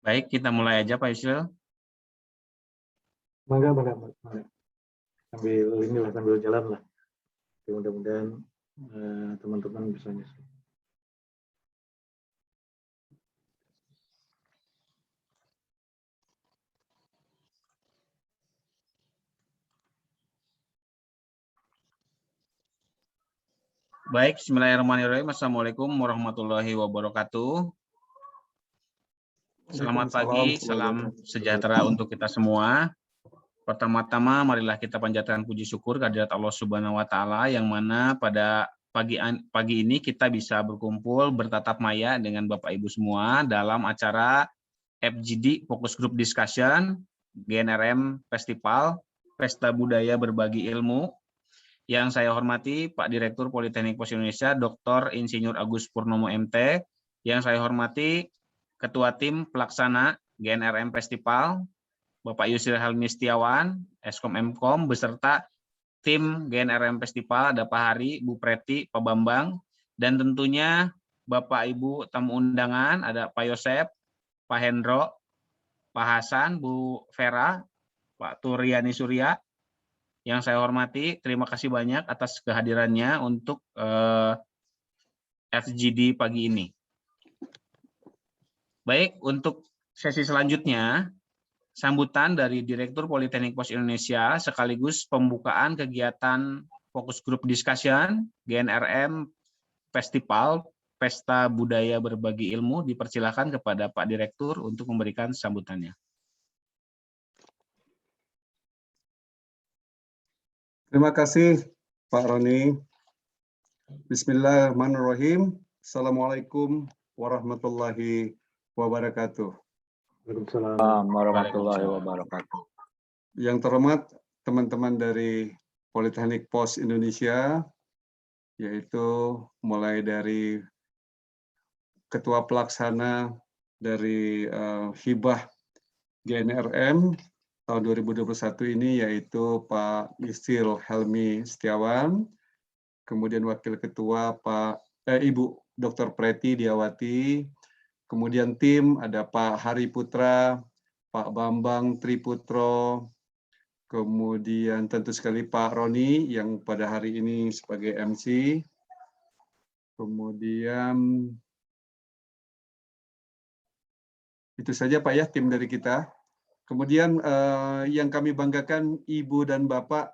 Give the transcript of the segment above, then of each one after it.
Baik, kita mulai aja Pak Yusril. Mangga. Sambil jalan lah. Mudah-mudahan teman-teman bisa nyusul. Baik, bismillahirrahmanirrahim. Assalamualaikum warahmatullahi wabarakatuh. Selamat pagi, salam sejahtera untuk kita semua. Pertama-tama, marilah kita panjatkan puji syukur kehadirat Allah Subhanahu wa Ta'ala, yang mana pada pagi ini kita bisa berkumpul bertatap maya dengan Bapak Ibu semua dalam acara FGD Focus Group Discussion GNRM Festival Pesta Budaya Berbagi Ilmu. Yang saya hormati Pak Direktur Politeknik Pos Indonesia Dr. Insinyur Agus Purnomo MT. Yang saya hormati Ketua Tim Pelaksana GNRM Festival Bapak Yusril Helmi Setiawan, Eskom Mkom, beserta tim GNRM Festival, ada Pak Hari, Bu Preti, Pak Bambang, dan tentunya Bapak Ibu tamu undangan, ada Pak Yosep, Pak Hendro, Pak Hasan, Bu Vera, Pak Turyani Surya. Yang saya hormati, terima kasih banyak atas kehadirannya untuk FGD pagi ini. Baik, untuk sesi selanjutnya, sambutan dari Direktur Politeknik Pos Indonesia sekaligus pembukaan kegiatan Fokus Group Discussion GNRM Festival Pesta Budaya Berbagi Ilmu, dipersilakan kepada Pak Direktur untuk memberikan sambutannya. Terima kasih Pak Roni. Bismillahirrahmanirrahim. Assalamualaikum warahmatullahi wabarakatuh. Waalaikumsalam warahmatullahi wabarakatuh. Yang terhormat teman-teman dari Politeknik Pos Indonesia, yaitu mulai dari Ketua Pelaksana dari Hibah GNRM tahun 2021 ini, yaitu Pak Yusril Helmi Setiawan, kemudian Wakil Ketua Ibu Dr. Preti Diawati, kemudian tim ada Pak Hari Putra, Pak Bambang Triputro, kemudian tentu sekali Pak Roni yang pada hari ini sebagai MC, kemudian itu saja Pak ya tim dari kita. Kemudian yang kami banggakan Ibu dan Bapak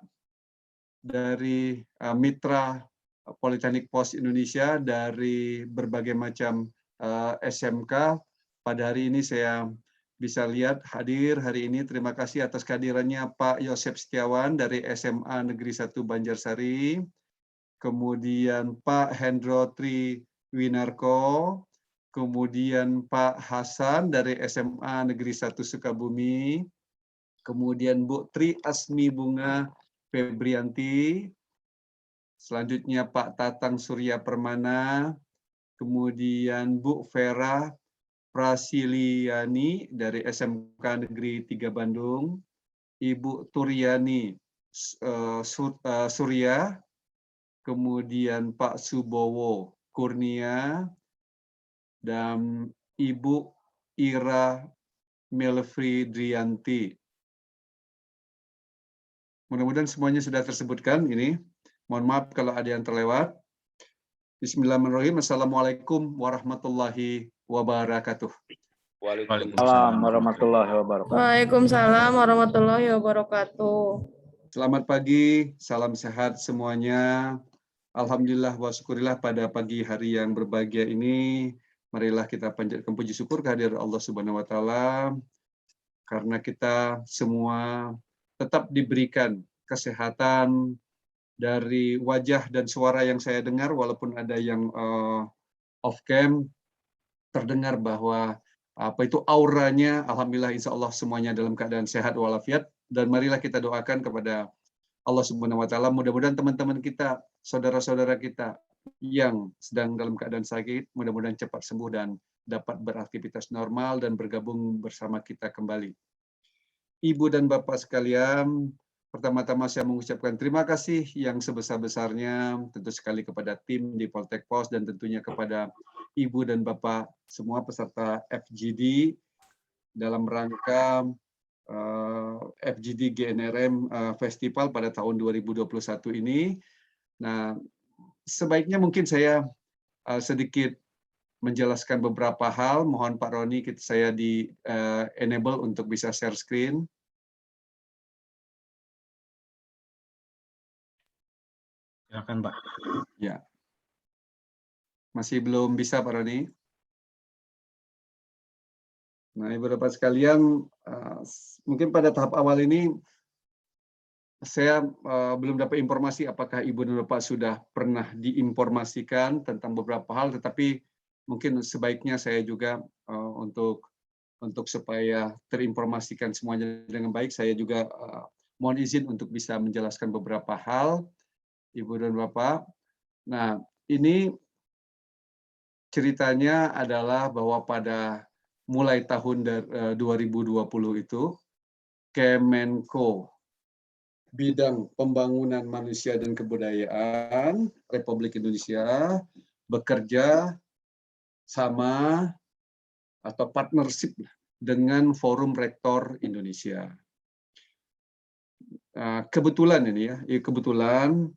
dari Mitra Politeknik Pos Indonesia dari berbagai macam SMK. Pada hari ini saya bisa lihat hadir hari ini. Terima kasih atas kehadirannya Pak Yosep Setiawan dari SMA Negeri 1 Banjarsari. Kemudian Pak Hendro Triwinarko. Kemudian Pak Hasan dari SMA Negeri 1 Sukabumi. Kemudian Bu Tri Asmi Bunga Febrianti. Selanjutnya Pak Tatang Surya Permana. Kemudian Bu Vera Prasiliani dari SMK Negeri 3 Bandung. Ibu Turyani Surya. Kemudian Pak Subowo Kurnia. Dan Ibu Ira Melfridrianti. Mudah-mudahan semuanya sudah tersebutkan ini. Mohon maaf kalau ada yang terlewat. Bismillahirrahmanirrahim. Assalamualaikum warahmatullahi wabarakatuh. Waalaikumsalam warahmatullahi wabarakatuh. Waalaikumsalam warahmatullahi wabarakatuh. Selamat pagi, salam sehat semuanya. Alhamdulillah wa syukurillah pada pagi hari yang berbahagia ini. Marilah kita panjatkan puji syukur kehadirat Allah Subhanahu wa Ta'ala, karena kita semua tetap diberikan kesehatan. Dari wajah dan suara yang saya dengar, walaupun ada yang off cam, terdengar bahwa auranya, alhamdulillah insya Allah semuanya dalam keadaan sehat walafiat. Dan marilah kita doakan kepada Allah Subhanahu wa Ta'ala, mudah-mudahan teman-teman kita, saudara-saudara kita yang sedang dalam keadaan sakit, mudah-mudahan cepat sembuh dan dapat beraktivitas normal dan bergabung bersama kita kembali. Ibu dan Bapak sekalian, pertama-tama saya mengucapkan terima kasih yang sebesar-besarnya tentu sekali kepada tim di Poltek Pos dan tentunya kepada Ibu dan Bapak semua peserta FGD dalam rangka FGD GNRM Festival pada tahun 2021 ini. Nah, sebaiknya mungkin saya sedikit menjelaskan beberapa hal. Mohon Pak Roni, saya di enable untuk bisa share screen. Silakan, Pak. Ya. Masih belum bisa, Pak Roni? Nah, Ibu Bapak sekalian, mungkin pada tahap awal ini saya belum dapat informasi apakah Ibu dan Bapak sudah pernah diinformasikan tentang beberapa hal, tetapi mungkin sebaiknya saya juga untuk supaya terinformasikan semuanya dengan baik, saya juga mohon izin untuk bisa menjelaskan beberapa hal, Ibu dan Bapak. Nah, ini ceritanya adalah bahwa pada mulai tahun 2020 itu, Kemenko Bidang Pembangunan Manusia dan Kebudayaan Republik Indonesia bekerja sama atau partnership dengan Forum Rektor Indonesia. Kebetulan ini ya, kebetulan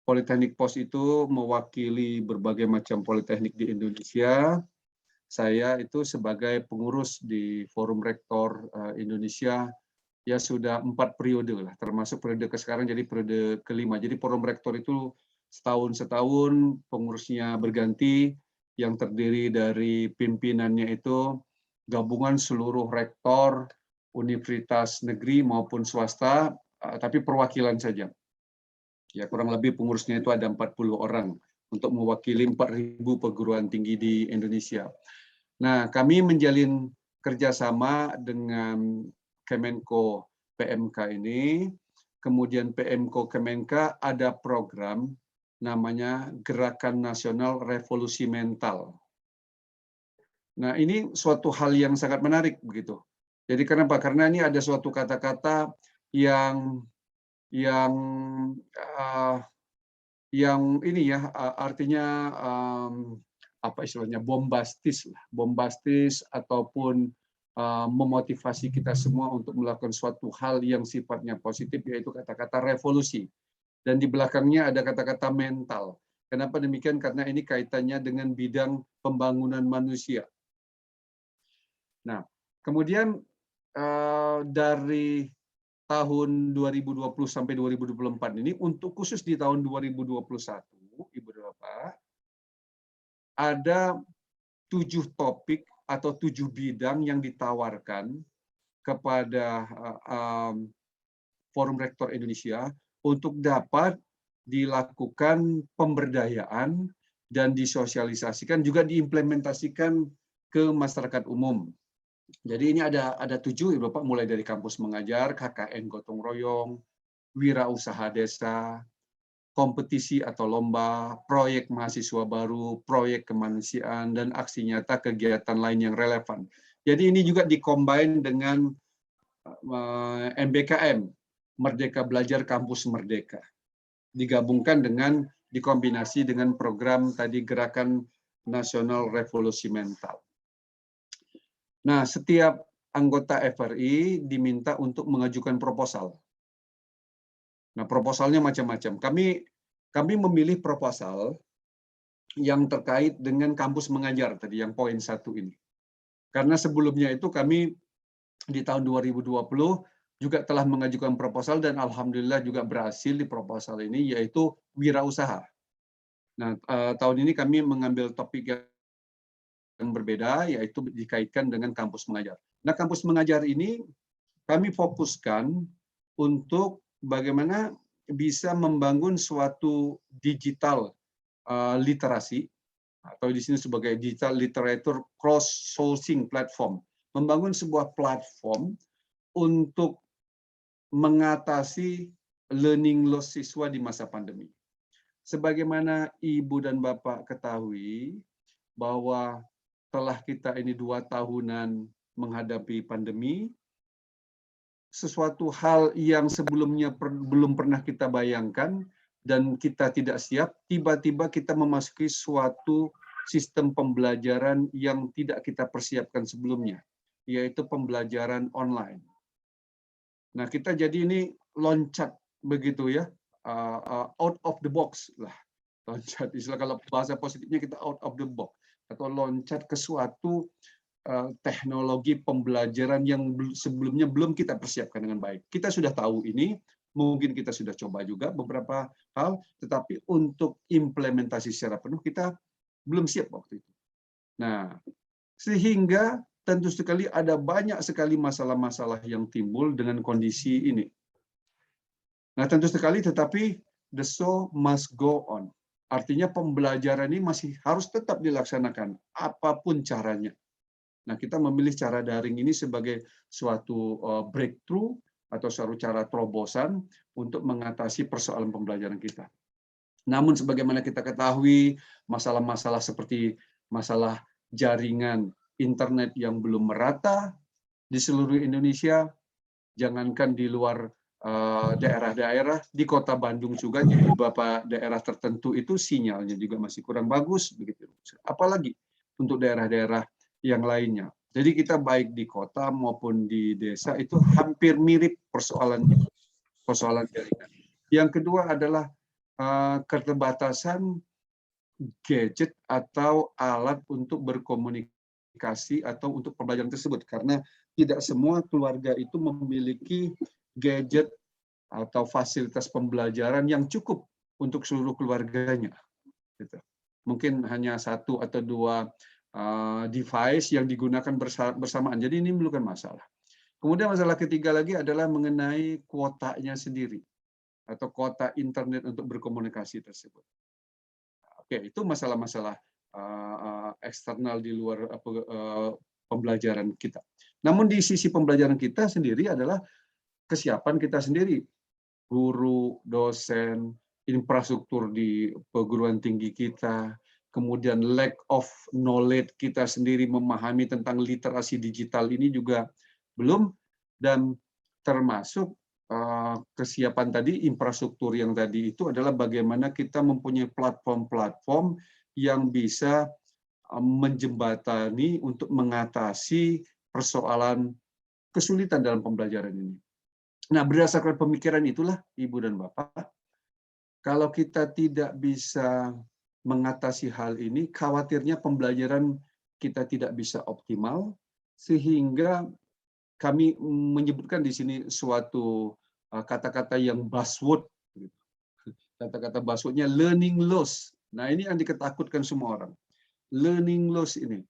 Politeknik POS itu mewakili berbagai macam politeknik di Indonesia. Saya itu sebagai pengurus di Forum Rektor Indonesia ya sudah 4 periode lah, termasuk periode ke sekarang jadi periode kelima. Jadi Forum Rektor itu setahun pengurusnya berganti, yang terdiri dari pimpinannya itu gabungan seluruh rektor universitas negeri maupun swasta, tapi perwakilan saja. Ya, kurang lebih pengurusnya itu ada 40 orang untuk mewakili 4.000 perguruan tinggi di Indonesia. Nah, kami menjalin kerjasama dengan Kemenko PMK ini, kemudian PMK Kemenka ada program namanya Gerakan Nasional Revolusi Mental. Nah, ini suatu hal yang sangat menarik begitu. Jadi kenapa? Karena ini ada suatu kata-kata yang ini ya artinya apa istilahnya bombastis ataupun memotivasi kita semua untuk melakukan suatu hal yang sifatnya positif, yaitu kata-kata revolusi. Dan di belakangnya ada kata-kata mental. Kenapa demikian? Karena ini kaitannya dengan bidang pembangunan manusia. Nah, kemudian dari tahun 2020 sampai 2024 ini, untuk khusus di tahun 2021, Ibu dan Bapak, ada 7 topik atau 7 bidang yang ditawarkan kepada Forum Rektor Indonesia untuk dapat dilakukan pemberdayaan dan disosialisasikan, juga diimplementasikan ke masyarakat umum. Jadi ini ada 7, Ibu Bapak, mulai dari kampus mengajar, KKN gotong royong, wirausaha desa, kompetisi atau lomba, proyek mahasiswa baru, proyek kemanusiaan, dan aksi nyata kegiatan lain yang relevan. Jadi ini juga dikombin dengan MBKM, Merdeka Belajar Kampus Merdeka. Digabungkan dengan, dikombinasi dengan program tadi Gerakan Nasional Revolusi Mental. Nah, setiap anggota FRI diminta untuk mengajukan proposal. Nah, proposalnya macam-macam. Kami memilih proposal yang terkait dengan kampus mengajar tadi, yang poin 1 ini. Karena sebelumnya itu kami di tahun 2020 juga telah mengajukan proposal dan alhamdulillah juga berhasil di proposal ini, yaitu wirausaha. Nah, tahun ini kami mengambil topik yang berbeda, yaitu dikaitkan dengan kampus mengajar. Nah, kampus mengajar ini kami fokuskan untuk bagaimana bisa membangun suatu digital literasi, atau di sini sebagai digital literature cross-sourcing platform, membangun sebuah platform untuk mengatasi learning loss siswa di masa pandemi. Sebagaimana Ibu dan Bapak ketahui bahwa setelah kita ini 2 tahunan menghadapi pandemi, sesuatu hal yang sebelumnya belum pernah kita bayangkan dan kita tidak siap, tiba-tiba kita memasuki suatu sistem pembelajaran yang tidak kita persiapkan sebelumnya. yaitu pembelajaran online. Nah, kita jadi ini loncat begitu ya, out of the box lah. Loncat, istilah kalau bahasa positifnya kita out of the box atau loncat ke suatu teknologi pembelajaran yang sebelumnya belum kita persiapkan dengan baik. Kita sudah tahu ini, mungkin kita sudah coba juga beberapa hal, tetapi untuk implementasi secara penuh kita belum siap waktu itu. Nah, sehingga tentu sekali ada banyak sekali masalah-masalah yang timbul dengan kondisi ini. Nah, tentu sekali, tetapi the show must go on. Artinya pembelajaran ini masih harus tetap dilaksanakan, apapun caranya. Nah, kita memilih cara daring ini sebagai suatu breakthrough atau suatu cara terobosan untuk mengatasi persoalan pembelajaran kita. Namun, sebagaimana kita ketahui, masalah-masalah seperti masalah jaringan internet yang belum merata di seluruh Indonesia, jangankan di luar daerah-daerah, di kota Bandung juga di beberapa daerah tertentu itu sinyalnya juga masih kurang bagus begitu. Apalagi untuk daerah-daerah yang lainnya. Jadi kita baik di kota maupun di desa itu hampir mirip persoalan jaringan. Yang kedua adalah keterbatasan gadget atau alat untuk berkomunikasi atau untuk pembelajaran tersebut, karena tidak semua keluarga itu memiliki gadget atau fasilitas pembelajaran yang cukup untuk seluruh keluarganya. Gitu. Mungkin hanya satu atau dua device yang digunakan bersamaan. Jadi ini bukan masalah. Kemudian masalah ketiga lagi adalah mengenai kuotanya sendiri atau kuota internet untuk berkomunikasi tersebut. Oke, itu masalah-masalah eksternal di luar pembelajaran kita. Namun di sisi pembelajaran kita sendiri adalah kesiapan kita sendiri, guru, dosen, infrastruktur di perguruan tinggi kita, kemudian lack of knowledge kita sendiri memahami tentang literasi digital ini juga belum, dan termasuk kesiapan tadi, infrastruktur yang tadi itu adalah bagaimana kita mempunyai platform-platform yang bisa menjembatani untuk mengatasi persoalan kesulitan dalam pembelajaran ini. Nah, berdasarkan pemikiran itulah, Ibu dan Bapak, kalau kita tidak bisa mengatasi hal ini, khawatirnya pembelajaran kita tidak bisa optimal, sehingga kami menyebutkan di sini suatu kata-kata yang buzzword. Kata-kata buzzwordnya learning loss. Nah, ini yang diketakutkan semua orang. Learning loss ini.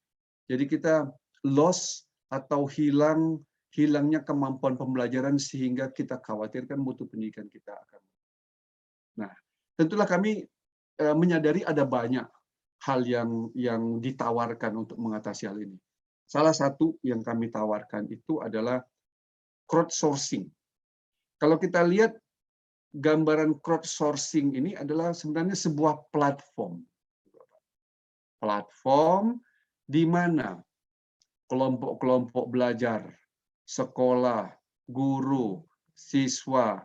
Jadi kita loss atau hilangnya kemampuan pembelajaran sehingga kita khawatirkan mutu pendidikan kita akan. Nah, tentulah kami menyadari ada banyak hal yang ditawarkan untuk mengatasi hal ini. Salah satu yang kami tawarkan itu adalah crowdsourcing. Kalau kita lihat gambaran crowdsourcing ini adalah sebenarnya sebuah platform. Platform di mana kelompok-kelompok belajar, sekolah, guru, siswa,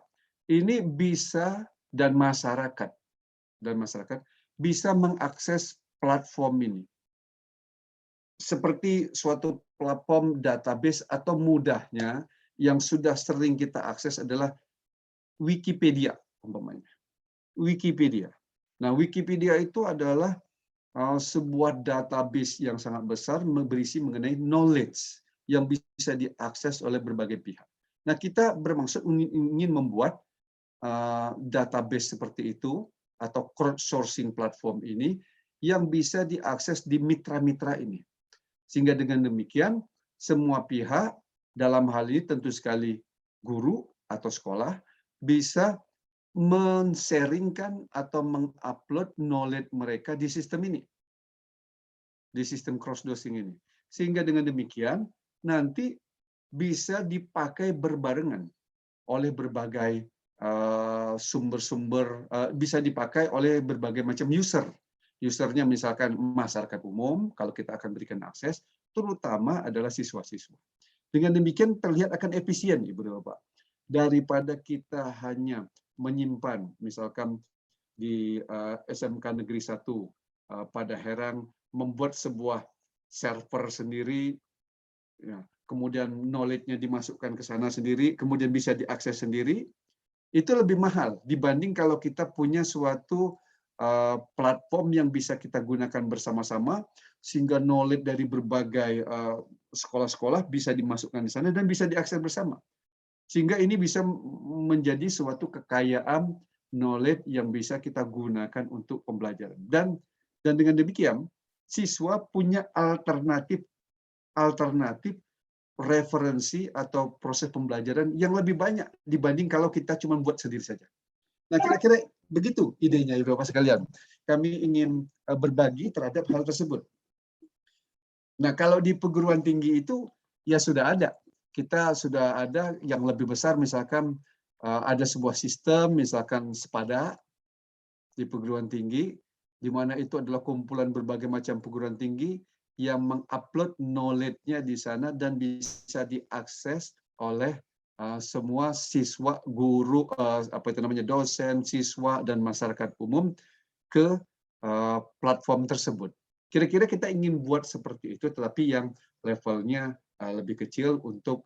ini bisa dan masyarakat bisa mengakses platform ini. Seperti suatu platform database atau mudahnya yang sudah sering kita akses adalah Wikipedia umpamanya. Wikipedia. Nah, Wikipedia itu adalah sebuah database yang sangat besar berisi mengenai knowledge yang bisa diakses oleh berbagai pihak. Nah, kita bermaksud ingin membuat database seperti itu atau crowdsourcing platform ini yang bisa diakses di mitra-mitra ini. Sehingga dengan demikian, semua pihak dalam hal ini tentu sekali guru atau sekolah bisa men-sharingkan atau mengupload knowledge mereka di sistem ini. Di sistem cross-sourcing ini. Sehingga dengan demikian, nanti bisa dipakai berbarengan oleh berbagai sumber-sumber, bisa dipakai oleh berbagai macam user. Usernya misalkan masyarakat umum, kalau kita akan berikan akses, terutama adalah siswa-siswa. Dengan demikian terlihat akan efisien, Ibu dan Bapak. Daripada kita hanya menyimpan, misalkan di SMK Negeri 1 pada Herang, membuat sebuah server sendiri, ya, kemudian knowledge-nya dimasukkan ke sana sendiri, kemudian bisa diakses sendiri, itu lebih mahal dibanding kalau kita punya suatu platform yang bisa kita gunakan bersama-sama, sehingga knowledge dari berbagai sekolah-sekolah bisa dimasukkan di sana dan bisa diakses bersama. Sehingga ini bisa menjadi suatu kekayaan knowledge yang bisa kita gunakan untuk pembelajaran. Dan dengan demikian, siswa punya alternatif referensi atau proses pembelajaran yang lebih banyak dibanding kalau kita cuma buat sendiri saja. Nah, kira-kira begitu idenya, Ibu Bapak sekalian. Kami ingin berbagi terhadap hal tersebut. Nah, kalau di perguruan tinggi itu ya sudah ada. Kita sudah ada yang lebih besar, misalkan ada sebuah sistem, misalkan Sepada di perguruan tinggi, di mana itu adalah kumpulan berbagai macam perguruan tinggi yang mengupload knowledge-nya di sana dan bisa diakses oleh semua siswa, guru, dosen, siswa, dan masyarakat umum ke platform tersebut. Kira-kira kita ingin buat seperti itu, tetapi yang levelnya lebih kecil untuk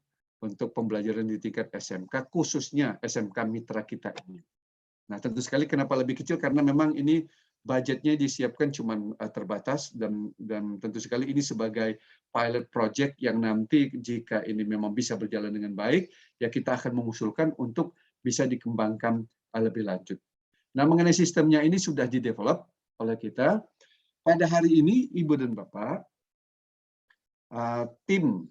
pembelajaran di tingkat SMK, khususnya SMK mitra kita ini. Nah, tentu sekali kenapa lebih kecil, karena memang ini budgetnya disiapkan cuma terbatas, dan tentu sekali ini sebagai pilot project yang nanti jika ini memang bisa berjalan dengan baik, ya kita akan mengusulkan untuk bisa dikembangkan lebih lanjut. Nah, mengenai sistemnya ini sudah didevelop oleh kita. Pada hari ini, Ibu dan Bapak, tim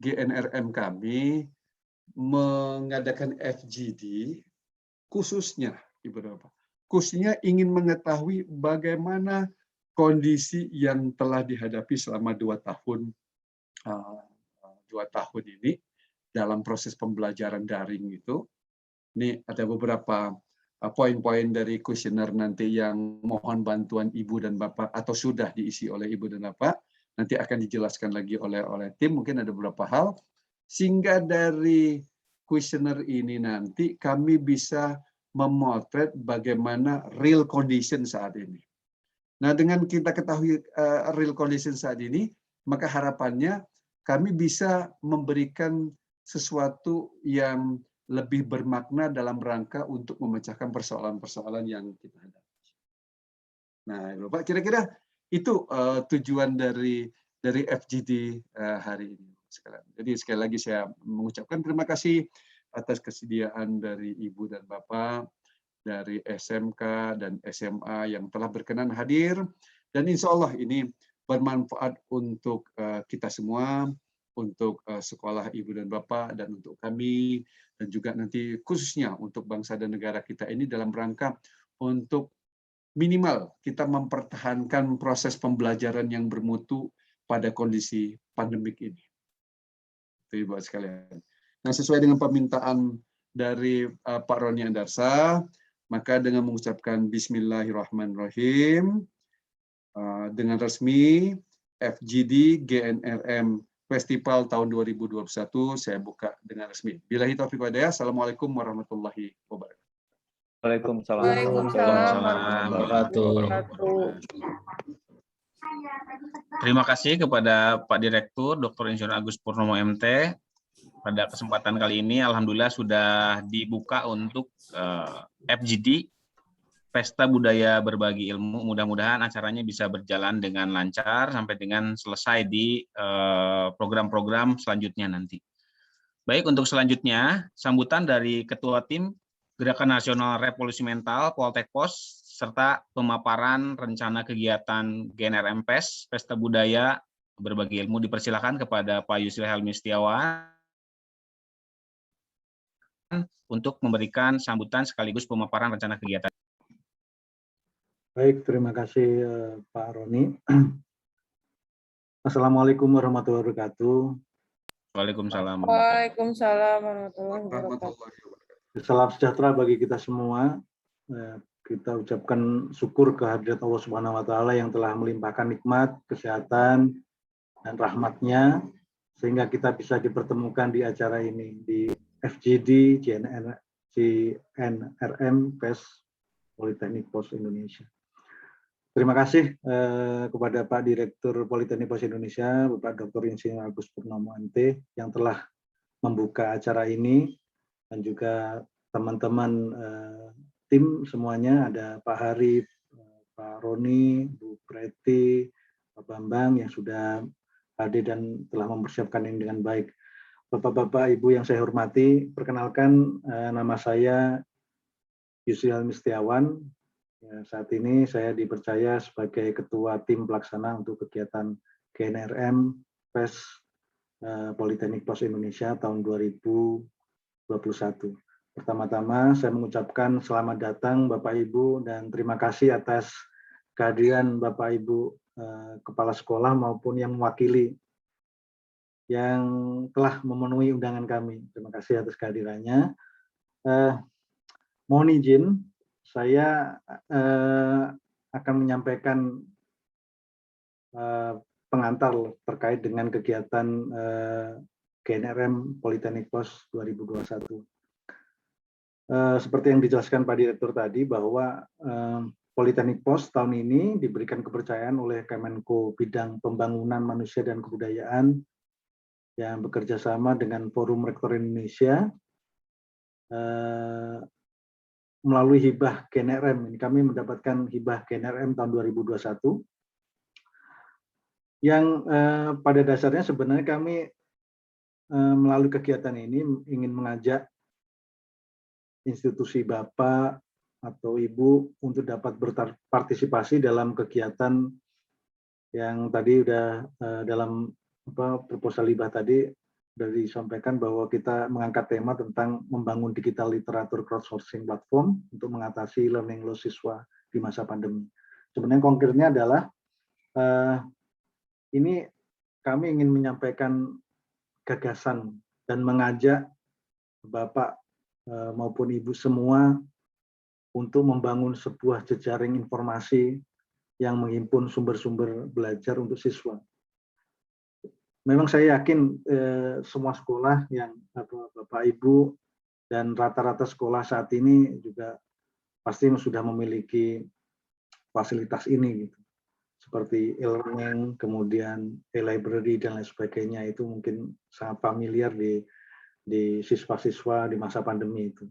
GNRM kami mengadakan FGD khususnya, Ibu dan Bapak, khususnya ingin mengetahui bagaimana kondisi yang telah dihadapi selama 2 tahun ini dalam proses pembelajaran daring itu. Ini ada beberapa poin-poin dari kuesioner nanti yang mohon bantuan Ibu dan Bapak, atau sudah diisi oleh Ibu dan Bapak, nanti akan dijelaskan lagi oleh tim, mungkin ada beberapa hal, sehingga dari kuesioner ini nanti kami bisa memotret bagaimana real condition saat ini. Nah, dengan kita ketahui real condition saat ini, maka harapannya kami bisa memberikan sesuatu yang lebih bermakna dalam rangka untuk memecahkan persoalan-persoalan yang kita hadapi. Nah, Bapak, kira-kira itu tujuan dari FGD hari ini. Jadi sekali lagi saya mengucapkan terima kasih atas kesediaan dari Ibu dan Bapak, dari SMK dan SMA yang telah berkenan hadir, dan insya Allah ini bermanfaat untuk kita semua, untuk sekolah Ibu dan Bapak, dan untuk kami, dan juga nanti khususnya untuk bangsa dan negara kita ini dalam rangka untuk minimal kita mempertahankan proses pembelajaran yang bermutu pada kondisi pandemik ini. Itu Ibu sekalian. Nah, sesuai dengan permintaan dari Pak Roni Andarsa, maka dengan mengucapkan Bismillahirrahmanirrahim, dengan resmi FGD GNRM Festival tahun 2021 saya buka dengan resmi. Billahi taufiq wal hidayah. Assalamualaikum warahmatullahi wabarakatuh. Waalaikumsalam. Waalaikumsalam warahmatullahi wabarakatuh. Terima kasih kepada Pak Direktur Dr. Insinyur Agus Purnomo MT. Pada kesempatan kali ini, alhamdulillah sudah dibuka untuk FGD, Pesta Budaya Berbagi Ilmu. Mudah-mudahan acaranya bisa berjalan dengan lancar sampai dengan selesai di program-program selanjutnya nanti. Baik, untuk selanjutnya, sambutan dari Ketua Tim Gerakan Nasional Revolusi Mental Poltek Pos, serta pemaparan rencana kegiatan GNRM PES, Pesta Budaya Berbagi Ilmu, dipersilakan kepada Pak Yusril Helmi Setiawan untuk memberikan sambutan sekaligus pemaparan rencana kegiatan. Baik, terima kasih Pak Roni. Assalamualaikum warahmatullahi wabarakatuh. Waalaikumsalam. Waalaikumsalam warahmatullahi wabarakatuh. Salam sejahtera bagi kita semua. Kita ucapkan syukur kehadirat Allah Subhanahu wa Ta'ala yang telah melimpahkan nikmat, kesehatan, dan rahmatnya, sehingga kita bisa dipertemukan di acara ini, di FGD GNRM PES Politeknik Pos Indonesia. Terima kasih kepada Pak Direktur Politeknik Pos Indonesia, Bapak Dr. Insinyur Agus Purnomo MT, yang telah membuka acara ini, dan juga teman-teman tim semuanya, ada Pak Hari, Pak Roni, Bu Preti, Pak Bambang yang sudah hadir dan telah mempersiapkan ini dengan baik. Bapak-bapak, Ibu yang saya hormati, perkenalkan nama saya Yusril Mistiawan. Ya, saat ini saya dipercaya sebagai Ketua Tim Pelaksana untuk kegiatan GNRM PES Politeknik Pos Indonesia tahun 2021. Pertama-tama saya mengucapkan selamat datang Bapak Ibu dan terima kasih atas kehadiran Bapak Ibu Kepala Sekolah maupun yang mewakili yang telah memenuhi undangan kami. Terima kasih atas kehadirannya. Mohon izin, saya akan menyampaikan pengantar terkait dengan kegiatan GNRM Politeknik Pos 2021. Seperti yang dijelaskan Pak Direktur tadi bahwa Politeknik Pos tahun ini diberikan kepercayaan oleh Kemenko Bidang Pembangunan Manusia dan Kebudayaan yang bekerja sama dengan Forum Rektor Indonesia melalui hibah GNRM. Ini kami mendapatkan hibah GNRM tahun 2021 yang pada dasarnya sebenarnya kami melalui kegiatan ini ingin mengajak institusi Bapak atau Ibu untuk dapat berpartisipasi dalam kegiatan yang tadi sudah dalam proposal hibah tadi sudah disampaikan bahwa kita mengangkat tema tentang membangun digital literatur crowdsourcing platform untuk mengatasi learning loss siswa di masa pandemi. Sebenarnya konkretnya adalah ini kami ingin menyampaikan gagasan dan mengajak Bapak maupun Ibu semua untuk membangun sebuah jejaring informasi yang menghimpun sumber-sumber belajar untuk siswa. Memang saya yakin semua sekolah yang Bapak Ibu dan rata-rata sekolah saat ini juga pasti sudah memiliki fasilitas ini gitu. Seperti e-learning, kemudian e-library dan lain sebagainya, itu mungkin sangat familiar di siswa-siswa di masa pandemi itu.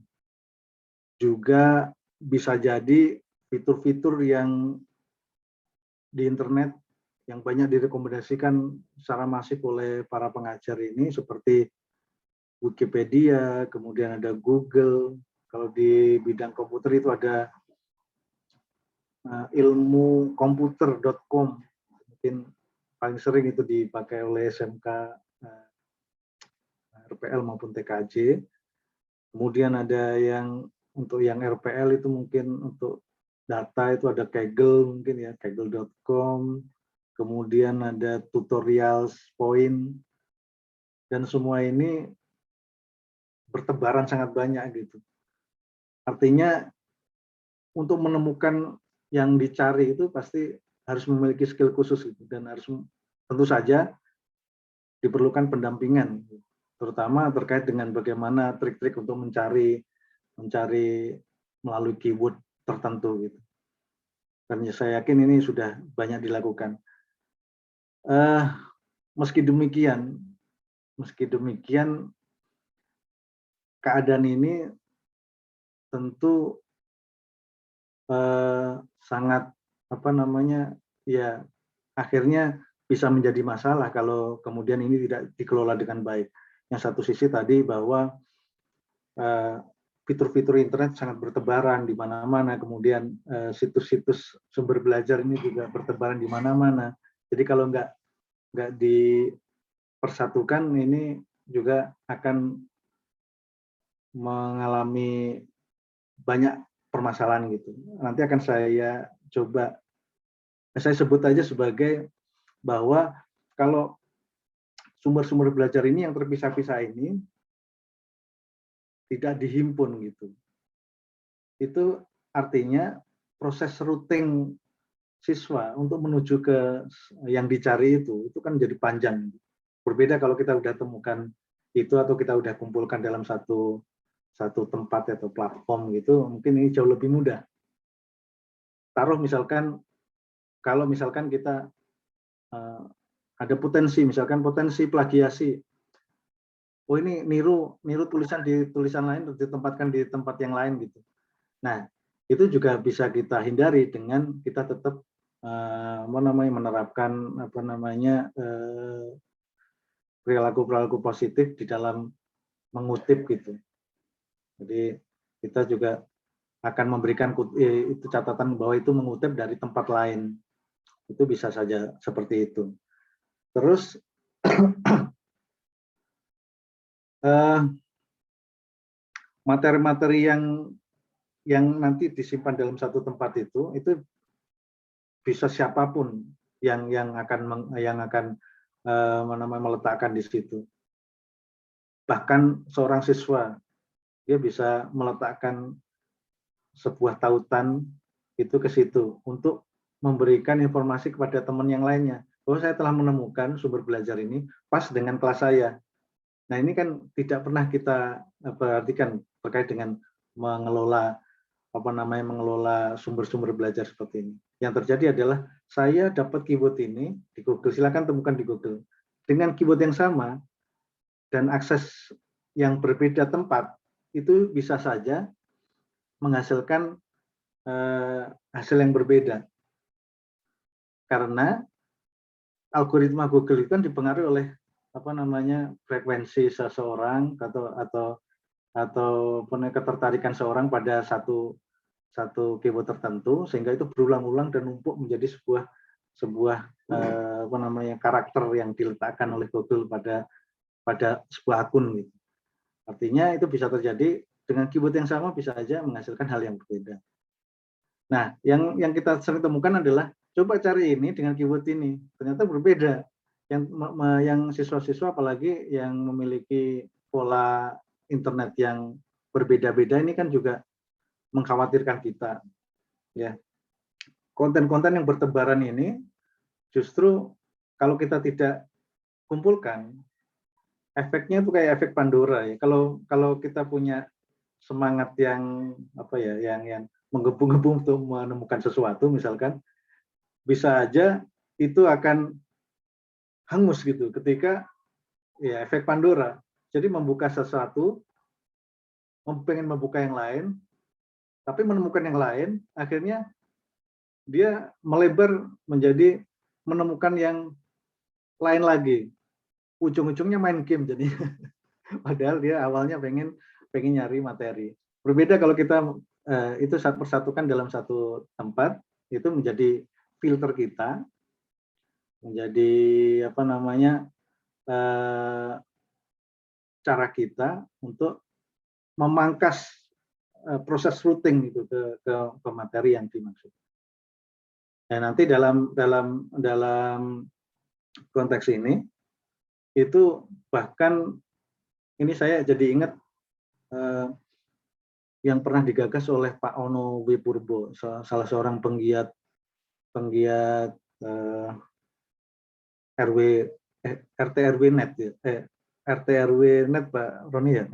Juga bisa jadi fitur-fitur yang di internet yang banyak direkomendasikan secara masif oleh para pengajar ini seperti Wikipedia, kemudian ada Google. Kalau di bidang komputer itu ada ilmukomputer.com, mungkin paling sering itu dipakai oleh SMK, RPL maupun TKJ. Kemudian ada yang untuk yang RPL itu mungkin untuk data itu ada Kaggle, mungkin ya kaggle.com. Kemudian ada tutorials point, dan semua ini bertebaran sangat banyak gitu. Artinya untuk menemukan yang dicari itu pasti harus memiliki skill khusus gitu, dan harus tentu saja diperlukan pendampingan, terutama terkait dengan bagaimana trik-trik untuk mencari melalui keyword tertentu gitu. Dan saya yakin ini sudah banyak dilakukan. Meski demikian keadaan ini tentu sangat ya akhirnya bisa menjadi masalah kalau kemudian ini tidak dikelola dengan baik. Yang satu sisi tadi bahwa fitur-fitur internet sangat bertebaran di mana-mana, kemudian situs-situs sumber belajar ini juga bertebaran di mana-mana. Jadi kalau nggak dipersatukan ini juga akan mengalami banyak permasalahan gitu. Nanti akan saya coba, saya sebut aja sebagai bahwa kalau sumber-sumber belajar ini yang terpisah-pisah ini tidak dihimpun gitu. Itu artinya proses routing siswa untuk menuju ke yang dicari itu kan jadi panjang. Berbeda kalau kita udah temukan itu atau kita udah kumpulkan dalam satu tempat atau platform gitu, mungkin ini jauh lebih mudah. Taruh misalkan kalau misalkan kita ada potensi, misalkan potensi plagiasi. Oh ini niru tulisan di tulisan lain, ditempatkan di tempat yang lain gitu. Nah, itu juga bisa kita hindari dengan kita tetap menerapkan perilaku positif di dalam mengutip gitu. Jadi kita juga akan memberikan itu catatan bahwa itu mengutip dari tempat lain. Itu bisa saja seperti itu. Terus materi-materi yang nanti disimpan dalam satu tempat itu bisa siapapun yang akan meletakkan di situ. Bahkan seorang siswa dia bisa meletakkan sebuah tautan itu ke situ untuk memberikan informasi kepada teman yang lainnya. Bahwa saya telah menemukan sumber belajar ini pas dengan kelas saya. Nah ini kan tidak pernah kita perhatikan terkait dengan mengelola sumber-sumber belajar seperti ini. Yang terjadi adalah saya dapat keyword ini di Google, silakan temukan di Google. Dengan keyword yang sama dan akses yang berbeda tempat, itu bisa saja menghasilkan hasil yang berbeda. Karena algoritma Google itu kan dipengaruhi oleh frekuensi seseorang atau ketertarikan seorang pada satu keyword tertentu, sehingga itu berulang-ulang dan numpuk menjadi sebuah karakter yang diletakkan oleh Google pada sebuah akun gitu. Artinya itu bisa terjadi dengan keyword yang sama, bisa aja menghasilkan hal yang berbeda. Nah, yang kita sering temukan adalah coba cari ini dengan keyword ini, ternyata berbeda. Yang siswa-siswa apalagi yang memiliki pola internet yang berbeda-beda ini kan juga mengkhawatirkan kita. Ya, konten-konten yang bertebaran ini justru kalau kita tidak kumpulkan, efeknya itu kayak efek Pandora ya. Kalau kita punya semangat yang yang menggebu-gebu untuk menemukan sesuatu, misalkan bisa aja itu akan hangus gitu ketika ya efek Pandora. Jadi membuka sesuatu, pengen membuka yang lain, tapi menemukan yang lain, akhirnya dia melebar menjadi menemukan yang lain lagi. Ujung-ujungnya main game jadi. Padahal dia awalnya pengen nyari materi. Berbeda kalau kita itu persatukan dalam satu tempat, itu menjadi filter kita, menjadi cara kita untuk memangkas proses routing itu ke materi yang dimaksud. Dan nanti dalam konteks ini itu bahkan ini saya jadi ingat yang pernah digagas oleh Pak Ono W. Purbo, salah seorang penggiat RT RW net ya. RT RW net Pak Roni ya.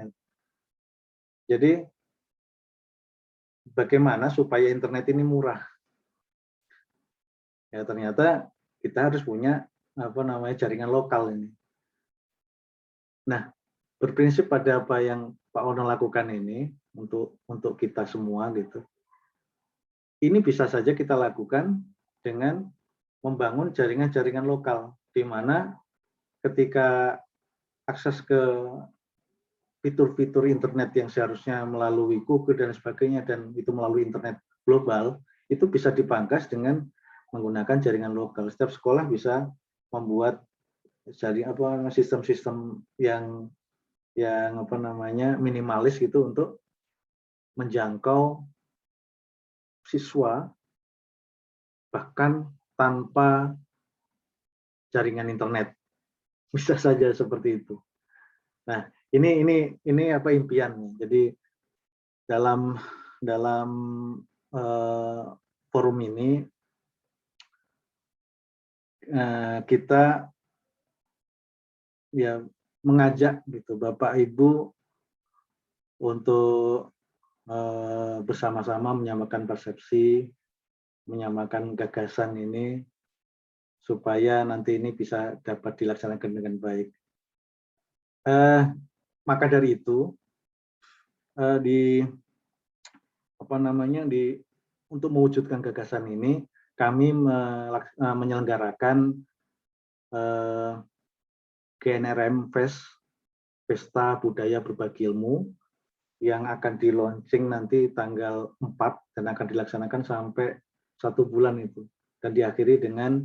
Jadi bagaimana supaya internet ini murah? Ya ternyata kita harus punya jaringan lokal ini. Nah, berprinsip pada apa yang Pak Ono lakukan ini untuk kita semua gitu. Ini bisa saja kita lakukan dengan membangun jaringan-jaringan lokal, di mana ketika akses ke fitur-fitur internet yang seharusnya melalui Google dan sebagainya, dan itu melalui internet global, itu bisa dipangkas dengan menggunakan jaringan lokal. Setiap sekolah bisa membuat sistem-sistem yang minimalis gitu untuk menjangkau siswa bahkan tanpa jaringan internet. Bisa saja seperti itu. Nah, ini impian. Jadi dalam forum ini kita ya mengajak gitu Bapak Ibu untuk bersama-sama menyamakan persepsi menyamakan gagasan ini supaya nanti ini bisa dapat dilaksanakan dengan baik. Maka dari itu untuk mewujudkan gagasan ini kami menyelenggarakan GNRM Fest, Pesta Budaya Berbagi Ilmu, yang akan di launching nanti tanggal 4 dan akan dilaksanakan sampai 1 bulan itu, dan diakhiri dengan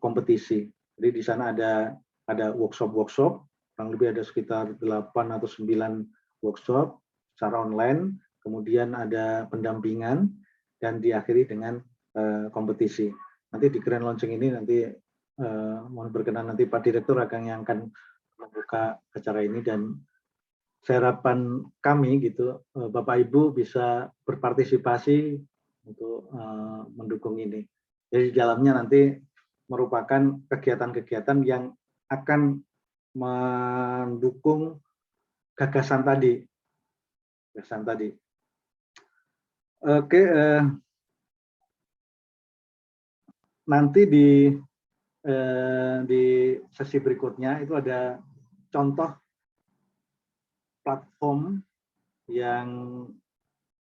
kompetisi. Jadi di sana ada workshop, kurang lebih ada sekitar 8 atau 9 workshop secara online, kemudian ada pendampingan, dan diakhiri dengan kompetisi. Nanti di grand launching ini nanti mohon berkenan nanti Pak Direktur yang akan membuka acara ini, dan harapan kami gitu Bapak Ibu bisa berpartisipasi untuk mendukung ini. Jadi di dalamnya nanti merupakan kegiatan-kegiatan yang akan mendukung gagasan tadi. Oke, nanti di sesi berikutnya itu ada contoh platform yang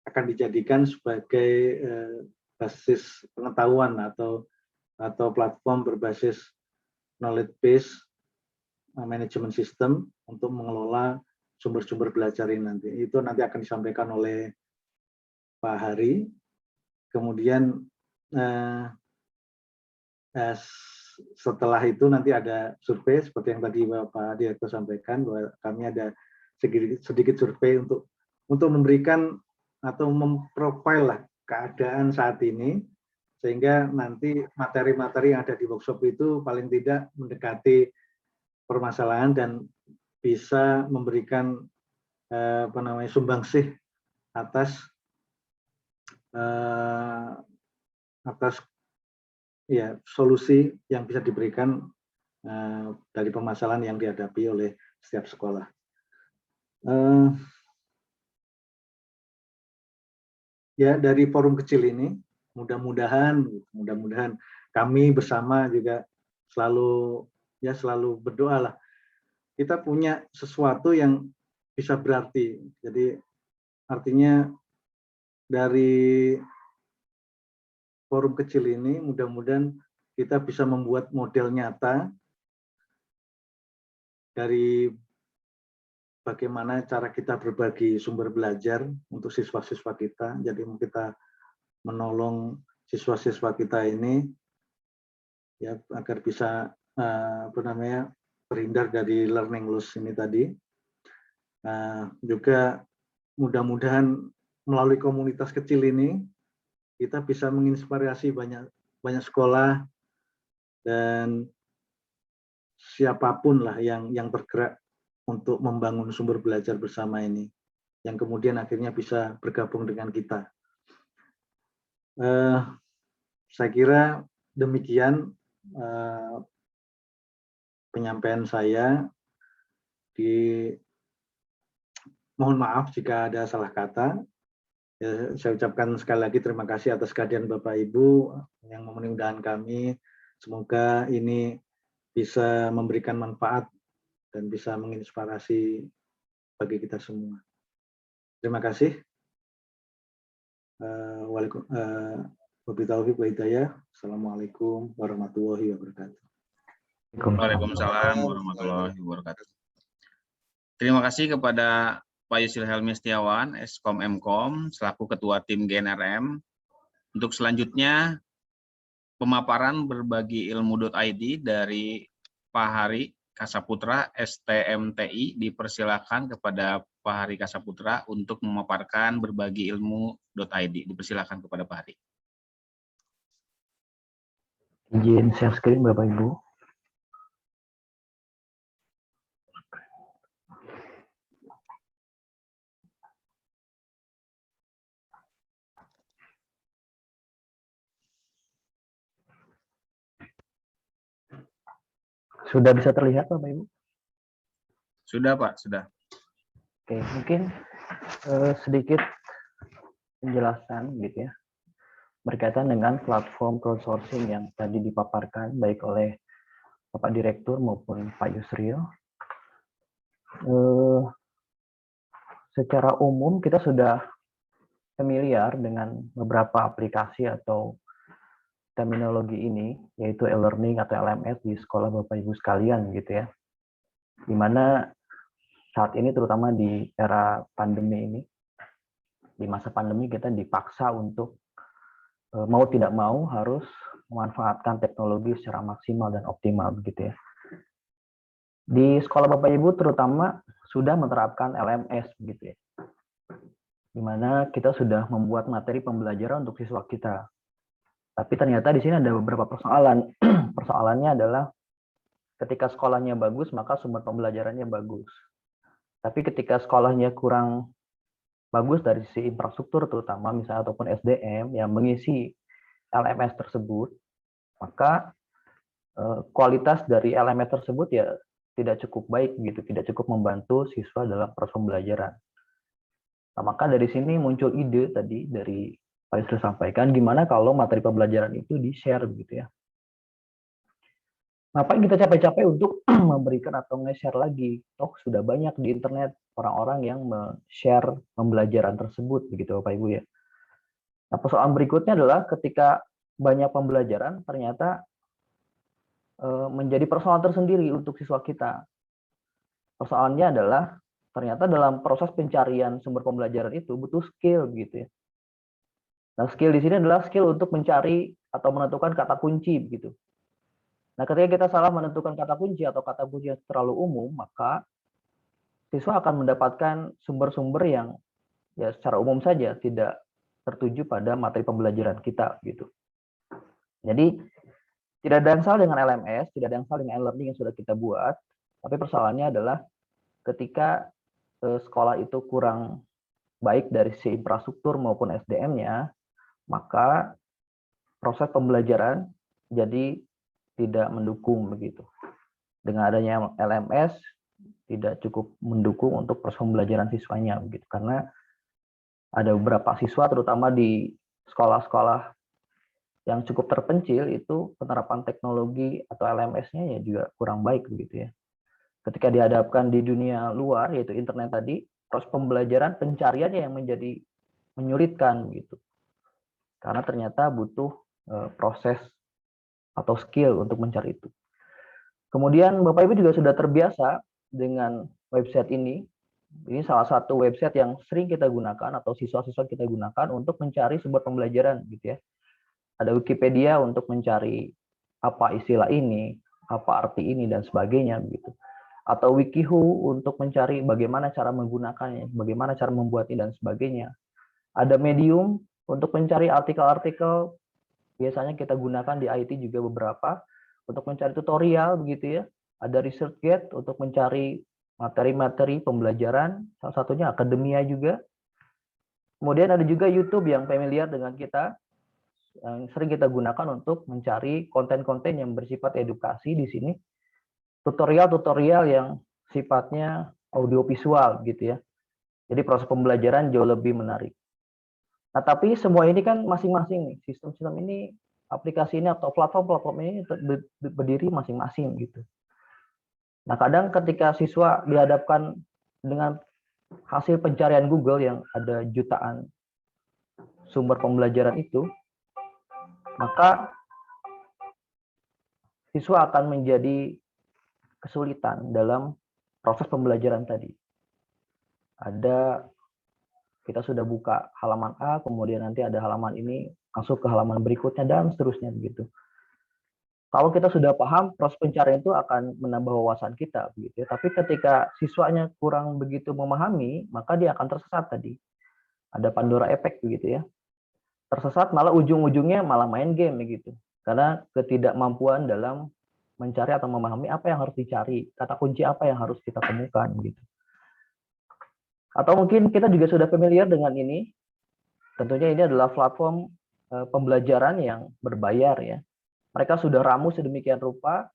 akan dijadikan sebagai basis pengetahuan atau platform berbasis knowledge base management system untuk mengelola sumber-sumber belajar ini nanti. Itu nanti akan disampaikan oleh Pak Hari. Kemudian setelah itu nanti ada survei seperti yang tadi Pak Direktur sampaikan, bahwa kami ada sedikit survei untuk memberikan atau memprofile keadaan saat ini, sehingga nanti materi-materi yang ada di workshop itu paling tidak mendekati permasalahan dan bisa memberikan sumbangsih atas solusi yang bisa diberikan dari permasalahan yang dihadapi oleh setiap sekolah. Ya, dari forum kecil ini mudah-mudahan kami bersama juga selalu berdoa lah, kita punya sesuatu yang bisa berarti. Jadi artinya dari forum kecil ini mudah-mudahan kita bisa membuat model nyata dari bagaimana cara kita berbagi sumber belajar untuk siswa-siswa kita. Jadi kita menolong siswa-siswa kita ini ya agar bisa terhindar dari learning loss ini tadi. Juga mudah-mudahan melalui komunitas kecil ini kita bisa menginspirasi banyak sekolah dan siapapun lah yang bergerak untuk membangun sumber belajar bersama ini, yang kemudian akhirnya bisa bergabung dengan kita. Saya kira demikian penyampaian saya. Mohon maaf jika ada salah kata. Saya ucapkan sekali lagi terima kasih atas kehadiran Bapak Ibu yang memenuhi undangan kami. Semoga ini bisa memberikan manfaat dan bisa menginspirasi bagi kita semua. Terima kasih. Assalamualaikum warahmatullahi wabarakatuh. Waalaikumsalam warahmatullahi wabarakatuh. Terima kasih kepada Pak Yusril Helmi Setiawan, Eskom Mkom, selaku Ketua Tim GNRM. Untuk selanjutnya, pemaparan berbagi ilmu.id dari Pak Hari Kasaputra, STMTI, dipersilakan kepada Pak Hari Kasaputra untuk memaparkan berbagi ilmu.id. Dipersilakan kepada Pak Hari. Izin share screen Bapak Ibu. Sudah bisa terlihat Bapak Ibu? Sudah Pak, sudah. Oke, mungkin sedikit penjelasan gitu ya berkaitan dengan platform crowdsourcing yang tadi dipaparkan baik oleh Bapak Direktur maupun Pak Yusril. Secara umum kita sudah familiar dengan beberapa aplikasi atau terminologi ini, yaitu e-learning atau LMS di sekolah Bapak Ibu sekalian gitu ya. Di mana saat ini terutama di era pandemi ini, di masa pandemi kita dipaksa untuk mau tidak mau harus memanfaatkan teknologi secara maksimal dan optimal begitu ya. Di sekolah Bapak Ibu terutama sudah menerapkan LMS begitu ya. Di mana kita sudah membuat materi pembelajaran untuk siswa kita. Tapi ternyata di sini ada beberapa persoalan. Persoalannya adalah ketika sekolahnya bagus, maka sumber pembelajarannya bagus. Tapi ketika sekolahnya kurang bagus dari sisi infrastruktur terutama misalnya ataupun SDM yang mengisi LMS tersebut, maka kualitas dari LMS tersebut ya tidak cukup baik gitu, tidak cukup membantu siswa dalam proses pembelajaran. Nah, maka dari sini muncul ide tadi dari Pak Yusril sampaikan, gimana kalau materi pembelajaran itu di-share gitu ya. Ngapain kita capek-capek untuk memberikan atau nge-share lagi? Toh sudah banyak di internet orang-orang yang share pembelajaran tersebut, begitu Bapak Ibu ya. Nah, persoalan berikutnya adalah ketika banyak pembelajaran ternyata menjadi persoalan tersendiri untuk siswa kita. Persoalannya adalah ternyata dalam proses pencarian sumber pembelajaran itu butuh skill gitu ya. Nah, skill di sini adalah skill untuk mencari atau menentukan kata kunci begitu. Nah, ketika kita salah menentukan kata kunci atau kata kunci yang terlalu umum, maka siswa akan mendapatkan sumber-sumber yang ya secara umum saja tidak tertuju pada materi pembelajaran kita gitu. Jadi tidak ada yang salah dengan LMS, tidak ada yang salah dengan e-learning yang sudah kita buat, tapi persoalannya adalah ketika sekolah itu kurang baik dari sisi infrastruktur maupun SDM-nya, maka proses pembelajaran jadi tidak mendukung begitu. Dengan adanya LMS tidak cukup mendukung untuk proses pembelajaran siswanya begitu, karena ada beberapa siswa terutama di sekolah-sekolah yang cukup terpencil itu penerapan teknologi atau LMS-nya ya juga kurang baik begitu ya. Ketika dihadapkan di dunia luar yaitu internet tadi, proses pembelajaran pencariannya yang menjadi menyulitkan gitu. Karena ternyata butuh proses atau skill untuk mencari itu. Kemudian Bapak Ibu juga sudah terbiasa dengan website ini. Ini salah satu website yang sering kita gunakan atau siswa-siswa kita gunakan untuk mencari sumber pembelajaran gitu ya. Ada Wikipedia untuk mencari apa istilah ini, apa arti ini dan sebagainya begitu. Atau Wikihu untuk mencari bagaimana cara menggunakannya, bagaimana cara membuatnya dan sebagainya. Ada Medium untuk mencari artikel-artikel, biasanya kita gunakan di IT juga beberapa untuk mencari tutorial begitu ya. Ada ResearchGate untuk mencari materi-materi pembelajaran, salah satunya akademia juga. Kemudian ada juga YouTube yang familiar dengan kita, yang sering kita gunakan untuk mencari konten-konten yang bersifat edukasi di sini. Tutorial-tutorial yang sifatnya audiovisual gitu ya. Jadi proses pembelajaran jauh lebih menarik. Nah, tapi semua ini kan masing-masing nih, sistem-sistem ini, aplikasi ini atau platform-platform ini berdiri masing-masing gitu. Nah, kadang ketika siswa dihadapkan dengan hasil pencarian Google yang ada jutaan sumber pembelajaran itu, maka siswa akan menjadi kesulitan dalam proses pembelajaran tadi. Kita sudah buka halaman A, kemudian nanti ada halaman ini, masuk ke halaman berikutnya, dan seterusnya begitu. Kalau kita sudah paham, proses pencarian itu akan menambah wawasan kita, begitu ya. Tapi ketika siswanya kurang begitu memahami, maka dia akan tersesat tadi. Ada Pandora Effect begitu ya. Tersesat malah ujung-ujungnya malah main game begitu. Karena ketidakmampuan dalam mencari atau memahami apa yang harus dicari, kata kunci apa yang harus kita temukan gitu. Atau mungkin kita juga sudah familiar dengan ini. Tentunya ini adalah platform pembelajaran yang berbayar ya. Mereka sudah ramu sedemikian rupa,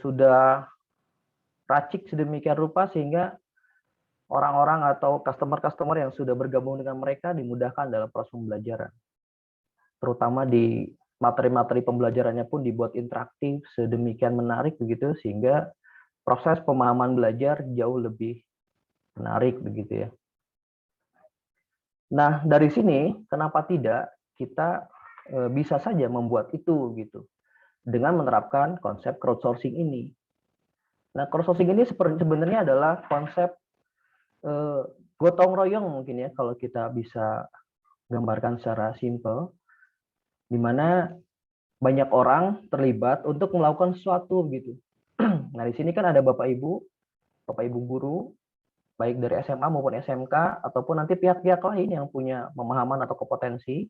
sudah racik sedemikian rupa sehingga orang-orang atau customer-customer yang sudah bergabung dengan mereka dimudahkan dalam proses pembelajaran. Terutama di materi-materi pembelajarannya pun dibuat interaktif sedemikian menarik begitu sehingga proses pemahaman belajar jauh lebih menarik begitu ya. Nah, dari sini kenapa tidak kita bisa saja membuat itu gitu dengan menerapkan konsep crowdsourcing ini. Nah, crowdsourcing ini sebenarnya adalah konsep gotong royong mungkin ya kalau kita bisa gambarkan secara simpel, di mana banyak orang terlibat untuk melakukan sesuatu gitu. Nah, di sini kan ada Bapak Ibu guru, baik dari SMA maupun SMK, ataupun nanti pihak-pihak lain yang punya pemahaman atau kompetensi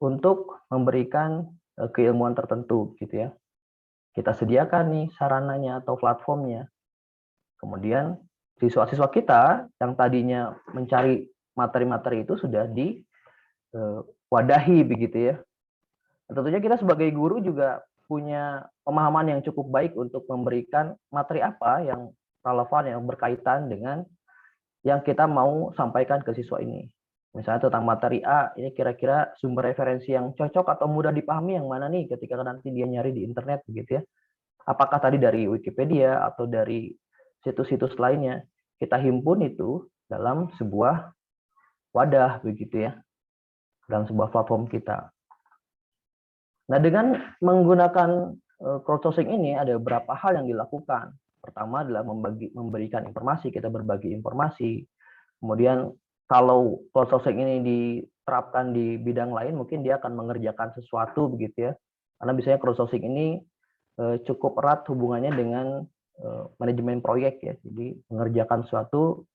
untuk memberikan keilmuan tertentu gitu ya. Kita sediakan nih sarananya atau platformnya. Kemudian siswa-siswa kita yang tadinya mencari materi-materi itu sudah diwadahi begitu ya. Tentunya kita sebagai guru juga punya pemahaman yang cukup baik untuk memberikan materi apa yang relevan, yang berkaitan dengan yang kita mau sampaikan ke siswa ini. Misalnya tentang materi A, ini kira-kira sumber referensi yang cocok atau mudah dipahami yang mana nih ketika nanti dia nyari di internet begitu ya. Apakah tadi dari Wikipedia atau dari situs-situs lainnya, kita himpun itu dalam sebuah wadah begitu ya, dalam sebuah platform kita. Nah, dengan menggunakan crowdsourcing ini ada beberapa hal yang dilakukan. Pertama adalah memberikan informasi, kita berbagi informasi. Kemudian kalau crowdsourcing ini diterapkan di bidang lain, mungkin dia akan mengerjakan sesuatu begitu ya. Karena biasanya crowdsourcing ini cukup erat hubungannya dengan manajemen proyek ya. Jadi mengerjakan sesuatu,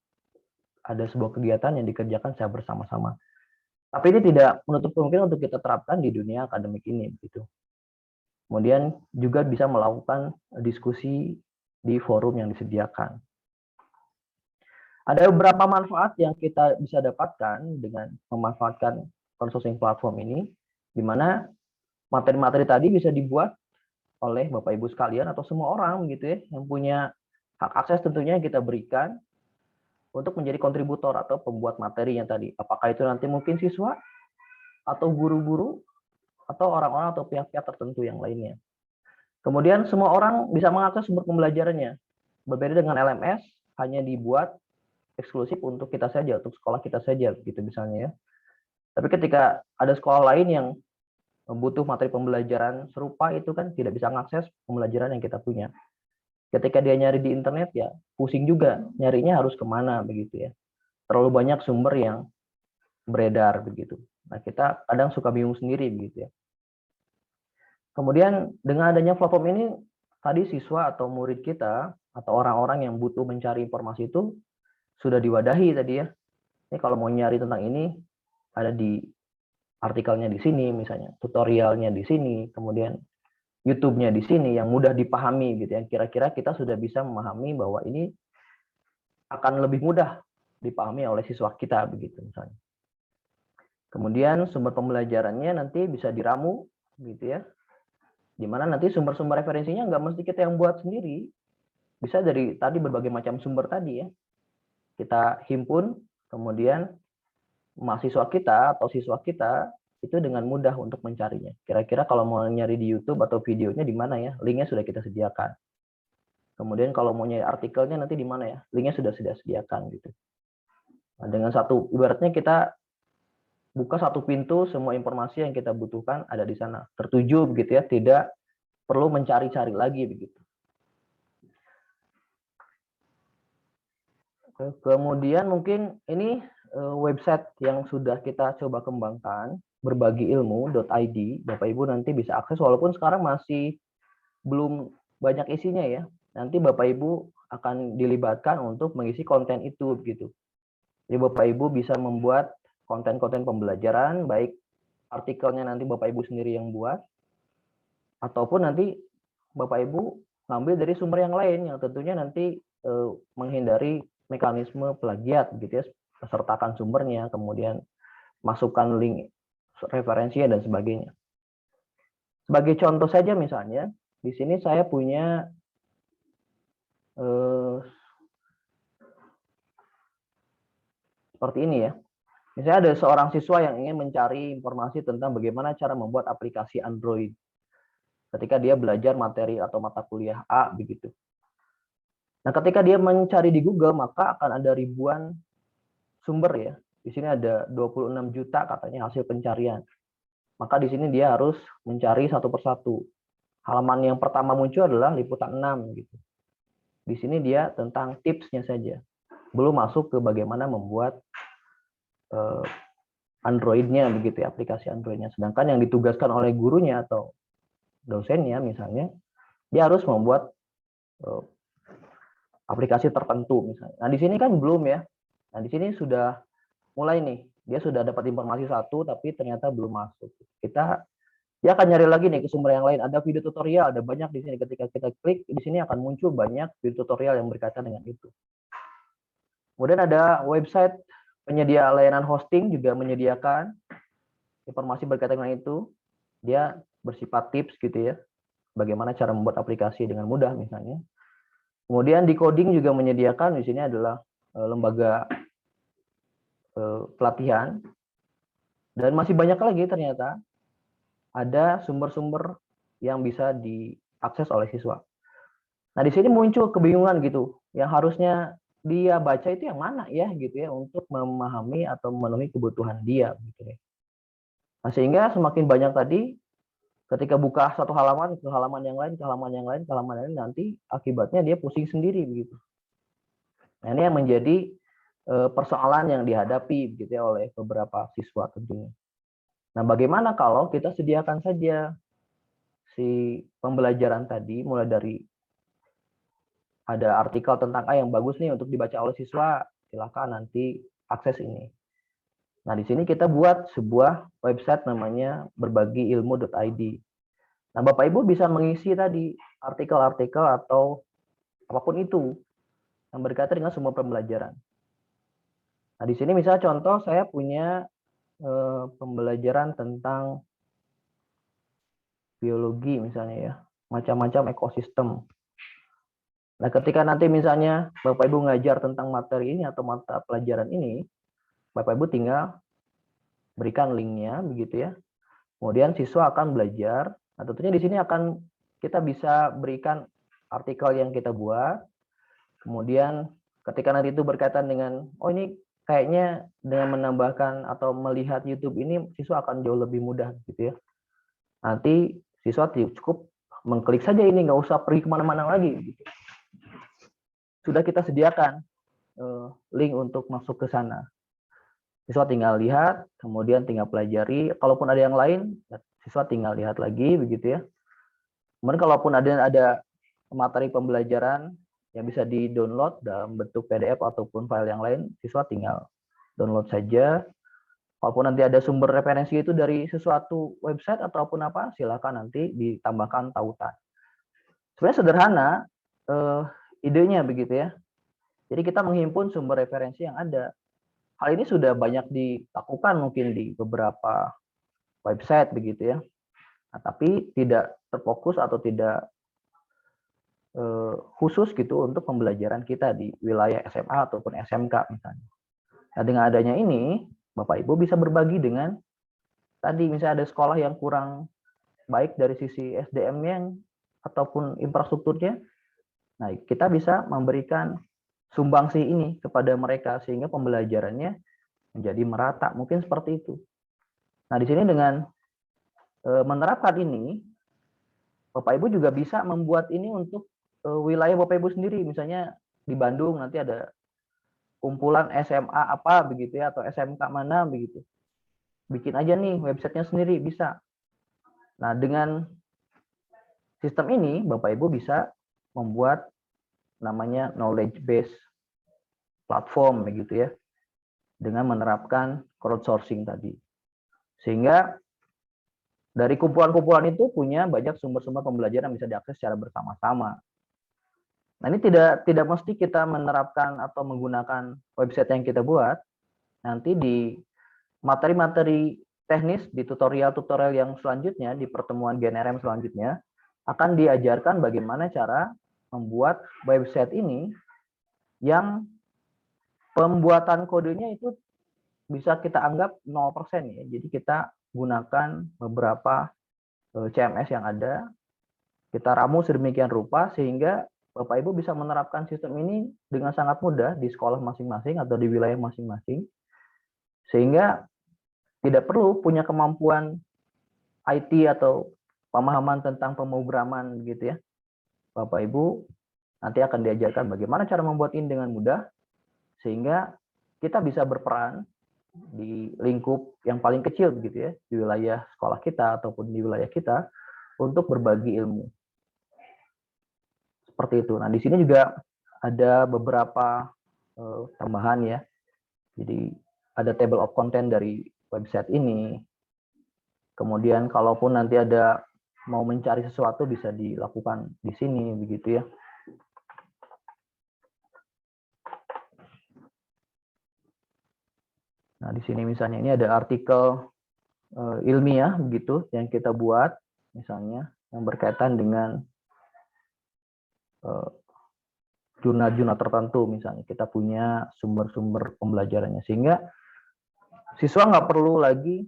ada sebuah kegiatan yang dikerjakan secara bersama-sama. Tapi ini tidak menutup kemungkinan untuk kita terapkan di dunia akademik ini begitu. Kemudian juga bisa melakukan diskusi di forum yang disediakan. Ada beberapa manfaat yang kita bisa dapatkan dengan memanfaatkan crowdsourcing platform ini, di mana materi-materi tadi bisa dibuat oleh Bapak Ibu sekalian atau semua orang gitu ya, yang punya hak akses tentunya yang kita berikan untuk menjadi kontributor atau pembuat materi yang tadi. Apakah itu nanti mungkin siswa atau guru-guru atau orang-orang atau pihak-pihak tertentu yang lainnya. Kemudian semua orang bisa mengakses sumber pembelajarannya. Berbeda dengan LMS, hanya dibuat eksklusif untuk kita saja, untuk sekolah kita saja, gitu misalnya ya. Tapi ketika ada sekolah lain yang butuh materi pembelajaran serupa, itu kan tidak bisa mengakses pembelajaran yang kita punya. Ketika dia nyari di internet ya pusing juga, nyarinya harus kemana begitu ya. Terlalu banyak sumber yang beredar begitu. Nah, kita kadang suka bingung sendiri begitu ya. Kemudian dengan adanya platform ini, tadi siswa atau murid kita atau orang-orang yang butuh mencari informasi itu sudah diwadahi tadi ya. Ini kalau mau nyari tentang ini ada di artikelnya di sini misalnya, tutorialnya di sini, kemudian YouTube-nya di sini yang mudah dipahami gitu ya. Kira-kira kita sudah bisa memahami bahwa ini akan lebih mudah dipahami oleh siswa kita begitu misalnya. Kemudian sumber pembelajarannya nanti bisa diramu gitu ya. Di mana nanti sumber-sumber referensinya nggak mesti kita yang buat sendiri. Bisa dari tadi berbagai macam sumber tadi ya. Kita himpun, kemudian mahasiswa kita atau siswa kita itu dengan mudah untuk mencarinya. Kira-kira kalau mau nyari di YouTube atau videonya di mana ya? Linknya sudah kita sediakan. Kemudian kalau mau nyari artikelnya nanti di mana ya? Linknya sudah sediakan gitu. Nah, dengan satu, ibaratnya kita buka satu pintu, semua informasi yang kita butuhkan ada di sana. Tertuju begitu ya, tidak perlu mencari-cari lagi begitu. Kemudian mungkin ini website yang sudah kita coba kembangkan, berbagiilmu.id. Bapak Ibu nanti bisa akses walaupun sekarang masih belum banyak isinya ya. Nanti Bapak Ibu akan dilibatkan untuk mengisi konten itu gitu. Jadi Bapak Ibu bisa membuat konten-konten pembelajaran, baik artikelnya nanti Bapak Ibu sendiri yang buat, ataupun nanti Bapak Ibu ngambil dari sumber yang lain yang tentunya nanti menghindari mekanisme plagiat gitu ya, sertakan sumbernya, kemudian masukkan link referensinya dan sebagainya. Sebagai contoh saja misalnya, di sini saya punya seperti ini ya. Misalnya ada seorang siswa yang ingin mencari informasi tentang bagaimana cara membuat aplikasi Android ketika dia belajar materi atau mata kuliah A begitu. Nah, ketika dia mencari di Google, maka akan ada ribuan sumber ya. Di sini ada 26 juta katanya hasil pencarian. Maka di sini dia harus mencari satu persatu. Halaman yang pertama muncul adalah liputan 6 gitu. Di sini dia tentang tipsnya saja. Belum masuk ke bagaimana membuat Android-nya begitu ya, aplikasi Android-nya. Sedangkan yang ditugaskan oleh gurunya atau dosennya misalnya, dia harus membuat aplikasi tertentu misalnya. Nah, di sini kan belum ya. Nah, di sini sudah mulai nih. Dia sudah dapat informasi satu tapi ternyata belum masuk. Dia akan nyari lagi nih ke sumber yang lain. Ada video tutorial, ada banyak di sini. Ketika kita klik di sini akan muncul banyak video tutorial yang berkaitan dengan itu. Kemudian ada website penyedia layanan hosting juga menyediakan informasi berkaitan dengan itu. Dia bersifat tips gitu ya. Bagaimana cara membuat aplikasi dengan mudah misalnya. Kemudian Decoding juga menyediakan, di sini adalah lembaga pelatihan. Dan masih banyak lagi ternyata ada sumber-sumber yang bisa diakses oleh siswa. Nah, di sini muncul kebingungan gitu. Yang harusnya dia baca itu yang mana ya gitu ya untuk memahami atau memenuhi kebutuhan dia gitu ya. Nah, sehingga semakin banyak tadi ketika buka satu halaman ke halaman yang lain, ke halaman yang lain, ke halaman yang lain, nanti akibatnya dia pusing sendiri begitu. Nah, ini yang menjadi persoalan yang dihadapi gitu ya oleh beberapa siswa tentunya. Nah, bagaimana kalau kita sediakan saja si pembelajaran tadi, mulai dari ada artikel tentang A yang bagus nih untuk dibaca oleh siswa, silakan nanti akses ini. Nah, di sini kita buat sebuah website namanya berbagiilmu.id. Nah, Bapak Ibu bisa mengisi tadi artikel-artikel atau apapun itu yang berkaitan dengan semua pembelajaran. Nah, di sini misalnya contoh saya punya pembelajaran tentang biologi misalnya ya, macam-macam ekosistem. Nah, ketika nanti misalnya Bapak Ibu ngajar tentang materi ini atau mata pelajaran ini, Bapak Ibu tinggal berikan linknya begitu ya. Kemudian siswa akan belajar. Nah, tentunya di sini akan kita bisa berikan artikel yang kita buat. Kemudian ketika nanti itu berkaitan dengan, oh ini kayaknya dengan menambahkan atau melihat YouTube ini siswa akan jauh lebih mudah gitu ya. Nanti siswa cukup mengklik saja ini, nggak usah pergi kemana-mana lagi. Gitu. Sudah kita sediakan link untuk masuk ke sana. Siswa tinggal lihat, kemudian tinggal pelajari. Kalaupun ada yang lain, siswa tinggal lihat lagi begitu ya. Kemudian kalaupun ada materi pembelajaran yang bisa di-download dalam bentuk PDF ataupun file yang lain, siswa tinggal download saja. Walaupun nanti ada sumber referensi itu dari sesuatu website ataupun apa, silakan nanti ditambahkan tautan. Sebenarnya sederhana idenya begitu ya. Jadi kita menghimpun sumber referensi yang ada. Hal ini sudah banyak dilakukan mungkin di beberapa website begitu ya. Nah, tapi tidak terfokus atau tidak khusus gitu untuk pembelajaran kita di wilayah SMA ataupun SMK misalnya. Nah, dengan adanya ini, Bapak Ibu bisa berbagi dengan tadi misalnya ada sekolah yang kurang baik dari sisi SDM-nya ataupun infrastrukturnya. Nah, kita bisa memberikan sumbangsi ini kepada mereka sehingga pembelajarannya menjadi merata. Mungkin seperti itu. Nah, di sini dengan menerapkan ini, Bapak Ibu juga bisa membuat ini untuk wilayah Bapak Ibu sendiri. Misalnya di Bandung nanti ada kumpulan SMA apa begitu ya, atau SMK mana begitu. Bikin aja nih websitenya sendiri bisa. Nah, dengan sistem ini Bapak Ibu bisa membuat namanya knowledge base platform begitu ya, dengan menerapkan crowdsourcing tadi. Sehingga dari kumpulan-kumpulan itu punya banyak sumber-sumber pembelajaran yang bisa diakses secara bersama-sama. Nah, ini tidak mesti kita menerapkan atau menggunakan website yang kita buat. Nanti di materi-materi teknis, di tutorial-tutorial yang selanjutnya, di pertemuan GNRM selanjutnya, akan diajarkan bagaimana cara membuat website ini yang pembuatan kodenya itu bisa kita anggap 0% ya. Jadi kita gunakan beberapa CMS yang ada, kita ramu sedemikian rupa sehingga Bapak Ibu bisa menerapkan sistem ini dengan sangat mudah di sekolah masing-masing atau di wilayah masing-masing, sehingga tidak perlu punya kemampuan IT atau pemahaman tentang pemrograman gitu ya. Bapak Ibu nanti akan diajarkan bagaimana cara membuat ini dengan mudah, sehingga kita bisa berperan di lingkup yang paling kecil begitu ya, di wilayah sekolah kita ataupun di wilayah kita untuk berbagi ilmu. Seperti itu. Nah, di sini juga ada beberapa tambahan ya. Jadi ada table of content dari website ini. Kemudian kalaupun nanti ada mau mencari sesuatu bisa dilakukan di sini begitu ya. Nah, di sini misalnya ini ada artikel ilmiah begitu yang kita buat misalnya yang berkaitan dengan jurnal-jurnal tertentu, misalnya kita punya sumber-sumber pembelajarannya, sehingga siswa nggak perlu lagi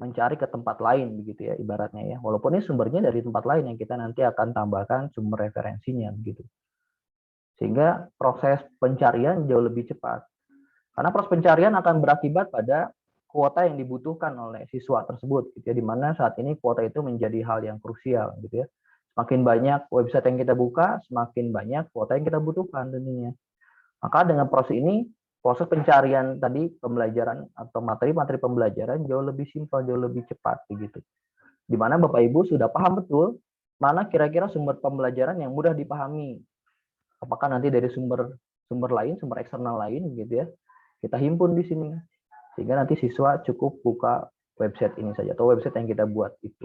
mencari ke tempat lain begitu ya ibaratnya ya, walaupun ini sumbernya dari tempat lain yang kita nanti akan tambahkan sumber referensinya begitu, sehingga proses pencarian jauh lebih cepat, karena proses pencarian akan berakibat pada kuota yang dibutuhkan oleh siswa tersebut gitu ya, di mana saat ini kuota itu menjadi hal yang krusial gitu ya. Semakin banyak website yang kita buka, semakin banyak kuota yang kita butuhkan tentunya. Maka dengan proses ini, proses pencarian tadi pembelajaran atau materi-materi pembelajaran jauh lebih simpel, jauh lebih cepat begitu. Di mana Bapak Ibu sudah paham betul mana kira-kira sumber pembelajaran yang mudah dipahami. Apakah nanti dari sumber lain, sumber eksternal lain gitu ya. Kita himpun di sini. Sehingga nanti siswa cukup buka website ini saja atau website yang kita buat itu.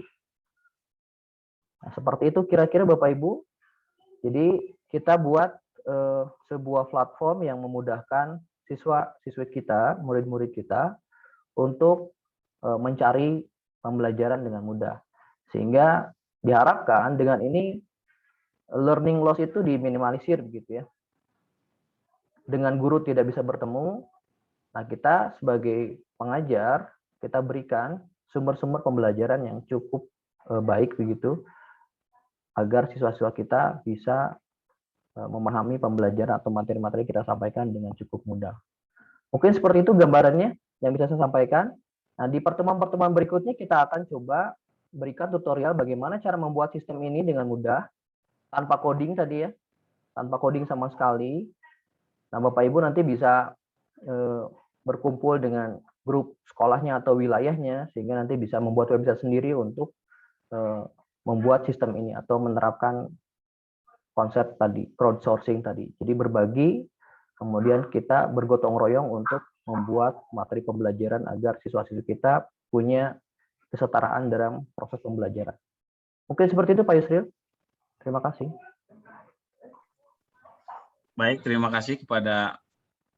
Nah, seperti itu kira-kira Bapak Ibu. Jadi kita buat sebuah platform yang memudahkan siswa-siswi kita, murid-murid kita untuk mencari pembelajaran dengan mudah. Sehingga diharapkan dengan ini learning loss itu diminimalisir begitu ya. Dengan guru tidak bisa bertemu, nah kita sebagai pengajar kita berikan sumber-sumber pembelajaran yang cukup baik begitu, agar siswa-siswa kita bisa memahami pembelajaran atau materi-materi kita sampaikan dengan cukup mudah. Mungkin seperti itu gambarannya yang bisa saya sampaikan. Nah, di pertemuan-pertemuan berikutnya kita akan coba berikan tutorial bagaimana cara membuat sistem ini dengan mudah, tanpa coding tadi ya, tanpa coding sama sekali. Nah, Bapak Ibu nanti bisa berkumpul dengan grup sekolahnya atau wilayahnya, sehingga nanti bisa membuat website sendiri untuk membuat sistem ini atau menerapkan konsep tadi, crowdsourcing tadi. Jadi berbagi, kemudian kita bergotong royong untuk membuat materi pembelajaran agar siswa-siswi kita punya kesetaraan dalam proses pembelajaran. Mungkin seperti itu Pak Yusril. Terima kasih. Baik, terima kasih kepada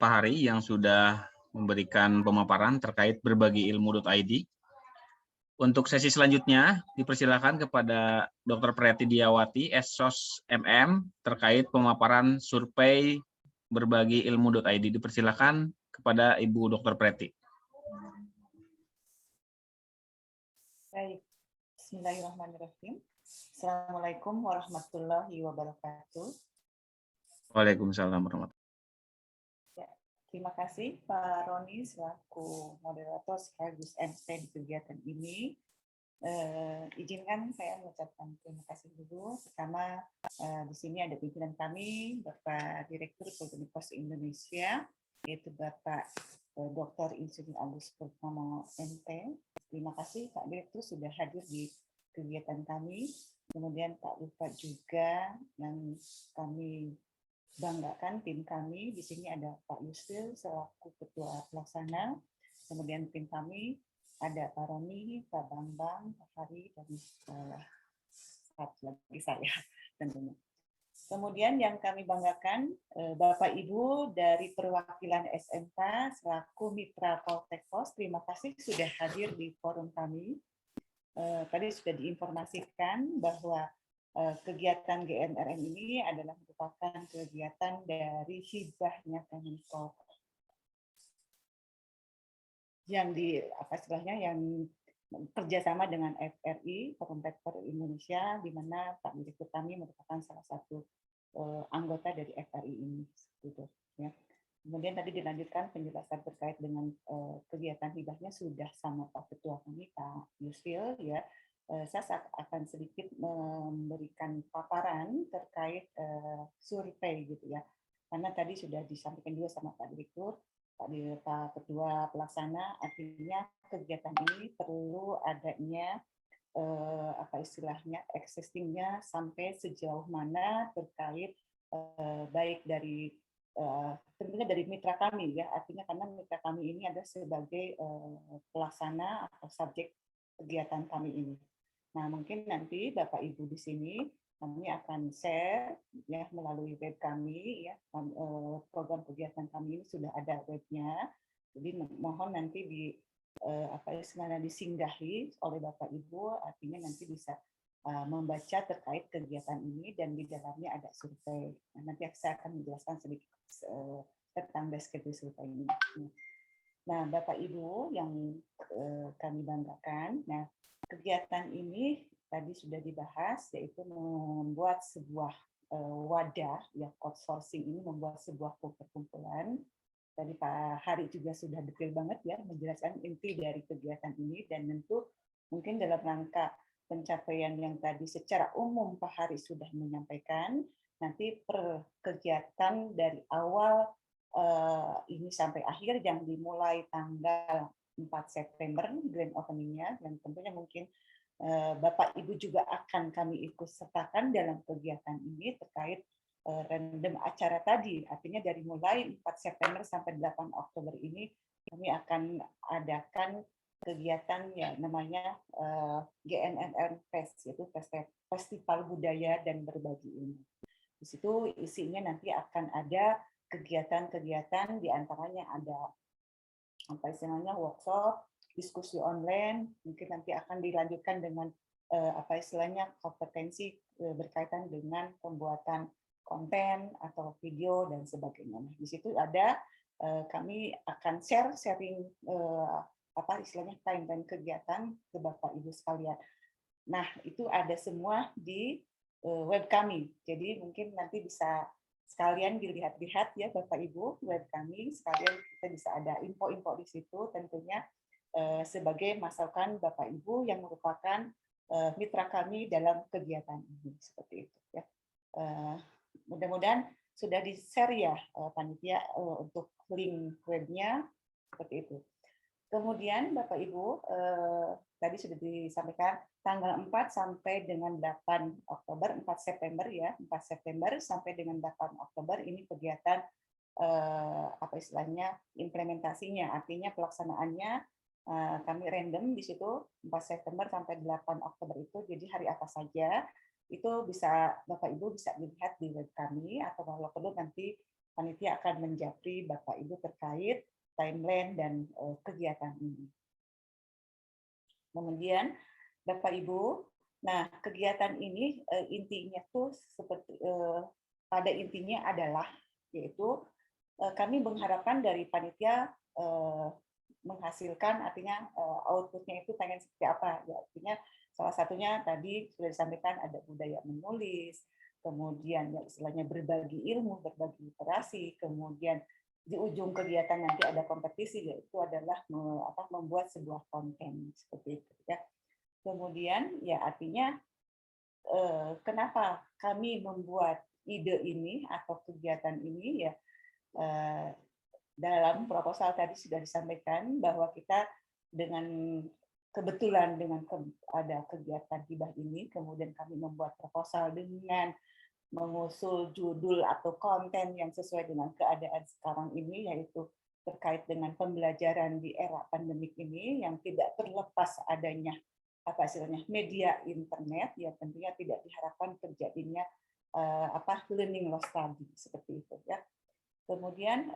Pak Hari yang sudah memberikan pemaparan terkait berbagi ilmu.id. Untuk sesi selanjutnya, dipersilakan kepada Dr. Preti Diawati, SOS MM, terkait pemaparan survei berbagi ilmu.id. Dipersilakan kepada Ibu Dr. Preti. Baik, bismillahirrahmanirrahim. Assalamualaikum warahmatullahi wabarakatuh. Waalaikumsalam warahmatullahi wabarakatuh. Terima kasih Pak Roni selaku moderator sekaligus MC di kegiatan ini. Izinkan saya mengucapkan terima kasih dulu. Pertama, di sini ada pimpinan kami, Bapak Direktur Politeknik Indonesia, yaitu Bapak Dr. Insinyur Agus Purnomo MT. Terima kasih Pak Direktur sudah hadir di kegiatan kami. Kemudian tak lupa juga yang kami banggakan tim kami, di sini ada Pak Yusril selaku Ketua Pelaksana, kemudian tim kami ada Pak Roni, Pak Bambang, Pak Hari, dan satu lagi saya tentunya. Kemudian yang kami banggakan Bapak Ibu dari perwakilan SMK selaku Mitra Poltek Pos, terima kasih sudah hadir di forum kami. Tadi sudah diinformasikan bahwa kegiatan GMRN ini adalah merupakan kegiatan dari hibahnya Kemenko yang apa istilahnya yang kerjasama dengan FRI, Forum Rektor Indonesia, di mana Pak Direktur kami merupakan salah satu anggota dari FRI ini, gitu ya. Kemudian tadi dilanjutkan penjelasan terkait dengan kegiatan hibahnya sudah sama Pak Ketua kami, Pak Yusril ya. Saya akan sedikit memberikan paparan terkait survei gitu ya. Karena tadi sudah disampaikan juga sama Pak Direktur, Pak Ketua Pelaksana, artinya kegiatan ini perlu adanya apa istilahnya existingnya sampai sejauh mana terkait baik dari tentunya dari mitra kami ya, artinya karena mitra kami ini ada sebagai pelaksana atau subjek kegiatan kami ini. Nah, mungkin nanti Bapak Ibu di sini kami akan share ya melalui web kami ya, program kegiatan kami ini sudah ada webnya. Jadi mohon nanti di apa istilahnya disinggahi oleh Bapak Ibu, artinya nanti bisa membaca terkait kegiatan ini dan di dalamnya ada survei. Nah, nanti saya akan menjelaskan sedikit tentang deskripsi survei ini. Nah, Bapak Ibu yang kami banggakan, nah kegiatan ini tadi sudah dibahas, yaitu membuat sebuah wadah, ya outsourcing ini membuat sebuah perkumpulan. Tadi Pak Hari juga sudah detail banget ya menjelaskan inti dari kegiatan ini, dan tentu mungkin dalam rangka pencapaian yang tadi secara umum Pak Hari sudah menyampaikan, nanti per kegiatan dari awal ini sampai akhir yang dimulai tanggal 4 September grand opening-nya, dan tentunya mungkin Bapak Ibu juga akan kami ikut sertakan dalam kegiatan ini terkait random acara tadi, artinya dari mulai 4 September sampai 8 Oktober ini kami akan adakan kegiatan ya namanya GNNR Fest, yaitu Festival Budaya dan Berbagi Ilmu. Di situ isinya nanti akan ada kegiatan-kegiatan, diantaranya ada apa istilahnya workshop, diskusi online, mungkin nanti akan dilanjutkan dengan apa istilahnya kompetensi berkaitan dengan pembuatan konten atau video dan sebagainya. Di situ ada kami akan sharing apa istilahnya timeline kegiatan ke Bapak Ibu sekalian. Nah, itu ada semua di web kami. Jadi mungkin nanti bisa sekalian dilihat-lihat ya Bapak Ibu web kami, sekalian kita bisa ada info-info di situ tentunya sebagai masukan Bapak Ibu yang merupakan mitra kami dalam kegiatan ini, seperti itu ya. Mudah-mudahan sudah di-share ya panitia untuk link webnya, seperti itu. Kemudian Bapak Ibu tadi sudah disampaikan tanggal 4 sampai dengan 8 Oktober, 4 September ya, 4 September sampai dengan 8 Oktober ini kegiatan apa istilahnya implementasinya, artinya pelaksanaannya kami random di situ 4 September sampai 8 Oktober itu, jadi hari apa saja itu bisa Bapak Ibu bisa dilihat di web kami, atau kalau perlu nanti panitia akan menjapri Bapak Ibu terkait timeline dan kegiatan ini. Kemudian Bapak Ibu, nah kegiatan ini intinya tuh seperti pada intinya adalah yaitu kami mengharapkan dari panitia menghasilkan, artinya outputnya itu pengen seperti apa ya, artinya salah satunya tadi sudah disampaikan ada budaya menulis, kemudian ya istilahnya berbagi ilmu, berbagi literasi, kemudian di ujung kegiatan nanti ada kompetisi, yaitu adalah membuat sebuah konten seperti itu ya. Kemudian ya artinya kenapa kami membuat ide ini atau kegiatan ini ya, dalam proposal tadi sudah disampaikan bahwa kita dengan kebetulan dengan ada kegiatan hibah ini, kemudian kami membuat proposal dengan mengusul judul atau konten yang sesuai dengan keadaan sekarang ini, yaitu terkait dengan pembelajaran di era pandemik ini yang tidak terlepas adanya apa istilahnya media internet, ya tentunya tidak diharapkan terjadinya learning loss tadi seperti itu ya. Kemudian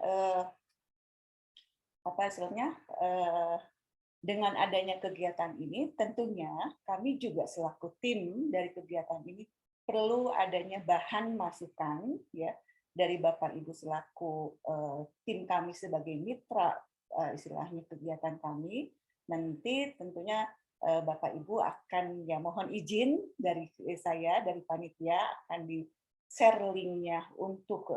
apa istilahnya dengan adanya kegiatan ini tentunya kami juga selaku tim dari kegiatan ini perlu adanya bahan masukan ya dari Bapak Ibu selaku tim kami sebagai mitra istilahnya kegiatan kami. Nanti tentunya Bapak Ibu akan ya mohon izin dari saya, dari panitia akan di-share linknya untuk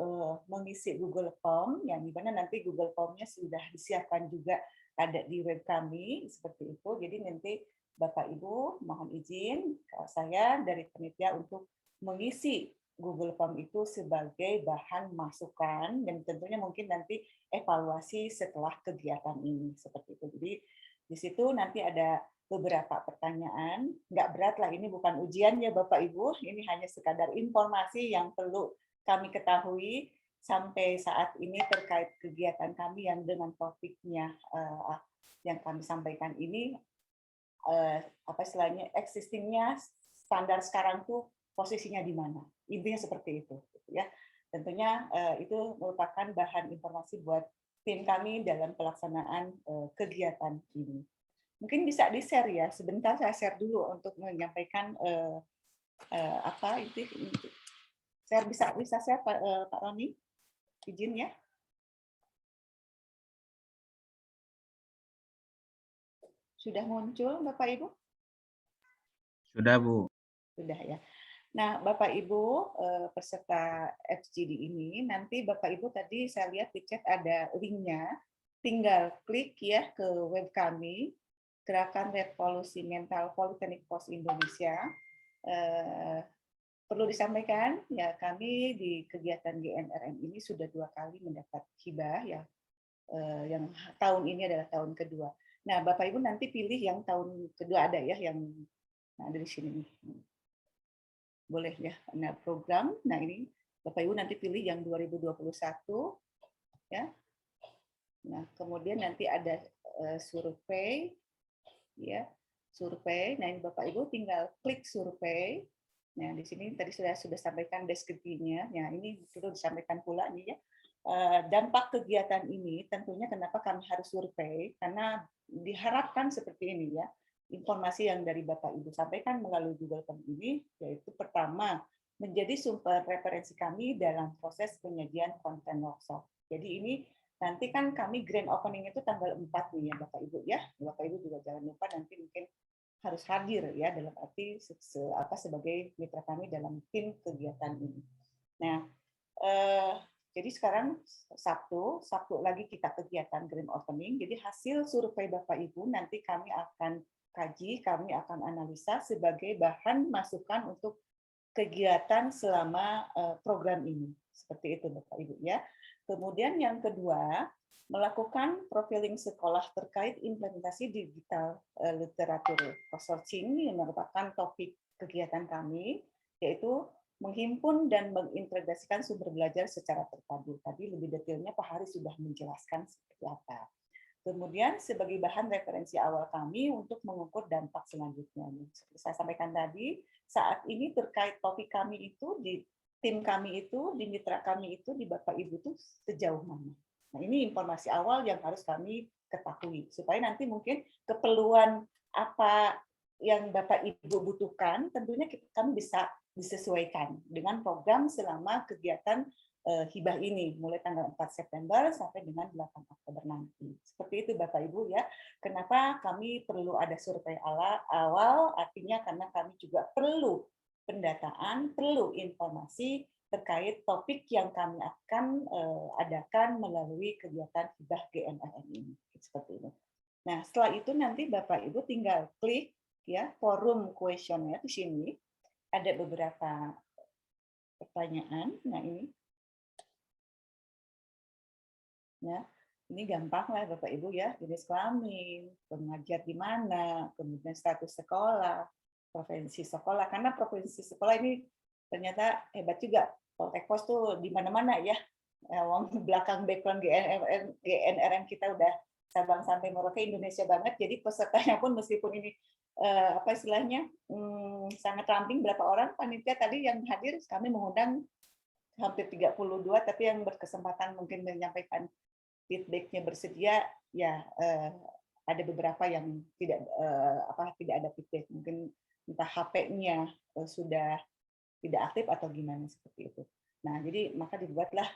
mengisi Google Form, yang di mana nanti Google Form-nya sudah disiapkan juga ada di web kami, seperti itu. Jadi nanti Bapak Ibu mohon izin saya dari panitia untuk mengisi Google Form itu sebagai bahan masukan, dan tentunya mungkin nanti evaluasi setelah kegiatan ini, seperti itu. Jadi di situ nanti ada beberapa pertanyaan, nggak berat lah, ini bukan ujian ya Bapak Ibu, ini hanya sekadar informasi yang perlu kami ketahui sampai saat ini terkait kegiatan kami yang dengan topiknya yang kami sampaikan ini, apa istilahnya, existingnya standar sekarang tuh posisinya di mana, intinya seperti itu, ya. Tentunya itu merupakan bahan informasi buat tim kami dalam pelaksanaan kegiatan ini. Mungkin bisa di-share ya, sebentar saya share dulu untuk menyampaikan apa itu. Share bisa share Pak Roni, izin ya. Sudah muncul Bapak Ibu? Sudah, Bu. Sudah ya. Nah, Bapak Ibu peserta FGD ini, nanti Bapak Ibu tadi saya lihat di chat ada linknya, tinggal klik ya ke web kami, Gerakan Revolusi Mental Politeknik Pos Indonesia. Perlu disampaikan ya, kami di kegiatan GNRM ini sudah 2 kali mendapat hibah ya, yang tahun ini adalah tahun kedua. Nah, Bapak Ibu nanti pilih yang tahun kedua ada ya, yang ada di sini nih. Boleh ya, nah program, nah ini Bapak Ibu nanti pilih yang 2021 ya. Nah, kemudian nanti ada survei ya, survei. Nah, ini Bapak Ibu tinggal klik survei. Nah, di sini tadi sudah sampaikan deskripsinya. Nah, ini perlu disampaikan pula nih ya. Dampak kegiatan ini tentunya kenapa kami harus survei, karena diharapkan seperti ini ya. Informasi yang dari Bapak Ibu sampaikan melalui Google Form ini, yaitu pertama, menjadi sumber referensi kami dalam proses penyajian konten workshop. Jadi ini nanti kan kami grand opening itu tanggal 4 nih ya Bapak Ibu ya. Bapak Ibu juga jangan lupa nanti mungkin harus hadir ya, dalam arti sebagai mitra kami dalam tim kegiatan ini. Nah, jadi sekarang Sabtu lagi kita kegiatan grand opening. Jadi hasil survei Bapak Ibu nanti kami akan kaji, kami akan analisa sebagai bahan masukan untuk kegiatan selama program ini. Seperti itu Bapak Ibu ya. Kemudian yang kedua, melakukan profiling sekolah terkait implementasi digital literatur researching, yang merupakan topik kegiatan kami, yaitu menghimpun dan mengintegrasikan sumber belajar secara terpadu. Tadi lebih detailnya Pak Hari sudah menjelaskan seperti apa. Kemudian sebagai bahan referensi awal kami untuk mengukur dampak selanjutnya. Seperti saya sampaikan tadi, saat ini terkait topik kami itu, di tim kami itu, di mitra kami itu, di Bapak Ibu itu sejauh mana. Nah, ini informasi awal yang harus kami ketahui, supaya nanti mungkin keperluan apa yang Bapak Ibu butuhkan, tentunya kami bisa disesuaikan dengan program selama kegiatan hibah ini, mulai tanggal 4 September sampai dengan 8 Oktober nanti. Seperti itu Bapak Ibu ya. Kenapa kami perlu ada survei awal, artinya karena kami juga perlu pendataan, perlu informasi terkait topik yang kami akan adakan melalui kegiatan hibah GNRM ini. Seperti itu. Nah, setelah itu nanti Bapak Ibu tinggal klik ya forum kuesioner di sini. Ada beberapa pertanyaan. Nah, ini. Ya, ini gampang lah Bapak Ibu ya, jenis kelamin, mengajar di mana, kemudian status sekolah, provinsi sekolah, karena provinsi sekolah ini ternyata hebat juga. Poltek Pos tuh di mana-mana ya. Belakang background GNRM kita udah Sabang sampai Merauke Indonesia banget. Jadi pesertanya pun meskipun ini apa istilahnya sangat ramping, berapa orang panitia tadi yang hadir, kami mengundang hampir 32, tapi yang berkesempatan mungkin menyampaikan feedback-nya bersedia ya ada beberapa yang tidak ada feedback, mungkin entah HP-nya sudah tidak aktif atau gimana seperti itu. Nah, jadi maka dibuatlah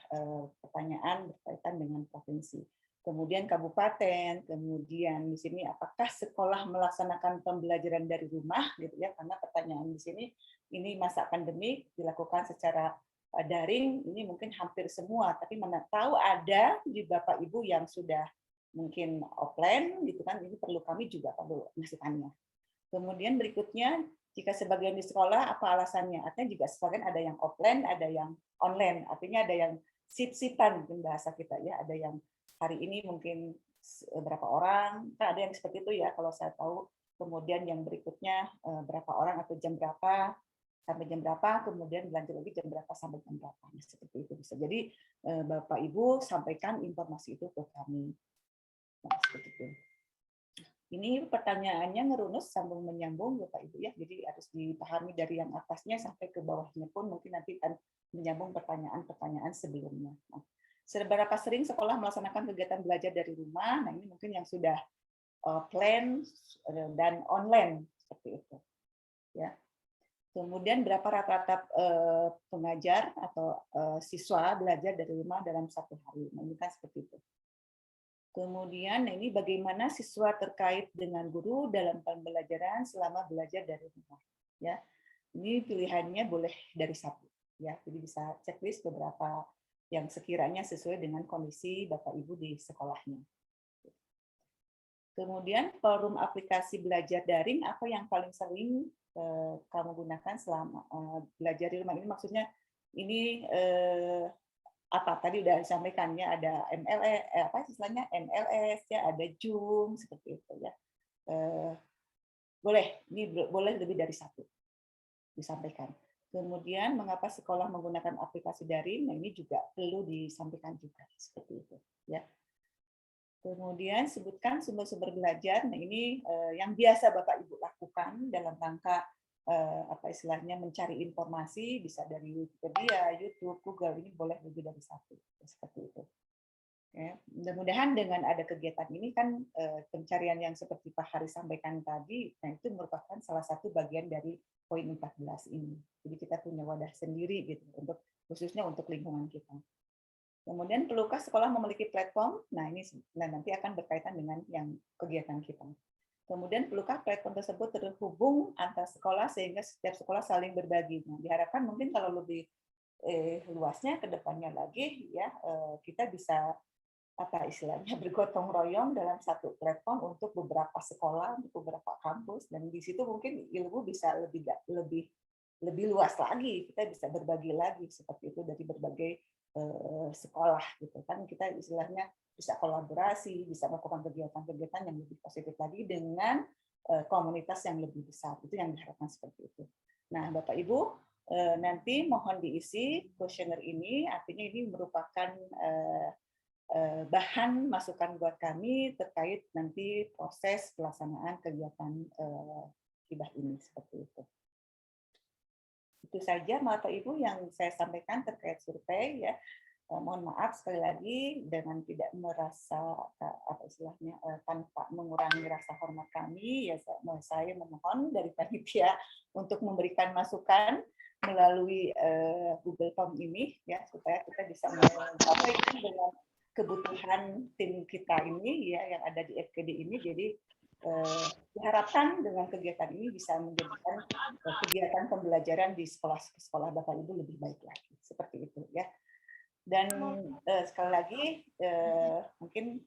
pertanyaan berkaitan dengan provinsi. kemudian kabupaten, kemudian di sini apakah sekolah melaksanakan pembelajaran dari rumah gitu ya, karena pertanyaan di sini ini masa pandemi dilakukan secara daring, ini mungkin hampir semua, tapi mana tahu ada di Bapak Ibu yang sudah mungkin offline gitu kan, ini perlu kami juga perlu masukannya. Kemudian berikutnya, jika sebagian di sekolah apa alasannya? Artinya juga sebagian ada yang offline, ada yang online, artinya ada yang sip-sipan mungkin bahasa kita ya, ada yang hari ini mungkin berapa orang, kan ada yang seperti itu ya kalau saya tahu. Kemudian yang berikutnya berapa orang atau jam berapa sampai jam berapa, kemudian lanjut lagi jam berapa sampai jam berapa. Nah, seperti itu bisa. Jadi Bapak Ibu sampaikan informasi itu ke kami. Nah, seperti itu. Ini pertanyaannya ngerunus sambung menyambung Bapak Ibu ya. Jadi harus dipahami dari yang atasnya sampai ke bawahnya pun mungkin nanti akan menyambung pertanyaan-pertanyaan sebelumnya. Nah, seberapa sering sekolah melaksanakan kegiatan belajar dari rumah? Nah, ini mungkin yang sudah plan dan online seperti itu. Ya. Kemudian berapa rata-rata pengajar atau siswa belajar dari rumah dalam satu hari? Nah, ini kan seperti itu. Kemudian ini bagaimana siswa terkait dengan guru dalam pembelajaran selama belajar dari rumah. Ya, ini pilihannya boleh dari satu. Ya, jadi bisa checklist beberapa yang sekiranya sesuai dengan kondisi Bapak Ibu di sekolahnya. Kemudian forum aplikasi belajar daring apa yang paling sering kamu gunakan selama belajar di rumah? Ini maksudnya ini apa tadi udah disampaikan ya, ada MLS apa istilahnya MLS ya, ada Zoom seperti itu ya. Boleh lebih dari satu disampaikan. Kemudian mengapa sekolah menggunakan aplikasi daring? Nah, ini juga perlu disampaikan juga seperti itu ya. Kemudian sebutkan sumber-sumber belajar. Nah, ini yang biasa Bapak Ibu lakukan dalam rangka apa istilahnya mencari informasi, bisa dari Wikipedia, YouTube, Google, ini boleh lebih dari satu seperti itu. Ya, mudah-mudahan dengan ada kegiatan ini kan pencarian yang seperti Pak Haris sampaikan tadi, nah itu merupakan salah satu bagian dari poin 14 ini. Jadi kita punya wadah sendiri gitu untuk khususnya untuk lingkungan kita. Kemudian perlukah sekolah memiliki platform? Nah ini nanti akan berkaitan dengan yang kegiatan kita. Kemudian perlukah platform tersebut terhubung antar sekolah sehingga setiap sekolah saling berbagi. Nah, diharapkan mungkin kalau lebih luasnya ke depannya lagi ya kita bisa apa istilahnya bergotong royong dalam satu platform untuk beberapa sekolah, untuk beberapa kampus, dan di situ mungkin ilmu bisa lebih luas lagi. Kita bisa berbagi lagi seperti itu dari berbagai sekolah gitu kan, kita istilahnya bisa kolaborasi, bisa melakukan kegiatan-kegiatan yang lebih positif lagi dengan komunitas yang lebih besar. Itu yang diharapkan seperti itu. Nah, Bapak Ibu, nanti mohon diisi kuesioner ini, artinya ini merupakan bahan masukan buat kami terkait nanti proses pelaksanaan kegiatan hibah ini seperti itu. Itu saja Bapak Ibu yang saya sampaikan terkait survei ya. Mohon maaf sekali lagi dengan tidak merasa apa istilahnya tanpa mengurangi rasa hormat kami ya, saya memohon dari panitia untuk memberikan masukan melalui Google Form ini ya supaya kita bisa mencapai dengan kebutuhan tim kita ini ya yang ada di FKD ini. Jadi diharapkan dengan kegiatan ini bisa menjadikan kegiatan pembelajaran di sekolah Bapak Ibu lebih baik lagi seperti itu ya. Dan sekali lagi mungkin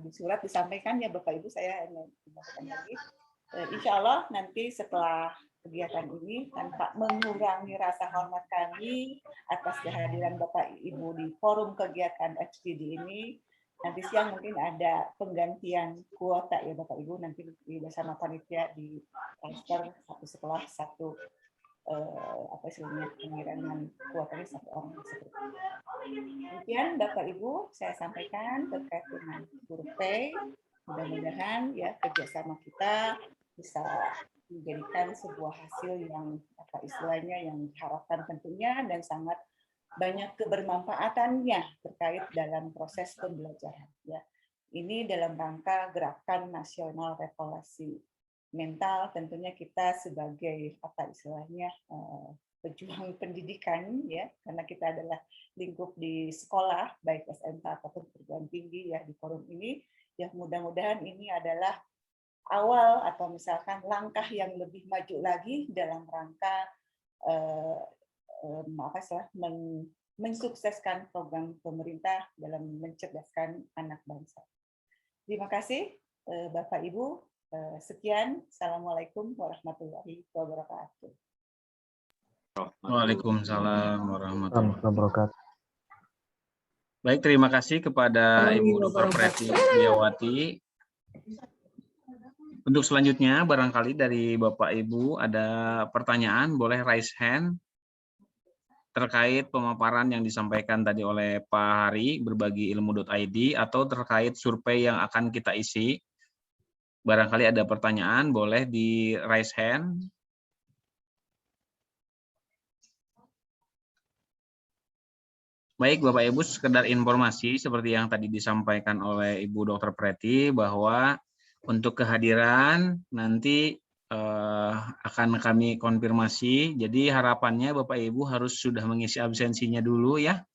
di surat disampaikan ya Bapak Ibu, saya menyampaikan lagi insya Allah nanti setelah kegiatan ini tanpa mengurangi rasa hormat kami atas kehadiran Bapak Ibu di forum kegiatan FGD ini, nanti siang mungkin ada penggantian kuota ya Bapak Ibu, nanti bersama panitia di transfer satu sekolah satu apa istilahnya pengiriman kuotanya satu orang seperti itu. Kemudian Bapak Ibu saya sampaikan terkait dengan survei, mudah-mudahan ya kerjasama kita bisa menjadikan sebuah hasil yang apa istilahnya yang diharapkan tentunya dan sangat banyak kebermanfaatannya terkait dalam proses pembelajaran ya. Ini dalam rangka gerakan nasional reformasi mental, tentunya kita sebagai apa istilahnya pejuang pendidikan ya, karena kita adalah lingkup di sekolah baik SMK ataupun perguruan tinggi ya di forum ini, ya mudah-mudahan ini adalah awal atau misalkan langkah yang lebih maju lagi dalam rangka mensukseskan program pemerintah dalam mencerdaskan anak bangsa. Terima kasih Bapak Ibu. Sekian. Assalamualaikum warahmatullahi wabarakatuh. Waalaikumsalam warahmatullahi wabarakatuh. Baik, terima kasih kepada Ibu Dr. Preti Widiawati. Untuk selanjutnya, barangkali dari Bapak Ibu ada pertanyaan, boleh raise hand terkait pemaparan yang disampaikan tadi oleh Pak Hari, berbagi ilmu.id, atau terkait survei yang akan kita isi. Barangkali ada pertanyaan, boleh di raise hand. Baik, Bapak Ibu, sekedar informasi seperti yang tadi disampaikan oleh Ibu Dr. Preti, bahwa untuk kehadiran nanti akan kami konfirmasi. Jadi harapannya Bapak Ibu harus sudah mengisi absensinya dulu ya,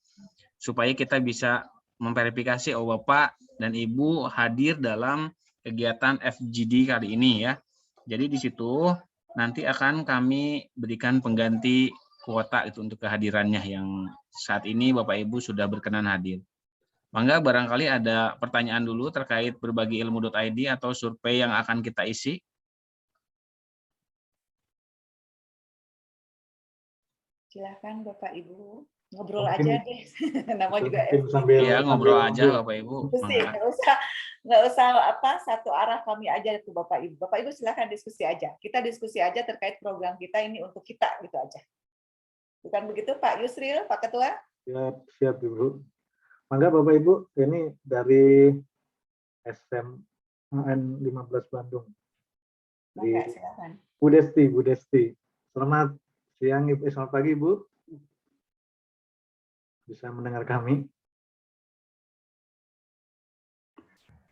supaya kita bisa memverifikasi Bapak dan Ibu hadir dalam kegiatan FGD kali ini ya. Jadi di situ nanti akan kami berikan pengganti kuota itu untuk kehadirannya yang saat ini Bapak Ibu sudah berkenan hadir. Mangga barangkali ada pertanyaan dulu terkait berbagi ilmu.id atau survei yang akan kita isi. Silahkan Bapak Ibu, ngobrol aja deh. Nama juga ya, ngobrol aja Bapak Ibu. Nggak usah satu arah kami aja itu Bapak Ibu. Bapak Ibu silahkan diskusi aja. Kita diskusi aja terkait program kita ini untuk kita gitu aja. Bukan begitu Pak Yusril, Pak Ketua? Siap Ibu. Mangga Bapak Ibu, ini dari SMAN 15 Bandung. Mangga, silakan. Bu Desti. Selamat siang Ibu, selamat pagi Ibu. Bisa mendengar kami?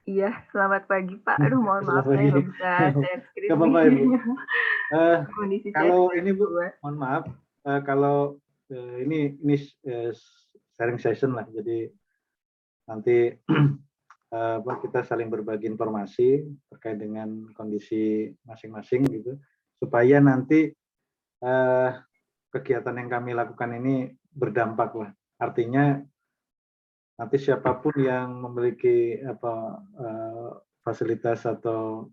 Iya, selamat pagi Pak. Aduh, mohon maaf saya nggak bisa share screen. Gak apa-apa Ibu. Kalau ini Bu, mohon maaf. Kalau ini sharing session lah, jadi nanti kita saling berbagi informasi terkait dengan kondisi masing-masing gitu, supaya nanti kegiatan yang kami lakukan ini berdampak lah. Artinya nanti siapapun yang memiliki fasilitas atau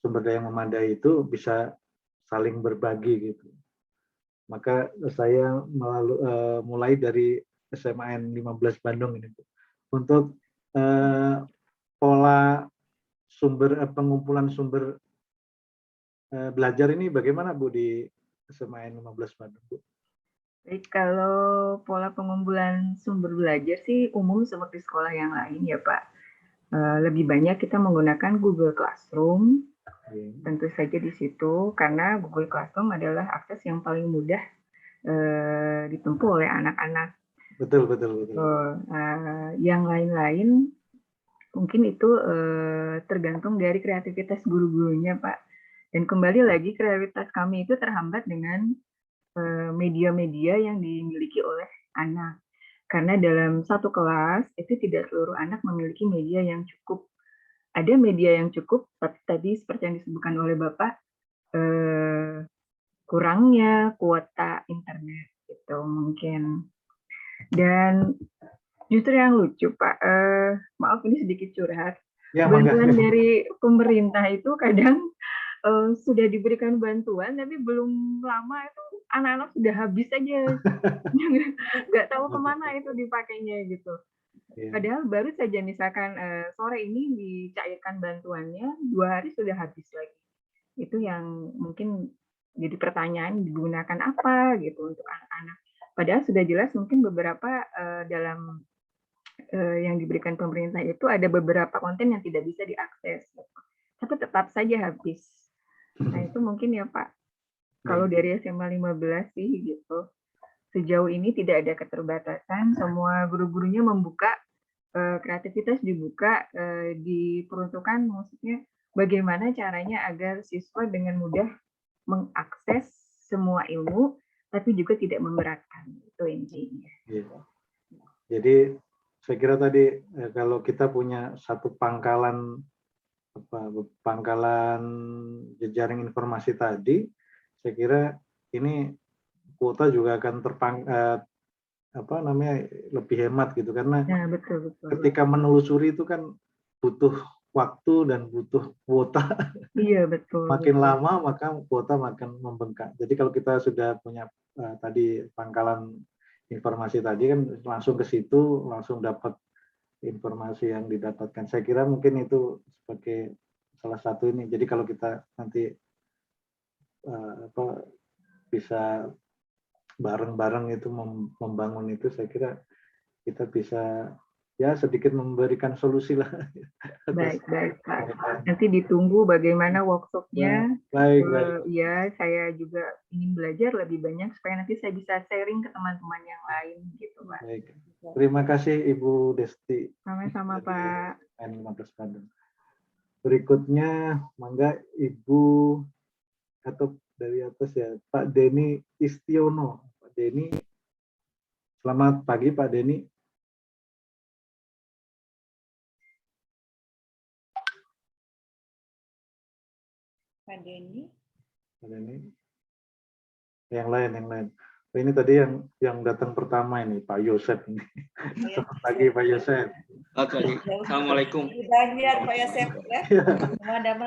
sumber daya yang memadai itu bisa saling berbagi gitu. Maka saya mulai dari SMAN 15 Bandung ini untuk pola pengumpulan sumber belajar ini bagaimana Bu di SMAN 15 Bandung Bu? Baik, kalau pola pengumpulan sumber belajar sih umum seperti sekolah yang lain ya Pak. Lebih banyak kita menggunakan Google Classroom, tentu saja di situ karena Google Classroom adalah akses yang paling mudah ditempuh oleh anak-anak. Betul. Yang lain-lain mungkin itu tergantung dari kreativitas guru-gurunya Pak. Dan kembali lagi kreativitas kami itu terhambat dengan media-media yang dimiliki oleh anak. Karena dalam satu kelas itu tidak seluruh anak memiliki media yang cukup. Ada media yang cukup, tapi tadi seperti yang disebutkan oleh Bapak, kurangnya kuota internet gitu mungkin. Dan justru yang lucu Pak, maaf ini sedikit curhat, ya, bantuan dari pemerintah itu kadang sudah diberikan bantuan, tapi belum lama itu anak-anak sudah habis aja, nggak tahu kemana itu dipakainya gitu. Padahal baru saja misalkan sore ini dicairkan bantuannya, 2 hari sudah habis lagi. Itu yang mungkin jadi pertanyaan, digunakan apa gitu untuk anak-anak. Padahal sudah jelas mungkin beberapa dalam yang diberikan pemerintah itu ada beberapa konten yang tidak bisa diakses, tapi tetap saja habis. Nah itu mungkin ya Pak, kalau dari SMA 15 sih gitu. Sejauh ini tidak ada keterbatasan, semua guru-gurunya membuka, kreativitas dibuka, diperuntukkan maksudnya bagaimana caranya agar siswa dengan mudah mengakses semua ilmu tapi juga tidak memberatkan. Itu intinya. Iya. Jadi saya kira tadi kalau kita punya satu pangkalan jejaring informasi tadi, saya kira ini kuota juga akan lebih hemat gitu, karena Ya, betul. ketika menelusuri itu kan butuh waktu dan butuh kuota. Iya, betul. Makin lama maka kuota makin membengkak. Jadi kalau kita sudah punya tadi pangkalan informasi tadi kan langsung ke situ, langsung dapat informasi yang didapatkan. Saya kira mungkin itu sebagai salah satu ini. Jadi kalau kita nanti bisa bareng-bareng itu membangun itu, saya kira kita bisa ya sedikit memberikan solusi lah. Baik Pak. Nanti ditunggu bagaimana workshopnya. Baik. Ya, saya juga ingin belajar lebih banyak supaya nanti saya bisa sharing ke teman-teman yang lain gitu Pak. Baik. Terima kasih Ibu Desti. Sama-sama Pak. N15 Bandung. Berikutnya, mangga Ibu atau dari atas ya, Pak Denny Istiono. Pak Denny, selamat pagi Pak Denny. Pak Denny. Yang lain. Ini tadi yang datang pertama ini Pak Yosef ini. Selamat pagi Pak Yosef. Assalamualaikum. Banyak Pak Yosef ya.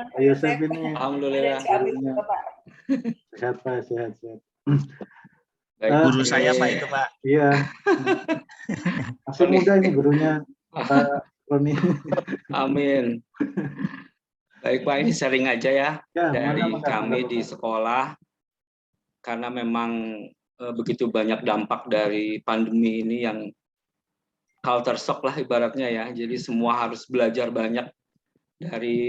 Pak Yosef ini. Alhamdulillah. Sehat Pak, sehat. Guru saya Pak itu Pak. Iya. Masih muda ini gurunya Pak Roni. Amin. Baik Pak, ini sharing aja ya dari kami di sekolah, karena memang begitu banyak dampak dari pandemi ini yang culture shock lah ibaratnya ya. Jadi semua harus belajar banyak dari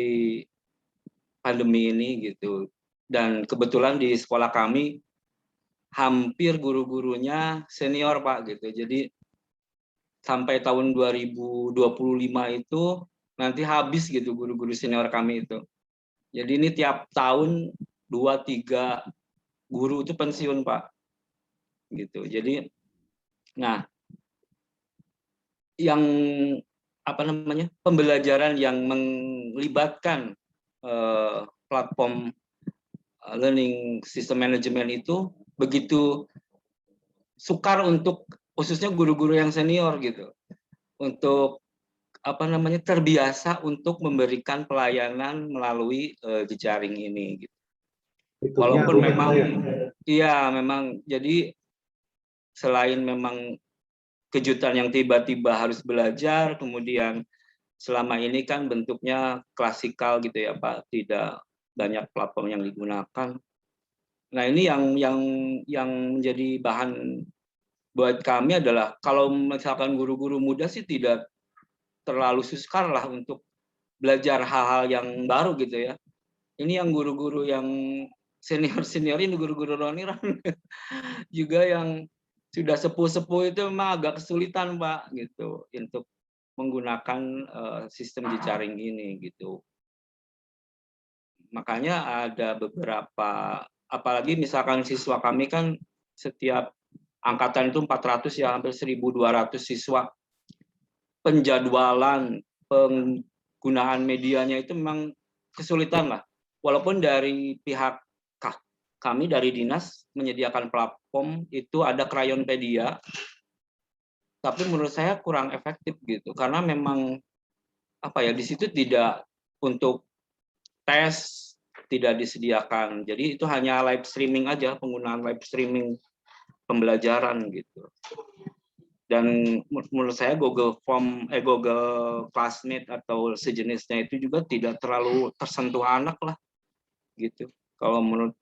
pandemi ini gitu. Dan kebetulan di sekolah kami hampir guru-gurunya senior Pak gitu. Jadi sampai tahun 2025 itu nanti habis gitu guru-guru senior kami itu. Jadi ini tiap tahun 2-3 guru itu pensiun Pak. Gitu. Jadi nah yang pembelajaran yang melibatkan platform learning system management itu begitu sukar untuk khususnya guru-guru yang senior gitu. Untuk terbiasa untuk memberikan pelayanan melalui jejaring ini gitu. Walaupun memang memang jadi selain memang kejutan yang tiba-tiba harus belajar, kemudian selama ini kan bentuknya klasikal gitu ya Pak, tidak banyak platform yang digunakan. Nah, ini yang menjadi bahan buat kami adalah kalau misalkan guru-guru muda sih tidak terlalu sukar lah untuk belajar hal-hal yang baru gitu ya. Ini yang guru-guru yang senior ini guru-guru roniran juga yang sudah sepuh-sepuh itu memang agak kesulitan Pak gitu untuk menggunakan sistem jejaring ini gitu. Makanya ada beberapa, apalagi misalkan siswa kami kan setiap angkatan itu 400 ya, hampir 1.200 siswa. Penjadwalan penggunaan medianya itu memang kesulitan lah. Walaupun dari pihak kami dari dinas menyediakan platform itu ada Crayonpedia, tapi menurut saya kurang efektif gitu karena memang di situ tidak untuk tes tidak disediakan. Jadi itu hanya live streaming aja, penggunaan live streaming pembelajaran gitu. Dan menurut saya Google Classmate atau sejenisnya itu juga tidak terlalu tersentuh anak lah gitu. Kalau menurut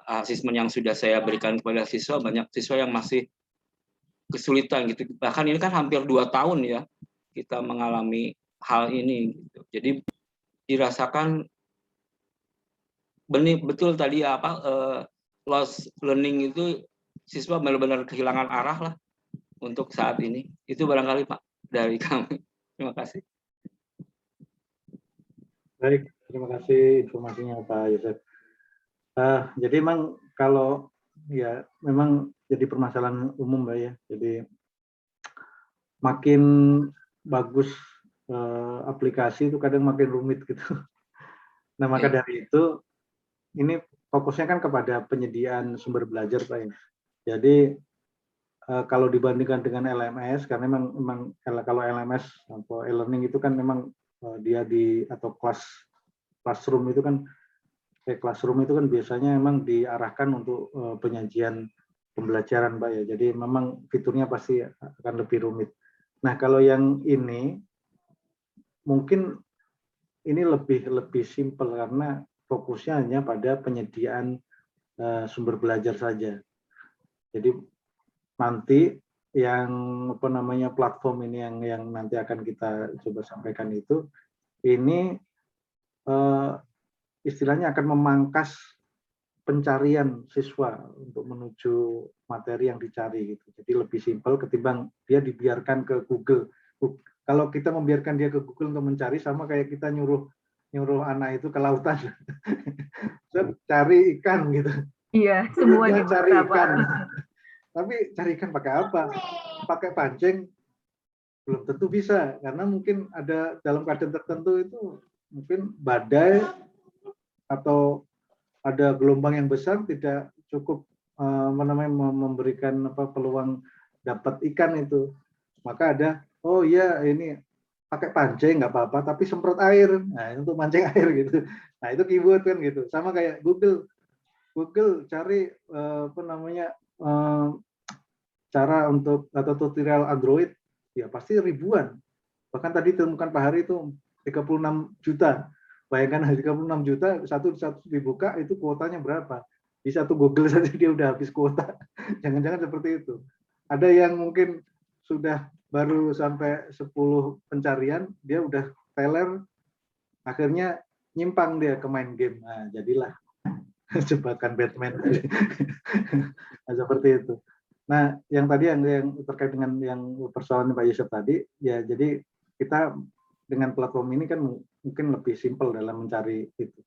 asesmen yang sudah saya berikan kepada siswa, banyak siswa yang masih kesulitan gitu. Bahkan ini kan hampir 2 tahun ya kita mengalami hal ini gitu. Jadi dirasakan betul tadi lost learning itu siswa benar-benar kehilangan arah lah untuk saat ini. Itu barangkali Pak dari kami. Terima kasih. Baik, terima kasih informasinya Pak Yosef. Jadi memang kalau ya memang jadi permasalahan umum Mbak ya. Jadi makin bagus aplikasi itu kadang makin rumit gitu. Nah maka dari itu ini fokusnya kan kepada penyediaan sumber belajar Pak ya. Jadi kalau dibandingkan dengan LMS, karena memang kalau LMS atau e-learning itu kan memang dia atau classroom itu kan biasanya memang diarahkan untuk penyajian pembelajaran Pak ya. Jadi memang fiturnya pasti akan lebih rumit. Nah kalau yang ini mungkin ini lebih simpel karena fokusnya hanya pada penyediaan sumber belajar saja. Jadi nanti yang platform ini yang nanti akan kita coba sampaikan itu ini istilahnya akan memangkas pencarian siswa untuk menuju materi yang dicari gitu. Jadi lebih simpel ketimbang dia dibiarkan ke Google. Kalau kita membiarkan dia ke Google untuk mencari sama kayak kita nyuruh anak itu ke lautan. Cari ikan gitu. Iya, semua cari ikan. Tapi cari ikan pakai apa? Pakai pancing belum tentu bisa karena mungkin ada dalam keadaan tertentu itu mungkin badai atau ada gelombang yang besar tidak cukup memberikan peluang dapat ikan itu. Maka ada ini pakai pancing nggak apa-apa tapi semprot air. Nah, untuk mancing air gitu. Nah, itu keyword kan gitu. Sama kayak Google cari cara untuk atau tutorial Android ya pasti ribuan. Bahkan tadi ditemukan Pak Hari itu 36 juta. Bayangkan 36 juta satu dibuka itu kuotanya berapa? Di satu Google saja dia udah habis kuota. Jangan-jangan seperti itu. Ada yang mungkin sudah baru sampai 10 pencarian, dia udah teler, akhirnya nyimpang dia ke main game. Nah, jadilah jebakan Batman. Nah, seperti itu. Nah, yang tadi yang terkait dengan yang persoalan Pak Yusuf tadi, ya jadi kita dengan platform ini kan mungkin lebih simpel dalam mencari itu.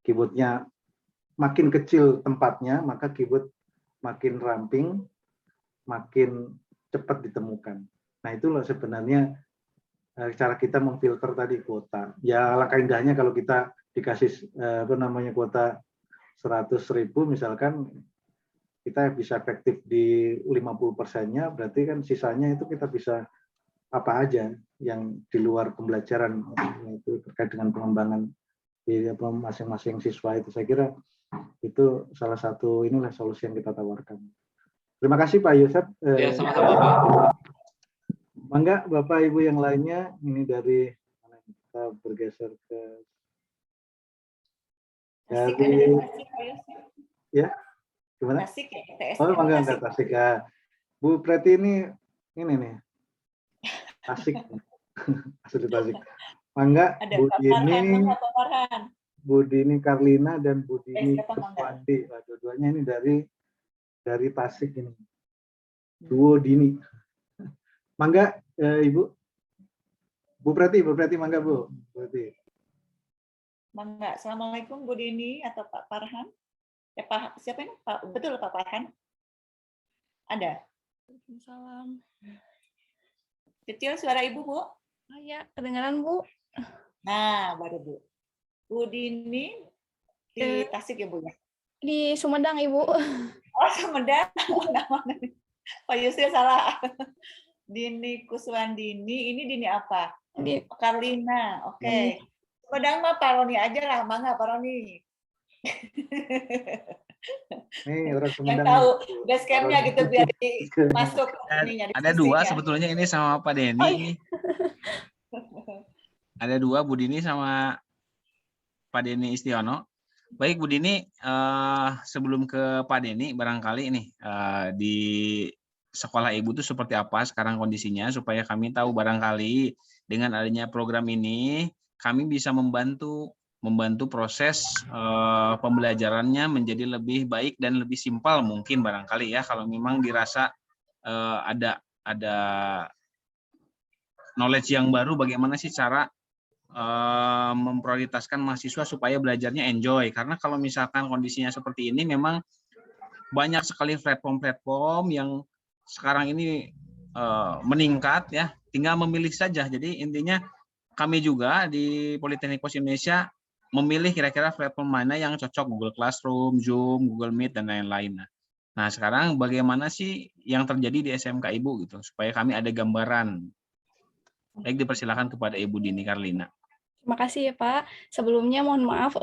Keywordnya makin kecil tempatnya, maka keyword makin ramping, makin cepat ditemukan. Nah, itulah sebenarnya cara kita memfilter tadi kuota. Ya alangkah indahnya kalau kita dikasih kuota 100.000 misalkan kita bisa efektif di 50%-nya, berarti kan sisanya itu kita bisa apa aja yang di luar pembelajaran itu terkait dengan pengembangan di masing-masing siswa itu. Saya kira itu salah satu inilah solusi yang kita tawarkan. Terima kasih Pak Yusuf. Ya, sama-sama Pak. Mangga Bapak Ibu yang lainnya ini dari kita bergeser ke ya. Gimana? Tasik ya, mangga enggak Tasik ya. Bu Preti ini nih. Tasik. Asli Tasik. Mangga Bu Dini. Bu Dini Karlina dan Bu Dini Kuswandi. Dua-duanya ini dari Tasik ini. Duo Dini. Mangga Ibu. Bu Preti mangga Bu. Preti. Mangga. Assalamualaikum Bu Dini atau Pak Farhan. Ya Pak, siapa ini? Pak, betul Pak Farhan? Ada? Waalaikumsalam. Kecil suara Ibu, Bu? Oh ya, kedengaran Bu. Nah, baru Bu. Bu Dini di Tasik ya Bu ya? Di Sumedang Ibu. Oh Sumedang. Pak Yusril salah. Dini Kuswandini, ini Dini apa? Karlina, oke. Sumedang mah Pak Roni aja lah, mangga Pak Roni. Nih orang Sumedang. Yang tahu base camp-nya gitu biar masuk ininya. Ada dua sebetulnya ini sama Pak Denny ini. Ada dua, Bu Dini sama Pak Denny Istiono. Baik Bu Dini, sebelum ke Pak Denny barangkali ini di sekolah Ibu itu seperti apa sekarang kondisinya supaya kami tahu barangkali dengan adanya program ini kami bisa membantu proses pembelajarannya menjadi lebih baik dan lebih simpel mungkin barangkali ya kalau memang dirasa ada knowledge yang baru bagaimana sih cara memprioritaskan mahasiswa supaya belajarnya enjoy karena kalau misalkan kondisinya seperti ini memang banyak sekali platform-platform yang sekarang ini meningkat ya, tinggal memilih saja. Jadi intinya kami juga di Politeknik Pos Indonesia memilih kira-kira platform mana yang cocok, Google Classroom, Zoom, Google Meet, dan lain-lain. Nah, sekarang bagaimana sih yang terjadi di SMK Ibu gitu, supaya kami ada gambaran. Baik, dipersilakan kepada Ibu Dini Karlina. Terima kasih ya Pak. Sebelumnya mohon maaf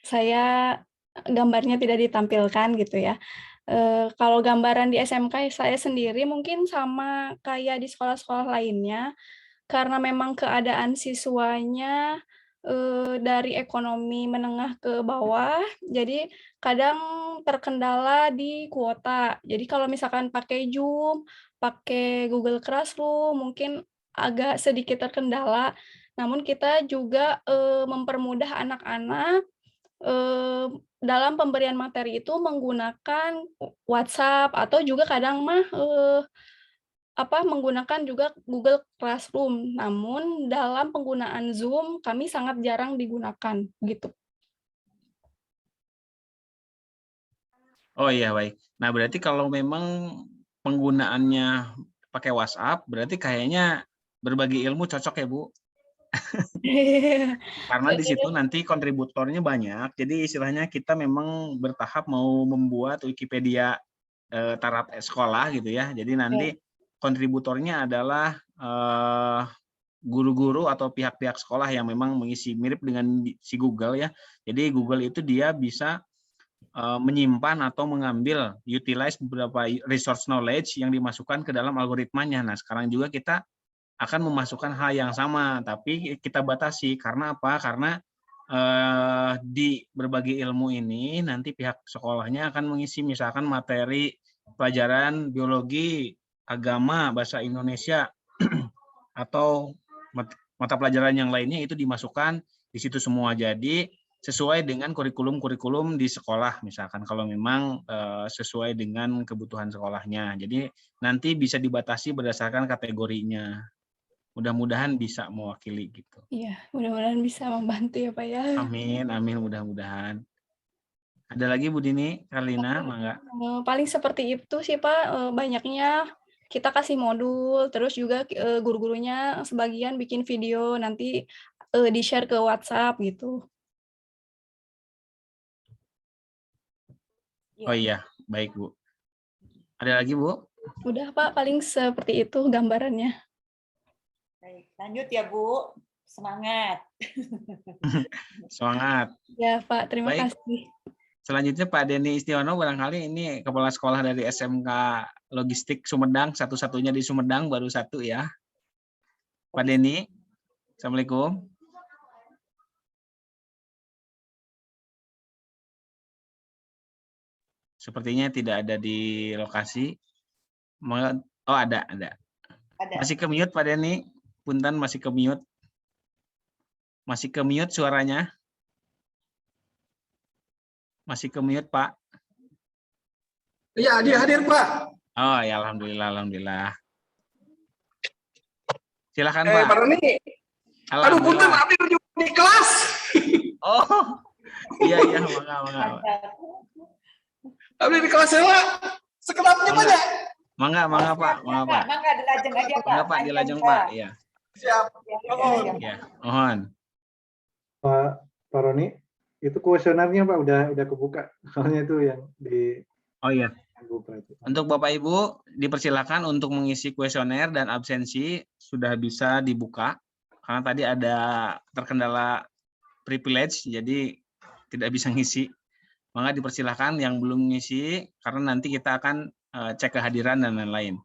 saya gambarnya tidak ditampilkan gitu ya. Kalau gambaran di SMK saya sendiri mungkin sama kayak di sekolah-sekolah lainnya, karena memang keadaan siswanya dari ekonomi menengah ke bawah, jadi kadang terkendala di kuota. Jadi kalau misalkan pakai Zoom, pakai Google Classroom, mungkin agak sedikit terkendala. Namun kita juga mempermudah anak-anak dalam pemberian materi itu menggunakan WhatsApp atau juga kadang menggunakan juga Google Classroom. Namun dalam penggunaan Zoom kami sangat jarang digunakan gitu. Oh iya, baik. Nah, berarti kalau memang penggunaannya pakai WhatsApp, berarti kayaknya berbagi ilmu cocok ya, Bu? Karena di situ nanti kontributornya banyak, jadi istilahnya kita memang bertahap mau membuat Wikipedia taraf sekolah gitu ya. Jadi nanti kontributornya adalah guru-guru atau pihak-pihak sekolah yang memang mengisi mirip dengan si Google ya. Jadi Google itu dia bisa menyimpan atau mengambil, utilize beberapa resource knowledge yang dimasukkan ke dalam algoritmanya. Nah, sekarang juga kita akan memasukkan hal yang sama, tapi kita batasi. Karena apa? Karena di berbagai ilmu ini nanti pihak sekolahnya akan mengisi misalkan materi pelajaran biologi, agama, bahasa Indonesia, atau mata pelajaran yang lainnya itu dimasukkan di situ semua. Jadi sesuai dengan kurikulum-kurikulum di sekolah, misalkan kalau memang sesuai dengan kebutuhan sekolahnya. Jadi nanti bisa dibatasi berdasarkan kategorinya. Mudah-mudahan bisa mewakili gitu. Iya, mudah-mudahan bisa membantu ya Pak ya. Amin, amin, mudah-mudahan. Ada lagi Bu Dini Karlina, mangga. Paling seperti itu sih Pak, banyaknya kita kasih modul, terus juga guru-gurunya sebagian bikin video, nanti di-share ke WhatsApp gitu. Oh iya, baik Bu. Ada lagi Bu? Udah Pak, paling seperti itu gambarannya. Baik, lanjut ya Bu. Semangat. Semangat. Ya Pak, terima Baik. kasih. Selanjutnya Pak Denny Istiono, barangkali ini kepala sekolah dari SMK Logistik Sumedang, satu-satunya di Sumedang, baru satu ya. Pak Denny, Assalamualaikum. Sepertinya tidak ada di lokasi. Oh, ada. Masih ke-mute Pak Denny. Punten, masih ke-mute. Masih ke-mute suaranya. Masih ke-mute, Pak. Iya, dia hadir, Pak. Oh, ya alhamdulillah. Silakan, Pak. Pak Roni. Aduh, punten, abdi di kelas. Oh. Iya, mangga. Abdi di kelas heula. Sekedapnya banyak. Mangga, Pak. Mangga dilajeng aja, Pak. Mangga, Pak, dilajeng, Pak. Iya. Siap. Ya, mohon. Pak Roni, itu kuesionernya Pak udah kebuka. Soalnya itu yang di Oh iya. Untuk Bapak Ibu dipersilakan untuk mengisi kuesioner dan absensi sudah bisa dibuka. Karena tadi ada terkendala privilege jadi tidak bisa ngisi. Maka dipersilakan yang belum ngisi karena nanti kita akan cek kehadiran dan lain-lain.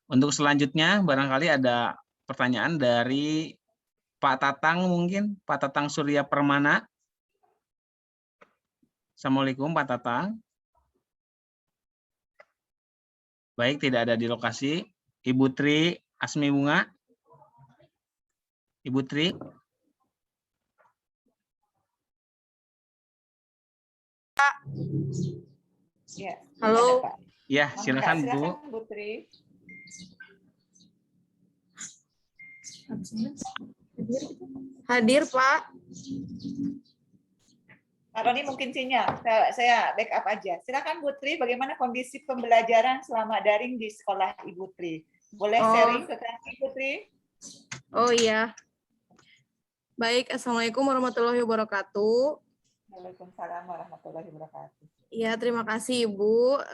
Untuk selanjutnya barangkali ada pertanyaan dari Pak Tatang mungkin, Pak Tatang Surya Permana. Assalamualaikum Pak Tatang. Baik, tidak ada di lokasi. Ibu Tri Asmi Bunga. Ibu Tri. Ya. Halo. Ya, silakan Bu. Bu Tri. Hadir, Pak. Pak Roni mungkin sinyal, saya backup aja. Silakan Bu Tri, bagaimana kondisi pembelajaran selama daring di sekolah Ibu Tri? Boleh sharing ke kami, Bu Tri? Oh iya. Baik, Assalamualaikum warahmatullahi wabarakatuh. Waalaikumsalam warahmatullahi wabarakatuh. Ya, terima kasih Ibu.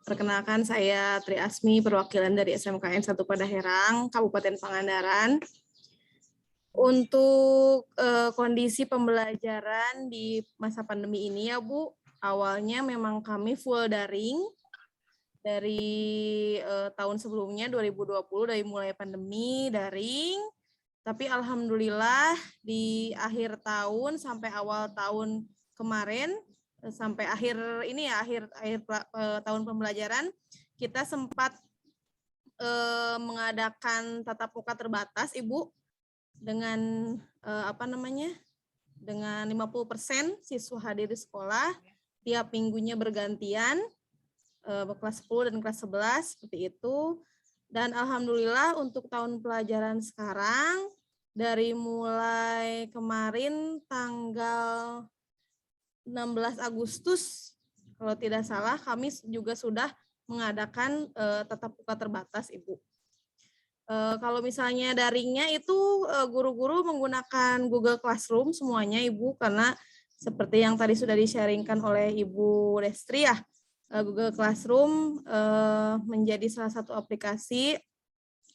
Perkenalkan saya Tri Asmi, perwakilan dari SMKN 1 Padaherang, Kabupaten Pangandaran. Untuk kondisi pembelajaran di masa pandemi ini ya Bu, awalnya memang kami full daring dari tahun sebelumnya 2020 dari mulai pandemi daring, tapi alhamdulillah di akhir tahun sampai awal tahun kemarin sampai akhir ini ya akhir tahun pembelajaran kita sempat mengadakan tatap muka terbatas Ibu dengan dengan 50% siswa hadir di sekolah, tiap minggunya bergantian, kelas 10 dan kelas 11 seperti itu. Dan alhamdulillah untuk tahun pelajaran sekarang dari mulai kemarin tanggal 16 Agustus kalau tidak salah kami juga sudah mengadakan tatap muka terbatas Ibu. Kalau misalnya daringnya itu guru-guru menggunakan Google Classroom semuanya Ibu, karena seperti yang tadi sudah di-sharingkan oleh Ibu Destri ya, Google Classroom menjadi salah satu aplikasi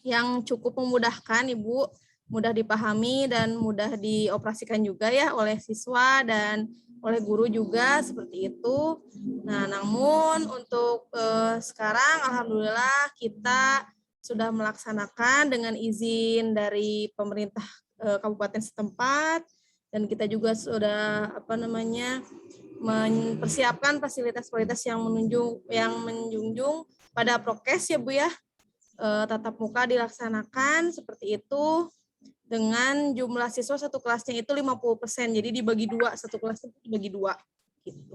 yang cukup memudahkan Ibu, mudah dipahami dan mudah dioperasikan juga ya oleh siswa dan oleh guru juga seperti itu. Nah, namun untuk sekarang alhamdulillah kita sudah melaksanakan dengan izin dari pemerintah kabupaten setempat dan kita juga sudah mempersiapkan fasilitas-fasilitas yang menjunjung pada prokes ya Bu ya. Tatap muka dilaksanakan seperti itu dengan jumlah siswa satu kelasnya itu 50%. Jadi dibagi dua, satu kelas itu dibagi dua gitu.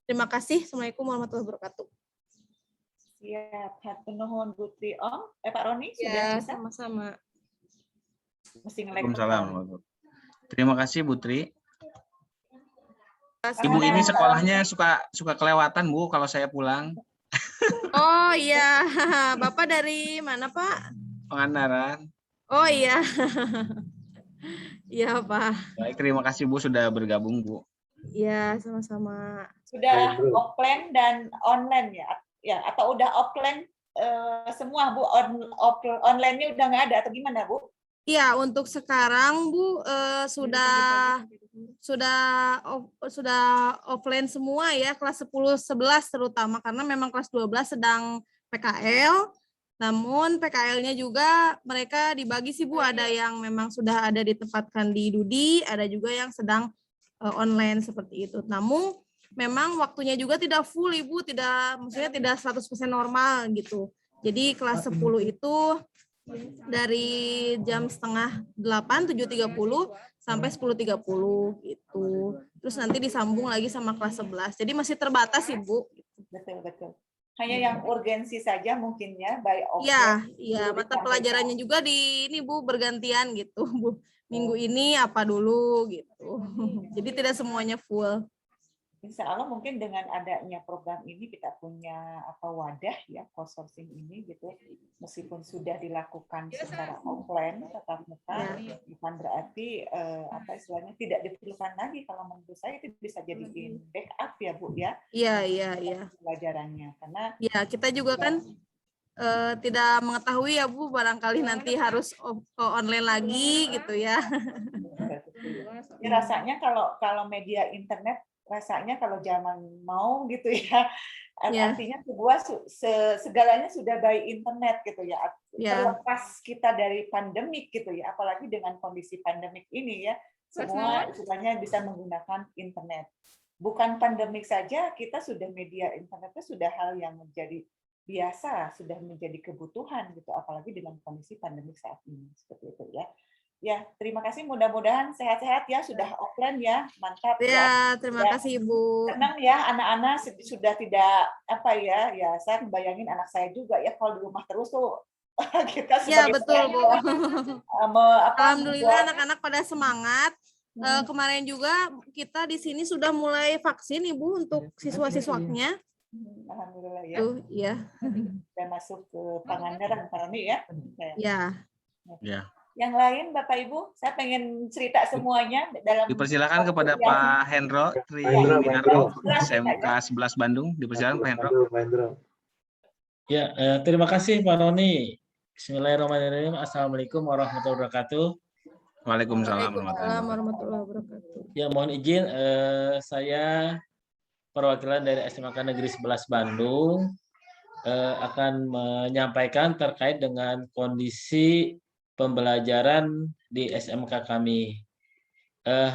Terima kasih. Assalamualaikum warahmatullahi wabarakatuh. Siap, hatur nuhun Bu Tri. Pak Roni Ya, sudah bisa? sama-sama. Waalaikumsalam. Terima kasih Bu Tri. Ibu Ibu ini sekolahnya suka kelewatan Bu kalau saya pulang. Oh iya, Bapak dari mana Pak? Pangandaran. Oh iya. Iya Pak. Baik, terima kasih Bu sudah bergabung Bu. Iya, sama-sama. Sudah offline dan online ya? Ya, atau udah offline semua Bu, online-nya udah nggak ada atau gimana Bu? Iya, untuk sekarang Bu sudah offline semua ya, kelas 10, 11 terutama karena memang kelas 12 sedang PKL. Namun PKL-nya juga mereka dibagi sih Bu, ada yang memang sudah ada ditempatkan di Dudi, ada juga yang sedang online seperti itu. Namun memang waktunya juga tidak full Ibu, maksudnya tidak 100% normal gitu. Jadi kelas 10 itu dari jam setengah 8, 7.30 sampai 10.30 gitu. Terus nanti disambung lagi sama kelas 11. Jadi masih terbatas Ibu. Betul. Hanya yang urgensi saja mungkin ya, by offline. Iya, mata pelajarannya juga ini Bu bergantian gitu, Bu. Minggu ini apa dulu gitu. Jadi tidak semuanya full. Insya Allah mungkin dengan adanya program ini kita punya wadah ya co-sourcing ini gitu, meskipun sudah dilakukan secara offline tatap muka, bukan berarti istilahnya tidak diperlukan lagi. Kalau menurut saya itu bisa jadiin backup ya Bu ya. Iya. Pelajarannya karena ya kita juga kan tidak mengetahui ya Bu, barangkali nanti harus online lagi gitu ya. Rasanya kalau media internet rasanya kalau zaman mau gitu ya, artinya segalanya sudah by internet gitu ya. Terlepas kita dari pandemik gitu ya, apalagi dengan kondisi pandemik ini ya, semua istilahnya bisa menggunakan internet. Bukan pandemik saja, kita sudah media internetnya sudah hal yang menjadi biasa, sudah menjadi kebutuhan gitu, apalagi dengan kondisi pandemik saat ini seperti itu ya. Ya, terima kasih. Mudah-mudahan sehat-sehat ya, sudah offline ya, mantap ya. Terima kasih Ibu. Senang ya, anak-anak sudah tidak ya saya bayangin anak saya juga ya kalau di rumah terus tuh kita sebagai betul Bu. Alhamdulillah anak-anak pada semangat Kemarin juga kita di sini sudah mulai vaksin Ibu untuk siswa-siswanya. Alhamdulillah ya. Tuh, ya. Sudah masuk ke Pangandaran, Pak Roni ya. Ya. Ya. Yang lain Bapak Ibu, saya pengen cerita semuanya dalam. Dipersilakan kepada Pak Hendro Triwinarto, SMK 11 Bandung. Dipersilakan Pak Hendro. Ya, terima kasih Pak Roni. Bismillahirrahmanirrahim. Assalamualaikum warahmatullahi wabarakatuh. Waalaikumsalam warahmatullahi wabarakatuh. Ya, mohon izin saya perwakilan dari SMK Negeri 11 Bandung akan menyampaikan terkait dengan kondisi pembelajaran di SMK kami.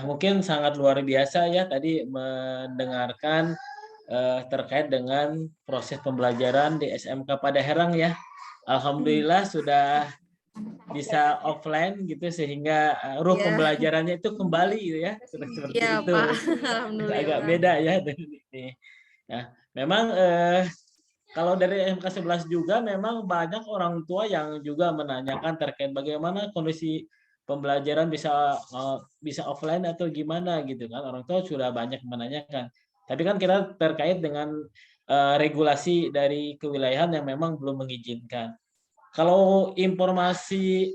Mungkin sangat luar biasa ya tadi mendengarkan terkait dengan proses pembelajaran di SMK Padaherang ya. Alhamdulillah sudah bisa offline gitu sehingga ruh pembelajarannya itu kembali gitu ya seperti ya, itu. Pak. Alhamdulillah. Agak beda ya dari ini. Nah, memang kalau dari SMK 11 juga memang banyak orang tua yang juga menanyakan terkait bagaimana kondisi pembelajaran bisa offline atau gimana gitu kan. Orang tua sudah banyak menanyakan. Tapi kan kita terkait dengan regulasi dari kewilayahan yang memang belum mengizinkan. Kalau informasi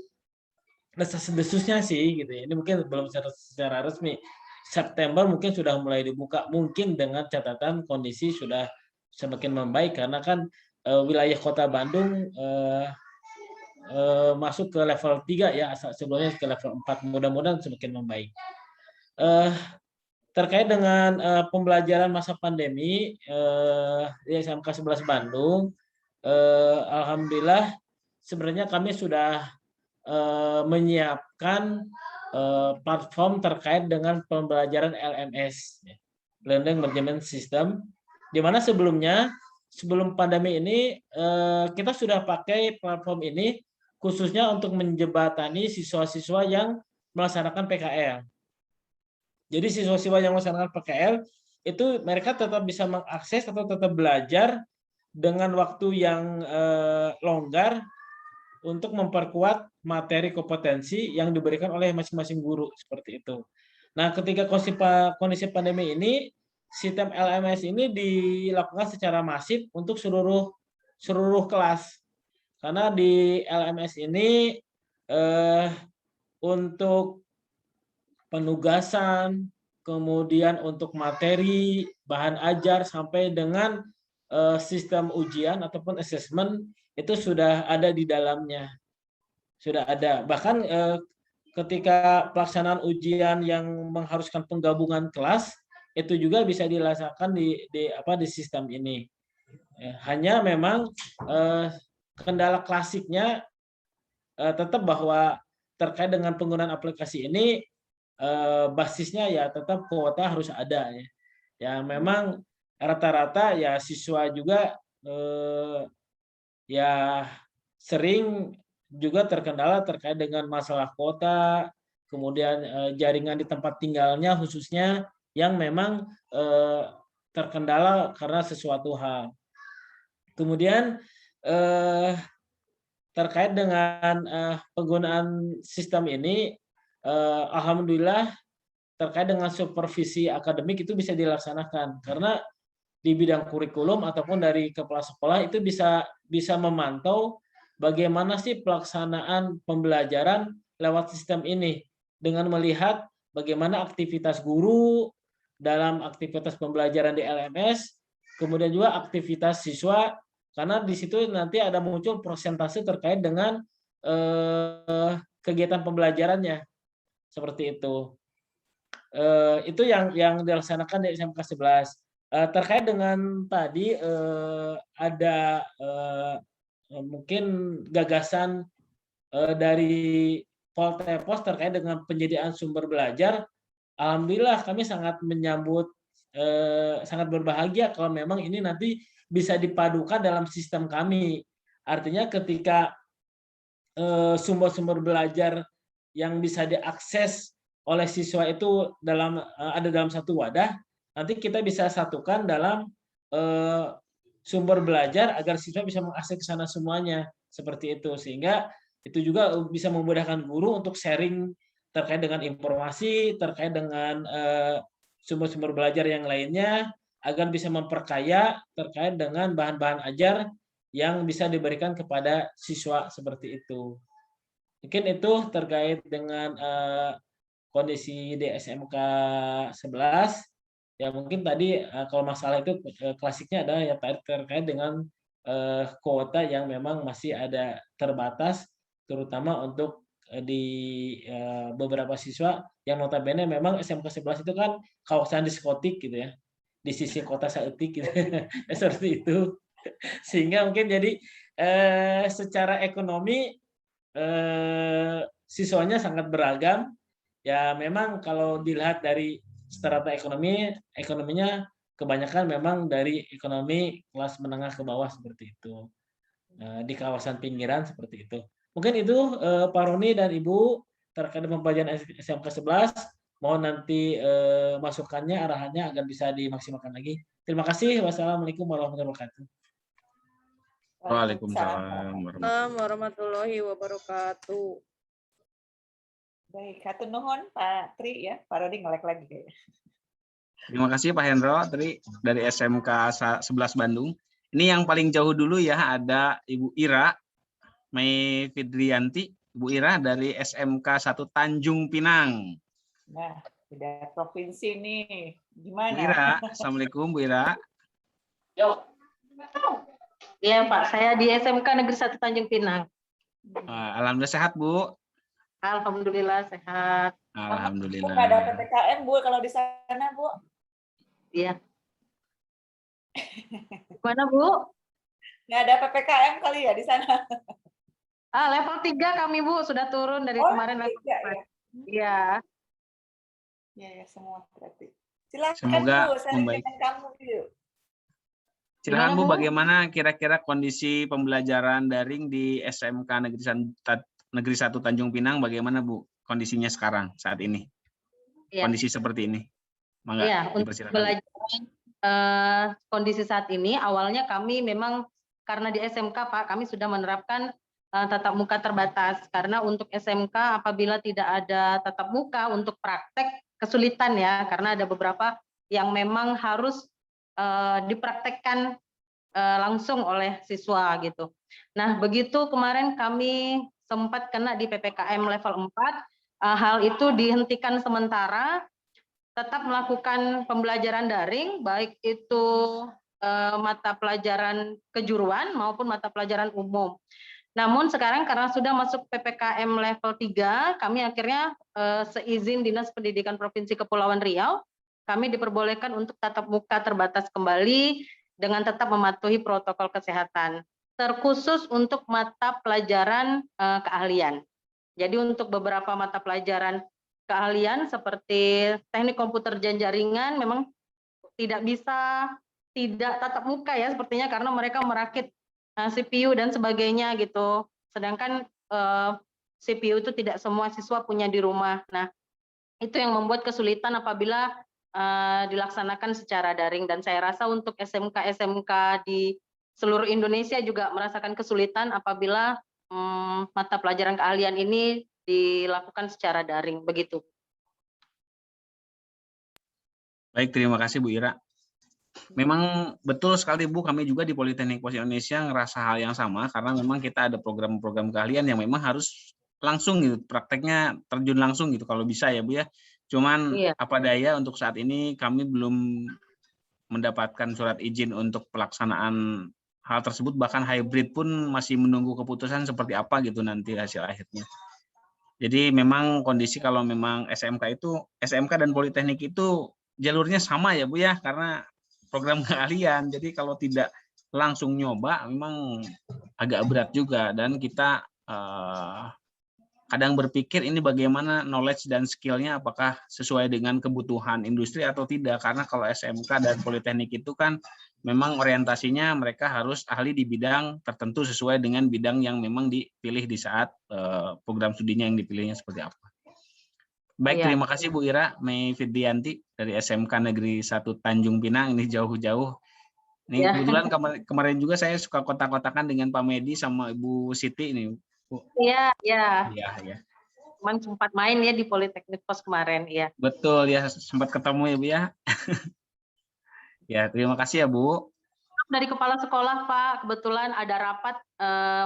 desas-desusnya sih gitu ya. Ini mungkin belum secara resmi. September mungkin sudah mulai dibuka, mungkin dengan catatan kondisi sudah semakin membaik karena kan wilayah Kota Bandung masuk ke level 3 ya, sebelumnya ke level 4, mudah-mudahan semakin membaik. Terkait dengan pembelajaran masa pandemi di SMK 11 Bandung, alhamdulillah sebenarnya kami sudah menyiapkan platform terkait dengan pembelajaran LMS, Learning Management System, di mana sebelum pandemi ini kita sudah pakai platform ini khususnya untuk menjembatani siswa-siswa yang melaksanakan PKL. Jadi siswa-siswa yang melaksanakan PKL itu mereka tetap bisa mengakses atau tetap belajar dengan waktu yang longgar untuk memperkuat materi kompetensi yang diberikan oleh masing-masing guru seperti itu. Nah, ketika kondisi pandemi ini, sistem LMS ini dilakukan secara masif untuk seluruh kelas. Karena di LMS ini untuk penugasan, kemudian untuk materi, bahan ajar sampai dengan sistem ujian ataupun assessment itu sudah ada di dalamnya. Sudah ada. Bahkan ketika pelaksanaan ujian yang mengharuskan penggabungan kelas itu juga bisa dilaksanakan di sistem ini. Hanya memang kendala klasiknya tetap bahwa terkait dengan penggunaan aplikasi ini basisnya ya tetap kuota harus ada ya. Ya memang rata-rata ya siswa juga ya sering juga terkendala terkait dengan masalah kuota, kemudian jaringan di tempat tinggalnya khususnya yang memang terkendala karena sesuatu hal. Kemudian terkait dengan penggunaan sistem ini, alhamdulillah terkait dengan supervisi akademik itu bisa dilaksanakan karena di bidang kurikulum ataupun dari kepala sekolah itu bisa memantau bagaimana sih pelaksanaan pembelajaran lewat sistem ini dengan melihat bagaimana aktivitas guru dalam aktivitas pembelajaran di LMS, kemudian juga aktivitas siswa, karena di situ nanti ada muncul persentase terkait dengan kegiatan pembelajarannya seperti itu. Itu yang dilaksanakan di SMK 11. Terkait dengan tadi ada mungkin gagasan dari Poltepos terkait dengan penyediaan sumber belajar. Alhamdulillah kami sangat menyambut, sangat berbahagia kalau memang ini nanti bisa dipadukan dalam sistem kami. Artinya ketika sumber-sumber belajar yang bisa diakses oleh siswa itu ada dalam satu wadah, nanti kita bisa satukan dalam sumber belajar agar siswa bisa mengakses ke sana semuanya seperti itu, sehingga itu juga bisa memudahkan guru untuk sharing terkait dengan informasi, terkait dengan sumber-sumber belajar yang lainnya, agar bisa memperkaya terkait dengan bahan-bahan ajar yang bisa diberikan kepada siswa seperti itu. Mungkin itu terkait dengan kondisi di SMK 11. Ya mungkin tadi kalau masalah itu klasiknya adalah ya terkait dengan kuota yang memang masih ada terbatas, terutama untuk di beberapa siswa yang notabene memang SMK 11 itu kan kawasan diskotik gitu ya, di sisi kota Saeutik gitu. Seperti itu. Sehingga mungkin jadi secara ekonomi siswanya sangat beragam. Ya memang kalau dilihat dari strata ekonominya kebanyakan memang dari ekonomi kelas menengah ke bawah seperti itu. Di kawasan pinggiran seperti itu. Mungkin itu Pak Roni dan Ibu terkait dengan pembelajaran SMK 11. Mohon nanti masukannya, arahannya agar bisa dimaksimalkan lagi. Terima kasih. Wassalamualaikum warahmatullahi wabarakatuh. Waalaikumsalam warahmatullahi wabarakatuh. Baik, hatur nuhun Pak Tri ya. Pak Rodi ngelek lagi kayaknya. Terima kasih Pak Hendro dari SMK 11 Bandung. Ini yang paling jauh dulu ya, ada Ibu Ira Mei Fidrianti, Ibu Ira dari SMK 1 Tanjung Pinang. Nah, beda provinsi nih. Gimana? Bu Ira, Assalamualaikum Bu Ira. Yo. Iya Pak, saya di SMK Negeri 1 Tanjung Pinang. Alhamdulillah sehat Bu. Alhamdulillah sehat. Alhamdulillah. Nggak ada PPKM Bu kalau di sana Bu? Iya. Mana Bu? Nggak ada PPKM kali ya di sana? Level 3 kami Bu, sudah turun dari kemarin level 4. Iya. Ya, semua berarti. Silakan Semoga Bu, saya membaik. dengan kamu yuk. Silakan Bu, bagaimana kira-kira kondisi pembelajaran daring di SMK Negeri 1 Tanjung Pinang, bagaimana Bu kondisinya sekarang saat ini? Ya. Kondisi seperti ini. Mangga, Iya, untuk belajar kondisi saat ini awalnya kami memang karena di SMK Pak, kami sudah menerapkan tatap muka terbatas karena untuk SMK apabila tidak ada tatap muka untuk praktek kesulitan ya, karena ada beberapa yang memang harus dipraktekkan langsung oleh siswa gitu. Nah, begitu kemarin kami sempat kena di PPKM level 4, hal itu dihentikan sementara, tetap melakukan pembelajaran daring, baik itu mata pelajaran kejuruan maupun mata pelajaran umum. Namun sekarang karena sudah masuk PPKM level 3, kami akhirnya seizin Dinas Pendidikan Provinsi Kepulauan Riau, kami diperbolehkan untuk tatap muka terbatas kembali dengan tetap mematuhi protokol kesehatan, terkhusus untuk mata pelajaran keahlian. Jadi untuk beberapa mata pelajaran keahlian seperti teknik komputer dan jaringan memang tidak bisa tidak tatap muka ya sepertinya karena mereka merakit CPU dan sebagainya gitu. Sedangkan CPU itu tidak semua siswa punya di rumah. Nah, itu yang membuat kesulitan apabila dilaksanakan secara daring, dan saya rasa untuk SMK di seluruh Indonesia juga merasakan kesulitan apabila mata pelajaran keahlian ini dilakukan secara daring, begitu. Baik, terima kasih Bu Ira. Memang betul sekali Bu, kami juga di Politeknik Pos Indonesia ngerasa hal yang sama karena memang kita ada program-program keahlian yang memang harus langsung gitu, prakteknya terjun langsung gitu kalau bisa ya Bu ya. Cuman apa daya untuk saat ini kami belum mendapatkan surat izin untuk pelaksanaan hal tersebut, bahkan hybrid pun masih menunggu keputusan seperti apa gitu nanti hasil akhirnya. Jadi memang kondisi kalau memang SMK dan Politeknik itu jalurnya sama ya Bu ya, karena program keahlian. Jadi kalau tidak langsung nyoba memang agak berat juga, dan kita kadang berpikir ini bagaimana knowledge dan skill-nya apakah sesuai dengan kebutuhan industri atau tidak, karena kalau SMK dan Politeknik itu kan memang orientasinya mereka harus ahli di bidang tertentu sesuai dengan bidang yang memang dipilih di saat program studinya yang dipilihnya seperti apa. Baik, terima kasih Bu Ira Mei Fidrianti dari SMK Negeri 1 Tanjung Pinang, ini jauh-jauh. Ini kebetulan kemarin juga saya suka kotak-kotakan dengan Pak Medi sama Ibu Siti ini. Iya. Iya. teman sempat main ya di Politeknik Pos kemarin ya. Betul ya, sempat ketemu ya Bu ya. Ya, terima kasih ya Bu. Dari kepala sekolah Pak, kebetulan ada rapat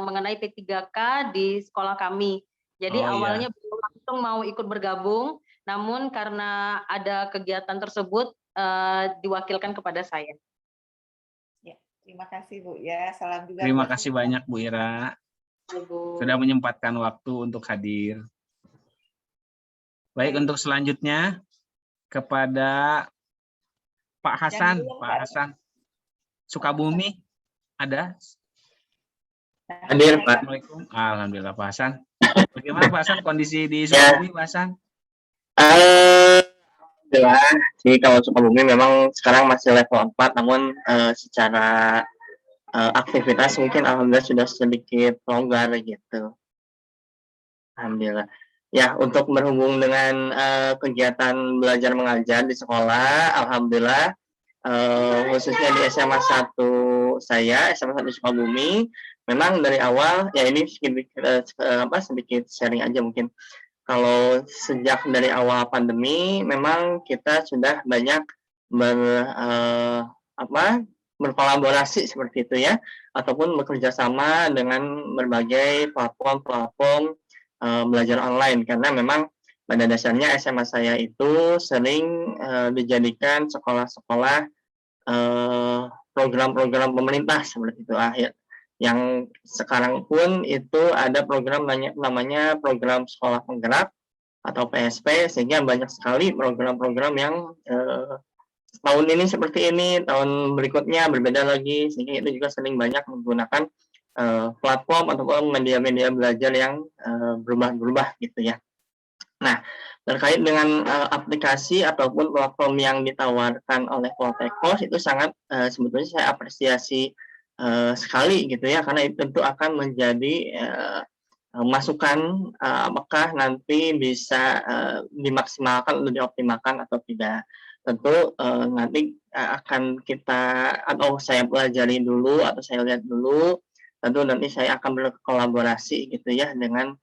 mengenai P3K di sekolah kami. Jadi awalnya belum langsung mau ikut bergabung, namun karena ada kegiatan tersebut diwakilkan kepada saya. Ya, terima kasih Bu ya. Salam juga. Terima kasih banyak Bu Ira. Sudah menyempatkan waktu untuk hadir. Baik, untuk selanjutnya kepada Pak Hasan. Pak Hasan Sukabumi ada? Hadir, Pak. Assalamualaikum. Alhamdulillah Pak Hasan. Bagaimana Pak Hasan kondisi di Sukabumi, Pak Hasan? Alhamdulillah. Jadi kalau Sukabumi memang sekarang masih level 4, namun secara aktivitas mungkin alhamdulillah sudah sedikit longgar gitu. Alhamdulillah. Ya, untuk berhubung dengan kegiatan belajar mengajar di sekolah, alhamdulillah khususnya di SMA 1 saya, SMA 1 Sukabumi, memang dari awal ya ini sedikit sharing aja mungkin. Kalau sejak dari awal pandemi memang kita sudah banyak berkolaborasi seperti itu ya, ataupun bekerja sama dengan berbagai platform belajar online, karena memang pada dasarnya SMA saya itu sering dijadikan sekolah-sekolah program-program pemerintah seperti itu yang sekarang pun itu ada program namanya program sekolah penggerak atau PSP, sehingga banyak sekali program-program yang tahun ini seperti ini, tahun berikutnya berbeda lagi, sehingga itu juga sering banyak menggunakan platform ataupun media-media belajar yang berubah-berubah gitu ya. Nah, terkait dengan aplikasi ataupun platform yang ditawarkan oleh Poltekpos itu sangat sebetulnya saya apresiasi sekali gitu ya, karena itu tentu akan menjadi masukan apakah nanti bisa dimaksimalkan atau dioptimalkan atau tidak. Tentu nanti akan kita atau saya pelajari dulu atau saya lihat dulu, tentu nanti saya akan berkolaborasi gitu ya dengan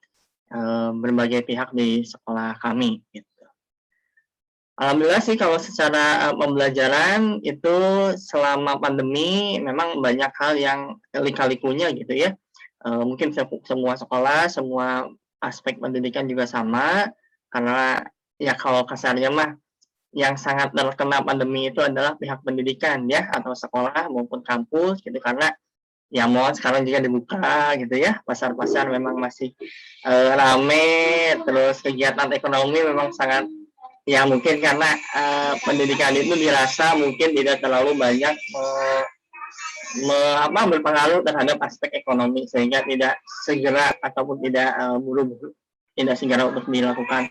berbagai pihak di sekolah kami gitu. Alhamdulillah sih kalau secara pembelajaran itu selama pandemi memang banyak hal yang lika-likunya gitu ya. Mungkin semua sekolah, semua aspek pendidikan juga sama, karena ya kalau kasarnya mah yang sangat terkena pandemi itu adalah pihak pendidikan ya, atau sekolah maupun kampus gitu, karena ya mall sekarang juga dibuka gitu ya, pasar-pasar memang masih rame, terus kegiatan ekonomi memang sangat ya mungkin karena pendidikan itu dirasa mungkin tidak terlalu banyak berpengaruh terhadap aspek ekonomi, sehingga tidak segera ataupun tidak buru-buru, tidak segera untuk dilakukan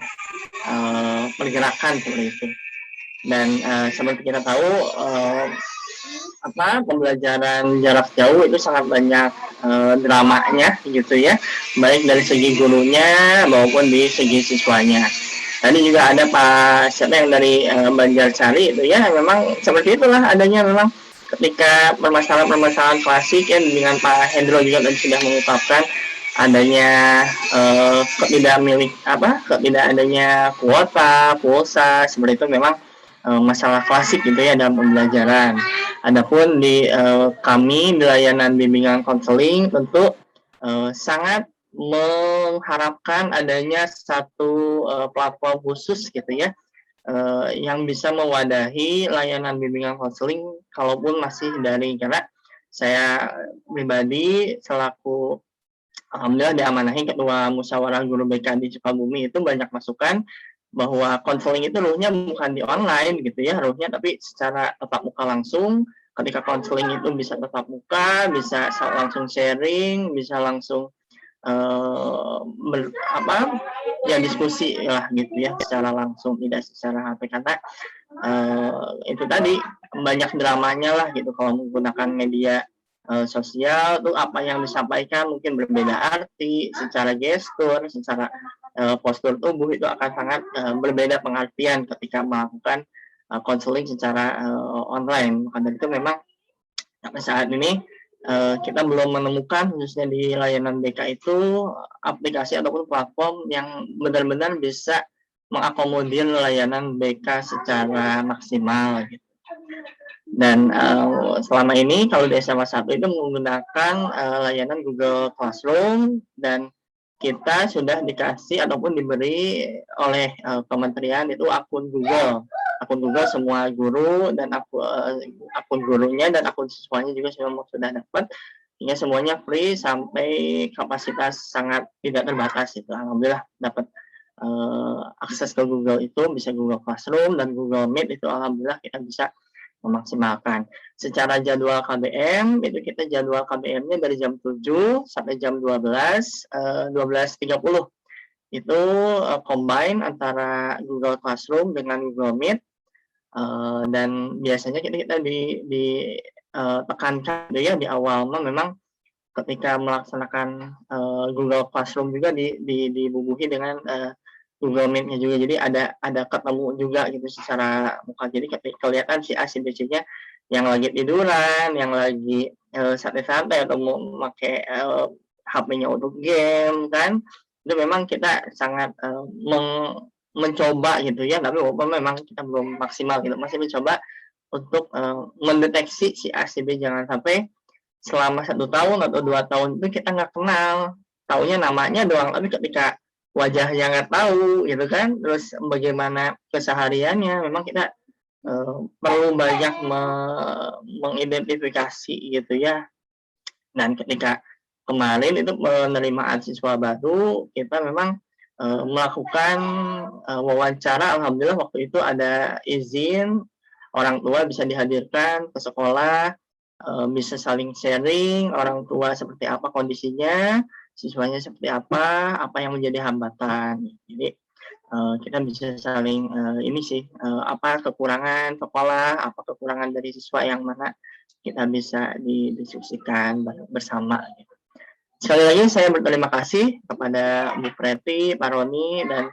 pergerakan seperti itu. Dan seperti kita tahu pembelajaran jarak jauh itu sangat banyak dramanya gitu ya, baik dari segi gurunya maupun di segi siswanya. Tadi juga ada Pak siapa yang dari Banjarsari itu ya, memang seperti itulah adanya, memang ketika permasalahan-permasalahan klasik ya, dengan Pak Hendro juga tadi sudah mengungkapkan adanya tidak adanya kuota, pulsa, seperti itu memang masalah klasik gitu ya dalam pembelajaran. Adapun di kami di layanan bimbingan konseling tentu sangat mengharapkan adanya satu platform khusus gitu ya, yang bisa mewadahi layanan bimbingan konseling kalaupun masih daring, karena saya pribadi selaku alhamdulillah diamanahi ketua musyawarah guru BK di Sukabumi itu banyak masukan bahwa konseling itu ruhnya bukan di online gitu ya, ruhnya tapi secara tatap muka langsung. Ketika konseling itu bisa tatap muka, bisa langsung sharing, bisa langsung diskusi lah gitu ya, secara langsung, tidak secara HP, karena itu tadi banyak dramanya lah gitu kalau menggunakan media sosial tuh, apa yang disampaikan mungkin berbeda arti, secara gestur, secara postur tubuh itu akan sangat berbeda pengertian ketika melakukan konseling secara online. Maka dari itu memang sampai saat ini kita belum menemukan khususnya di layanan BK itu aplikasi ataupun platform yang benar-benar bisa mengakomodir layanan BK secara maksimal gitu. Dan selama ini kalau di SMA 1 itu menggunakan layanan Google Classroom, dan kita sudah dikasih ataupun diberi oleh kementerian itu akun Google semua guru, dan akun gurunya dan akun siswanya juga sudah dapat, hingga semuanya free sampai kapasitas sangat tidak terbatas itu. Alhamdulillah dapat akses ke Google itu, bisa Google Classroom dan Google Meet itu alhamdulillah kita bisa memaksimalkan. Secara jadwal KBM itu kita jadwal KBM-nya dari jam 7 sampai jam 12:30 itu combine antara Google Classroom dengan Google Meet, dan biasanya kita ditekankan ya di awal memang ketika melaksanakan Google Classroom juga dibubuhi dengan Google Meet-nya juga, jadi ada ketemu juga gitu secara muka, jadi kelihatan si A si B C-nya yang lagi tiduran, yang lagi santai-santai atau mau pakai HP-nya untuk game kan, itu memang kita sangat mencoba gitu ya, tapi walaupun memang kita belum maksimal gitu, masih mencoba untuk mendeteksi si A si B, jangan sampai selama 1 tahun atau 2 tahun itu kita nggak kenal, taunya namanya doang, tapi ketika wajahnya nggak tahu gitu kan, terus bagaimana kesehariannya, memang kita perlu banyak mengidentifikasi gitu ya. Dan ketika kemarin itu penerimaan siswa baru, kita memang melakukan wawancara, alhamdulillah waktu itu ada izin, orang tua bisa dihadirkan ke sekolah, bisa saling sharing, orang tua seperti apa kondisinya, siswanya seperti apa yang menjadi hambatan. Jadi kita bisa saling ini sih, apa kekurangan sekolah, apa kekurangan dari siswa yang mana kita bisa didiskusikan bersama. Sekali lagi saya berterima kasih kepada Bu Preti, Pak Roni, dan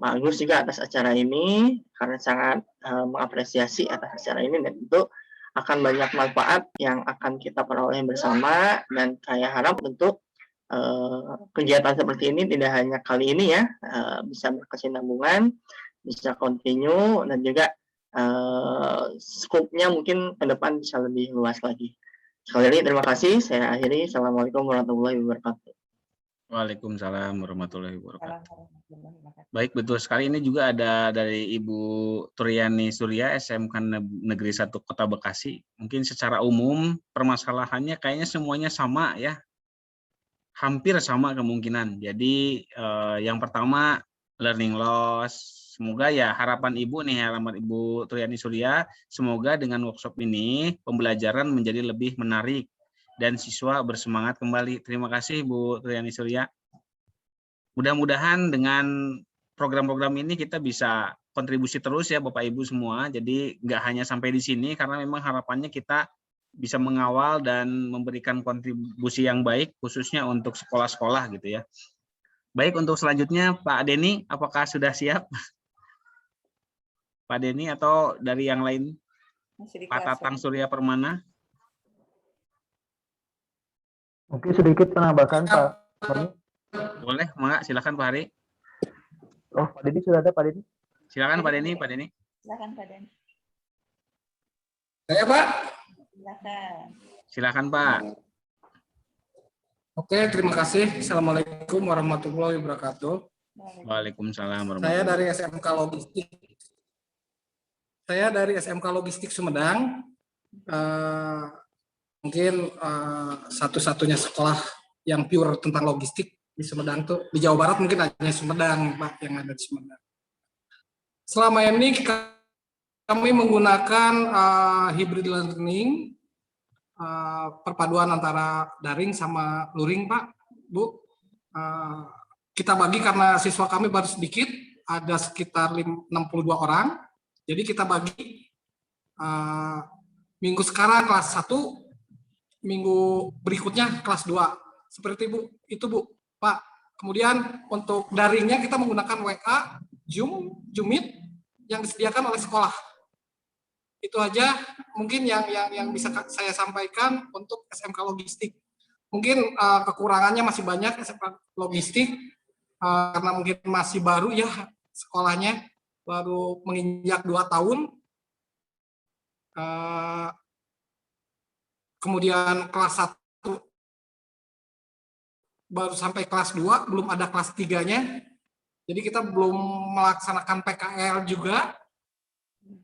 Pak Agus juga atas acara ini, karena sangat mengapresiasi atas acara ini, dan itu akan banyak manfaat yang akan kita peroleh bersama, dan saya harap untuk kegiatan seperti ini tidak hanya kali ini ya, bisa berkesinambungan, bisa continue, dan juga skopnya mungkin ke depan bisa lebih luas lagi. Sekali lagi terima kasih, saya akhiri. Assalamualaikum warahmatullahi wabarakatuh. Waalaikumsalam warahmatullahi wabarakatuh. Baik, betul sekali. Ini juga ada dari Ibu Turyani Surya, SMK Negeri 1 Kota Bekasi. Mungkin secara umum permasalahannya kayaknya semuanya sama ya, hampir sama kemungkinan. Jadi yang pertama learning loss. Semoga ya harapan Ibu nih, harapan Ibu Turyani Surya, semoga dengan workshop ini pembelajaran menjadi lebih menarik dan siswa bersemangat kembali. Terima kasih Bu Turyani Surya. Mudah-mudahan dengan program-program ini kita bisa kontribusi terus ya Bapak Ibu semua. Jadi nggak hanya sampai di sini, karena memang harapannya kita bisa mengawal dan memberikan kontribusi yang baik khususnya untuk sekolah-sekolah gitu ya. Baik, untuk selanjutnya Pak Denny, apakah sudah siap? Pak Denny atau dari yang lain? Pak Tatang Surya Permana? Mungkin sedikit penambahan Pak. Boleh, Mak, silakan Pak Hari. Oh, Pak Denny sudah ada Pak Denny? Silakan Pak Denny, Pak Denny. Silakan Pak Denny. Saya Pak. Silakan. Silakan Pak. Oke, terima kasih. Assalamualaikum warahmatullahi wabarakatuh. Waalaikumsalam warahmatullahi Saya dari wabarakatuh. SMK Logistik. Saya dari SMK Logistik Sumedang. Mungkin satu-satunya sekolah yang pure tentang logistik di Sumedang tuh, di Jawa Barat mungkin hanya Sumedang Pak yang ada di Sumedang. Selama ini kami menggunakan hybrid learning, perpaduan antara daring sama luring Pak, Bu. Kita bagi karena siswa kami baru sedikit, ada sekitar 62 orang. Jadi kita bagi minggu sekarang kelas 1, minggu berikutnya kelas 2. Seperti itu Bu, Pak. Kemudian untuk daringnya kita menggunakan WA, Zoom Meet yang disediakan oleh sekolah. Itu aja mungkin yang bisa saya sampaikan untuk SMK Logistik. Mungkin kekurangannya masih banyak SMK Logistik karena mungkin masih baru ya sekolahnya, baru menginjak 2 tahun. Kemudian kelas 1 baru sampai kelas 2, belum ada kelas 3-nya. Jadi kita belum melaksanakan PKL juga.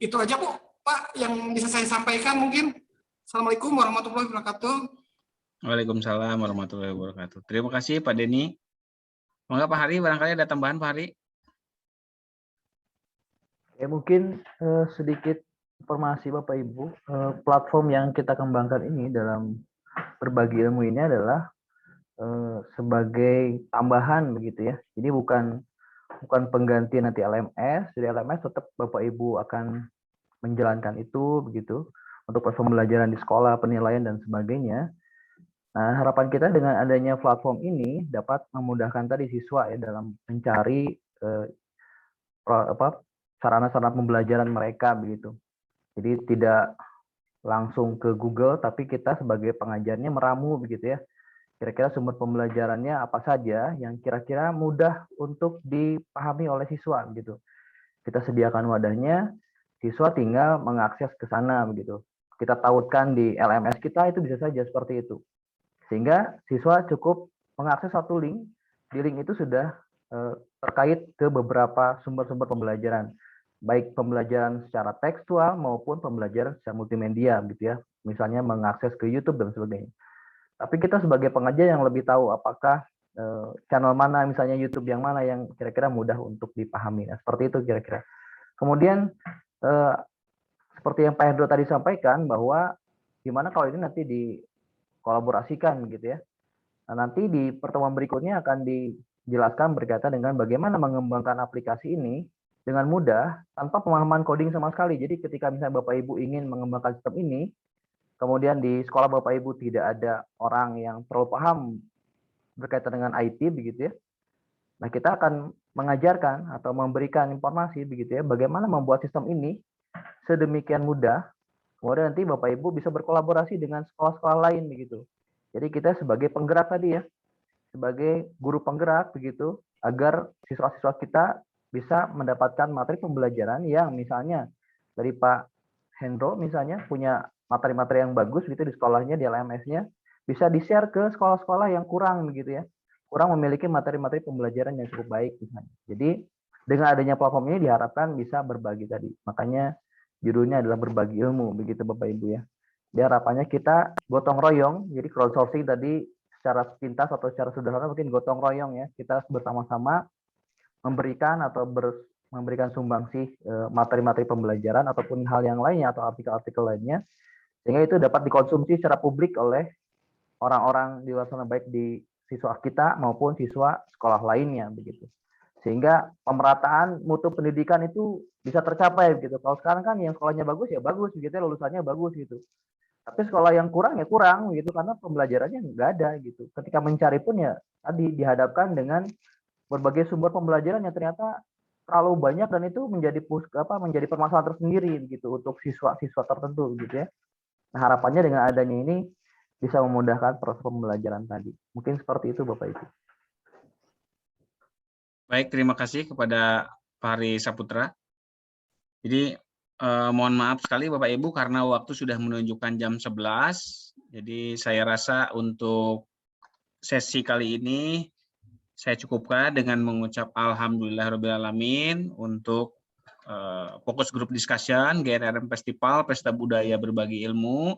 Itu aja Bu, Pak, yang bisa saya sampaikan mungkin. Assalamualaikum warahmatullahi wabarakatuh. Waalaikumsalam warahmatullahi wabarakatuh. Terima kasih Pak Denny. Monggo Pak Hari, barangkali ada tambahan Pak Hari. Ya mungkin sedikit informasi Bapak Ibu, platform yang kita kembangkan ini dalam berbagi ilmu ini adalah sebagai tambahan begitu ya. Jadi bukan pengganti nanti LMS. Jadi LMS tetap Bapak Ibu akan menjalankan itu begitu untuk pembelajaran di sekolah, penilaian dan sebagainya. Nah, harapan kita dengan adanya platform ini dapat memudahkan tadi siswa ya dalam mencari sarana-sarana pembelajaran mereka begitu. Jadi tidak langsung ke Google, tapi kita sebagai pengajarnya meramu begitu ya. Kira-kira sumber pembelajarannya apa saja yang kira-kira mudah untuk dipahami oleh siswa gitu. Kita sediakan wadahnya, siswa tinggal mengakses ke sana begitu. Kita tautkan di LMS kita, itu bisa saja seperti itu. Sehingga siswa cukup mengakses satu link, di link itu sudah terkait ke beberapa sumber-sumber pembelajaran, baik pembelajaran secara tekstual maupun pembelajaran secara multimedia gitu ya. Misalnya mengakses ke YouTube dan sebagainya. Tapi kita sebagai pengajar yang lebih tahu apakah channel mana, misalnya YouTube yang mana yang kira-kira mudah untuk dipahami. Nah, seperti itu kira-kira. Kemudian seperti yang Pak Hendro tadi sampaikan bahwa gimana kalau ini nanti dikolaborasikan gitu ya. Nah, nanti di pertemuan berikutnya akan dijelaskan berkaitan dengan bagaimana mengembangkan aplikasi ini dengan mudah tanpa pemahaman coding sama sekali. Jadi ketika misalnya Bapak Ibu ingin mengembangkan sistem ini, kemudian di sekolah Bapak Ibu tidak ada orang yang terlalu paham berkaitan dengan IT begitu ya. Nah, kita akan mengajarkan atau memberikan informasi begitu ya, bagaimana membuat sistem ini sedemikian mudah. Kemudian nanti Bapak Ibu bisa berkolaborasi dengan sekolah-sekolah lain begitu. Jadi kita sebagai penggerak tadi ya, sebagai guru penggerak begitu, agar siswa-siswa kita bisa mendapatkan materi pembelajaran yang misalnya dari Pak Hendro misalnya punya materi-materi yang bagus gitu di sekolahnya, di LMS-nya, bisa di-share ke sekolah-sekolah yang kurang begitu ya, kurang memiliki materi-materi pembelajaran yang cukup baik misalnya. Jadi dengan adanya platform ini diharapkan bisa berbagi tadi. Makanya judulnya adalah berbagi ilmu begitu Bapak Ibu ya. Di harapannya kita gotong royong, jadi crowdsourcing tadi secara sepintas atau secara sederhana mungkin gotong royong ya, kita bersama-sama memberikan atau memberikan sumbangsih materi-materi pembelajaran ataupun hal yang lainnya atau artikel-artikel lainnya, sehingga itu dapat dikonsumsi secara publik oleh orang-orang di luar sana, baik di siswa kita maupun siswa sekolah lainnya begitu. Sehingga pemerataan mutu pendidikan itu bisa tercapai begitu. Kalau sekarang kan yang sekolahnya bagus ya bagus begitu, lulusannya bagus gitu. Tapi sekolah yang kurang ya kurang gitu, karena pembelajarannya nggak ada gitu. Ketika mencari pun ya tadi dihadapkan dengan berbagai sumber pembelajaran yang ternyata terlalu banyak dan itu menjadi permasalahan tersendiri gitu untuk siswa-siswa tertentu gitu ya. Nah, harapannya dengan adanya ini bisa memudahkan proses pembelajaran tadi. Mungkin seperti itu Bapak Ibu. Baik, terima kasih kepada Pak Hari Saputra. Jadi mohon maaf sekali Bapak Ibu karena waktu sudah menunjukkan jam 11. Jadi saya rasa untuk sesi kali ini saya cukupkan dengan mengucap alhamdulillahirobbilalamin untuk fokus grup discussion GNRM Festival Pesta Budaya Berbagi Ilmu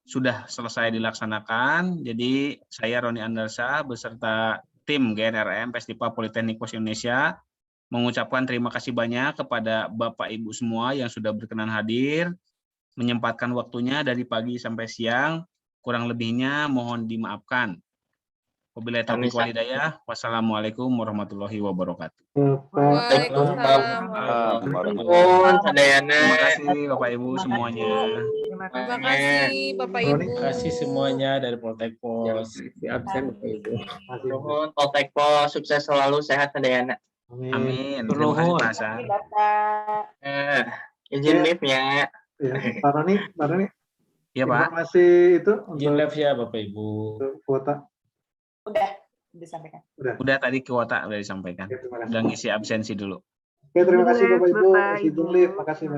sudah selesai dilaksanakan. Jadi saya Roni Andarsa beserta tim GNRM Festival Politeknik Pos Indonesia mengucapkan terima kasih banyak kepada Bapak Ibu semua yang sudah berkenan hadir, menyempatkan waktunya dari pagi sampai siang. Kurang lebihnya mohon dimaafkan. Wabillahi taufiq wal hidayah. Wassalamualaikum warahmatullahi wabarakatuh. Waalaikumsalam. Terima kasih Bapak Ibu semuanya. Terima kasih Bapak Ibu. Terima kasih semuanya dari Poltek Pos. Absen Bapak Ibu. Poltek Pos sukses selalu, sehat Sadayana. Amin. Terima kasih Pak Hasan. Izin live ya. Ya, Pak Roni. Iya, Pak. Informasi itu Izin live ya Bapak Ibu. Kuota. Udah disampaikan. Udah tadi kuota udah disampaikan. Oke, terima kasih. Udah ngisi absensi dulu. Oke, terima kasih Bapak Ibu. Bapak, Izin Ibu. live. Makasih.